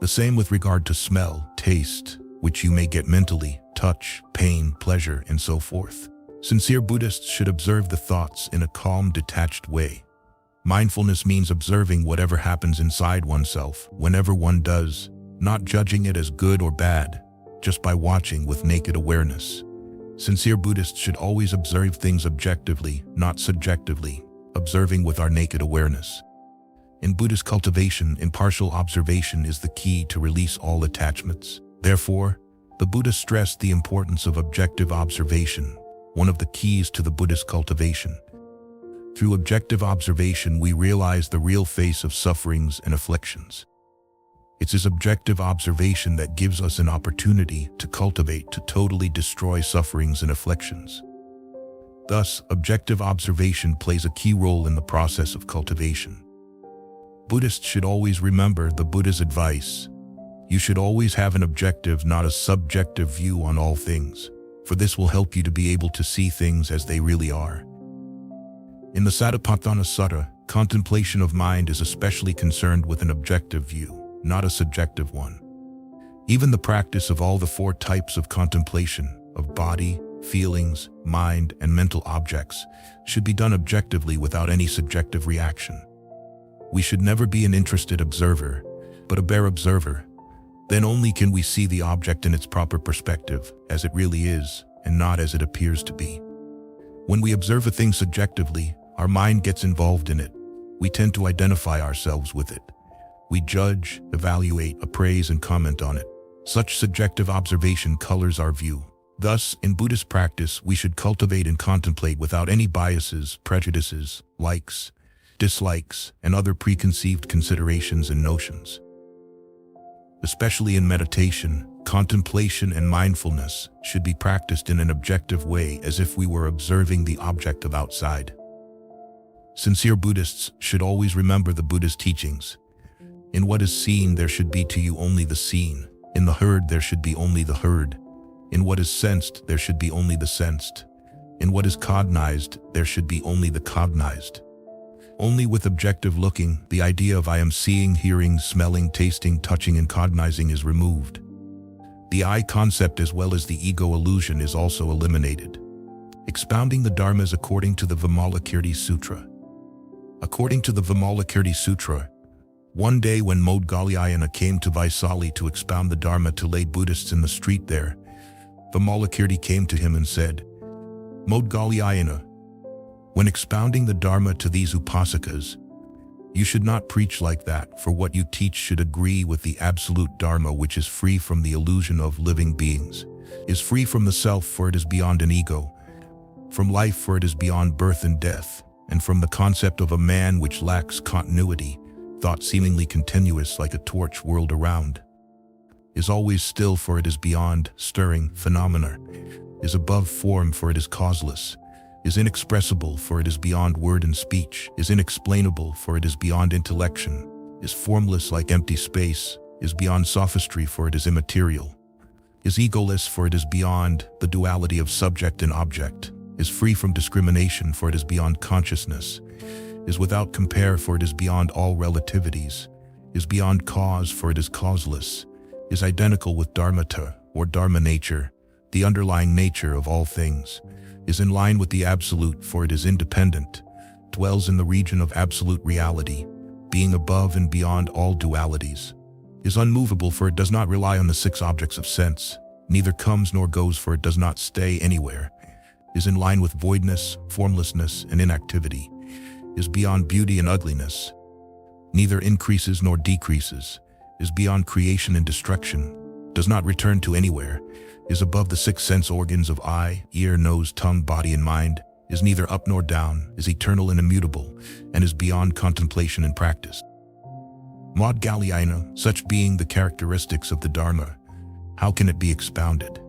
The same with regard to smell, taste, which you may get mentally, touch, pain, pleasure, and so forth. Sincere Buddhists should observe the thoughts in a calm, detached way. Mindfulness means observing whatever happens inside oneself, whenever one does, not judging it as good or bad, just by watching with naked awareness. Sincere Buddhists should always observe things objectively, not subjectively, observing with our naked awareness. In Buddhist cultivation, impartial observation is the key to release all attachments. Therefore, the Buddha stressed the importance of objective observation, one of the keys to the Buddhist cultivation. Through objective observation, we realize the real face of sufferings and afflictions. It's this objective observation that gives us an opportunity to cultivate, to totally destroy sufferings and afflictions. Thus, objective observation plays a key role in the process of cultivation. Buddhists should always remember the Buddha's advice. You should always have an objective, not a subjective view on all things, for this will help you to be able to see things as they really are. In the Satipatthana Sutta, contemplation of mind is especially concerned with an objective view, not a subjective one. Even the practice of all the four types of contemplation, of body, feelings, mind, and mental objects, should be done objectively without any subjective reaction. We should never be an interested observer, but a bare observer. Then only can we see the object in its proper perspective, as it really is, and not as it appears to be. When we observe a thing subjectively, our mind gets involved in it. We tend to identify ourselves with it. We judge, evaluate, appraise, and comment on it. Such subjective observation colors our view. Thus, in Buddhist practice, we should cultivate and contemplate without any biases, prejudices, likes, dislikes, and other preconceived considerations and notions. Especially in meditation, contemplation and mindfulness should be practiced in an objective way, as if we were observing the object of outside. Sincere Buddhists should always remember the Buddha's teachings. In what is seen, there should be to you only the seen. In the heard, there should be only the heard. In what is sensed, there should be only the sensed. In what is cognized, there should be only the cognized. Only with objective looking, the idea of I am seeing, hearing, smelling, tasting, touching, and cognizing is removed. The I concept as well as the ego illusion is also eliminated. Expounding the Dharmas according to the Vimalakirti Sutra. According to the Vimalakirti Sutra, one day when Moggalliyana came to Vaisali to expound the Dharma to lay Buddhists in the street there, Vimalakirti came to him and said, Moggalliyana, when expounding the Dharma to these upasakas, you should not preach like that, for what you teach should agree with the absolute Dharma, which is free from the illusion of living beings, is free from the self, for it is beyond an ego, from life, for it is beyond birth and death, and from the concept of a man which lacks continuity, thought seemingly continuous like a torch whirled around, is always still, for it is beyond stirring phenomena, is above form, for it is causeless, is inexpressible, for it is beyond word and speech, is inexplainable, for it is beyond intellection, is formless like empty space, is beyond sophistry, for it is immaterial, is egoless, for it is beyond the duality of subject and object, is free from discrimination, for it is beyond consciousness, is without compare, for it is beyond all relativities, is beyond cause, for it is causeless, is identical with dharmata, or dharma nature, the underlying nature of all things, is in line with the absolute, for it is independent, dwells in the region of absolute reality, being above and beyond all dualities, is unmovable, for it does not rely on the six objects of sense, neither comes nor goes, for it does not stay anywhere, is in line with voidness, formlessness, and inactivity, is beyond beauty and ugliness, neither increases nor decreases, is beyond creation and destruction, does not return to anywhere, is above the six sense organs of eye, ear, nose, tongue, body, and mind, is neither up nor down, is eternal and immutable, and is beyond contemplation and practice. Moggalliyana, such being the characteristics of the Dharma, how can it be expounded?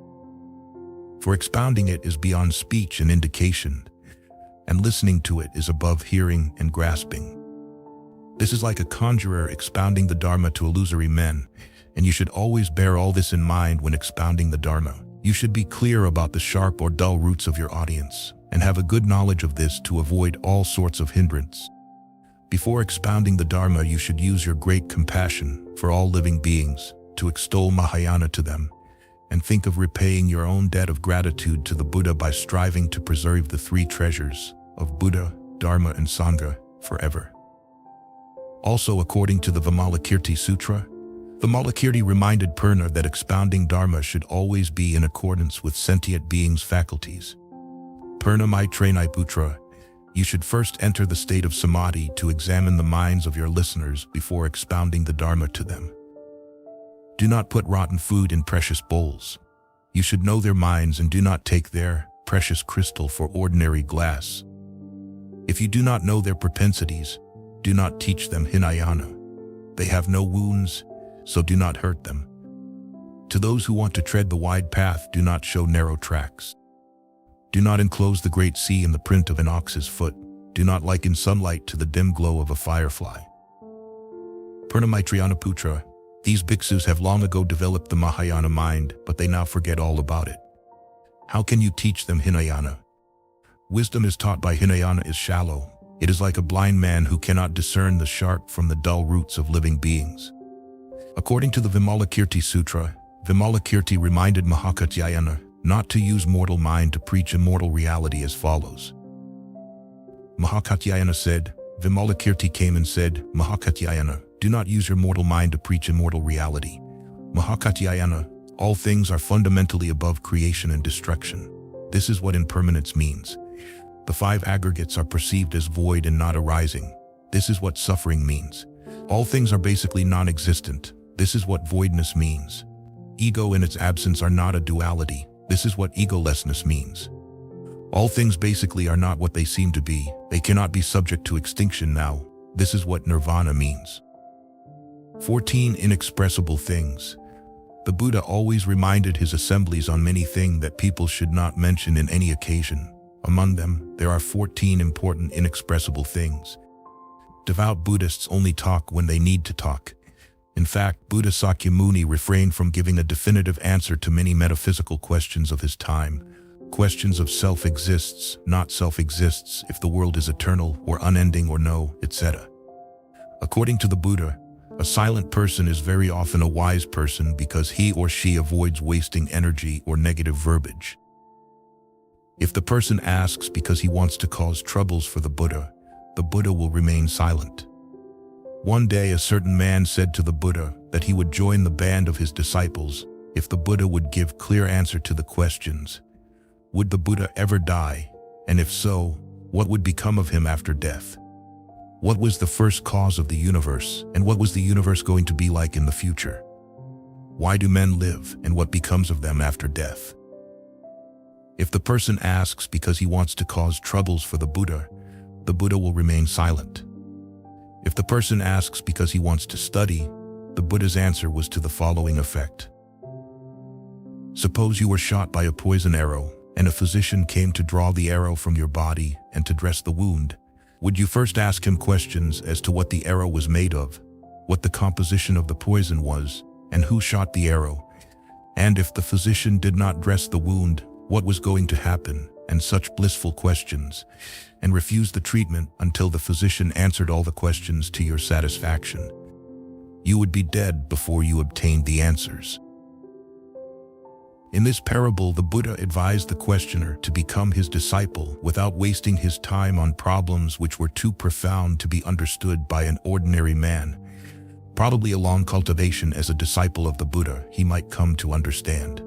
For expounding it is beyond speech and indication, and listening to it is above hearing and grasping. This is like a conjurer expounding the Dharma to illusory men, and you should always bear all this in mind when expounding the Dharma. You should be clear about the sharp or dull roots of your audience, and have a good knowledge of this to avoid all sorts of hindrance. Before expounding the Dharma, you should use your great compassion for all living beings to extol Mahayana to them, and think of repaying your own debt of gratitude to the Buddha by striving to preserve the three treasures of Buddha, Dharma, and Sangha forever. Also, according to the Vimalakirti Sutra, Vimalakirti reminded Purna that expounding Dharma should always be in accordance with sentient beings' faculties. Purna Maitrenai Putra, you should first enter the state of samadhi to examine the minds of your listeners before expounding the Dharma to them. Do not put rotten food in precious bowls. You should know their minds and do not take their precious crystal for ordinary glass. If you do not know their propensities, do not teach them Hinayana. They have no wounds, so do not hurt them. To those who want to tread the wide path, do not show narrow tracks. Do not enclose the great sea in the print of an ox's foot. Do not liken sunlight to the dim glow of a firefly. Purnamaitrayana Putra, these bhiksus have long ago developed the Mahayana mind, but they now forget all about it. How can you teach them Hinayana? Wisdom is taught by Hinayana is shallow. It is like a blind man who cannot discern the sharp from the dull roots of living beings. According to the Vimalakirti Sutra, Vimalakirti reminded Mahakatyayana not to use mortal mind to preach immortal reality as follows. Mahakatyayana said, Vimalakirti came and said, Mahakatyayana, do not use your mortal mind to preach immortal reality. Mahakatyayana, all things are fundamentally above creation and destruction. This is what impermanence means. The 5 aggregates are perceived as void and not arising. This is what suffering means. All things are basically non-existent. This is what voidness means. Ego and its absence are not a duality. This is what egolessness means. All things basically are not what they seem to be. They cannot be subject to extinction now. This is what nirvana means. 14 inexpressible things. The Buddha always reminded his assemblies on many things that people should not mention in any occasion. Among them, there are 14 important inexpressible things. Devout Buddhists only talk when they need to talk. In fact, Buddha Sakyamuni refrained from giving a definitive answer to many metaphysical questions of his time. Questions of self exists, not self exists, if the world is eternal or unending or no, etc. According to the Buddha, a silent person is very often a wise person because he or she avoids wasting energy or negative verbiage. If the person asks because he wants to cause troubles for the Buddha will remain silent. One day a certain man said to the Buddha that he would join the band of his disciples if the Buddha would give clear answer to the questions. Would the Buddha ever die? And if so, what would become of him after death? What was the first cause of the universe, and what was the universe going to be like in the future? Why do men live, and what becomes of them after death? If the person asks because he wants to cause troubles for the Buddha will remain silent. If the person asks because he wants to study, the Buddha's answer was to the following effect. Suppose you were shot by a poison arrow, and a physician came to draw the arrow from your body and to dress the wound. Would you first ask him questions as to what the arrow was made of, what the composition of the poison was, and who shot the arrow? And if the physician did not dress the wound, what was going to happen, and such blissful questions, and refuse the treatment until the physician answered all the questions to your satisfaction? You would be dead before you obtained the answers. In this parable, the Buddha advised the questioner to become his disciple without wasting his time on problems which were too profound to be understood by an ordinary man. Probably a long cultivation as a disciple of the Buddha, he might come to understand.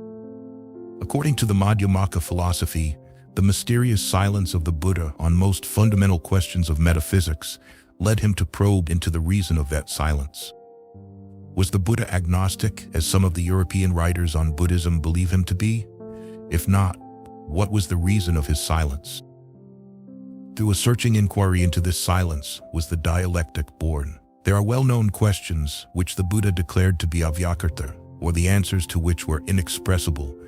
According to the Madhyamaka philosophy, the mysterious silence of the Buddha on most fundamental questions of metaphysics led him to probe into the reason of that silence. Was the Buddha agnostic, as some of the European writers on Buddhism believe him to be? If not, what was the reason of his silence? Through a searching inquiry into this silence was the dialectic born. There are well-known questions which the Buddha declared to be avyakarta, or the answers to which were inexpressible.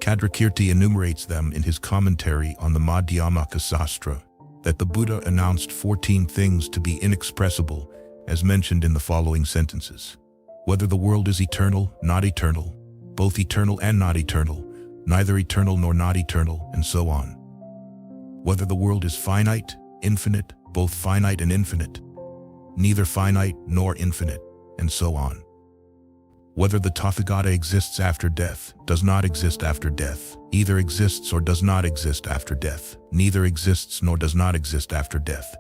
Kadrakirti enumerates them in his commentary on the Madhyamaka Sastra, that the Buddha announced 14 things to be inexpressible, as mentioned in the following sentences. Whether the world is eternal, not eternal, both eternal and not eternal, neither eternal nor not eternal, and so on. Whether the world is finite, infinite, both finite and infinite, neither finite nor infinite, and so on. Whether the Tathagata exists after death, does not exist after death, either exists or does not exist after death, neither exists nor does not exist after death.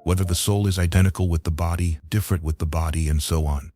Whether the soul is identical with the body, different with the body, and so on.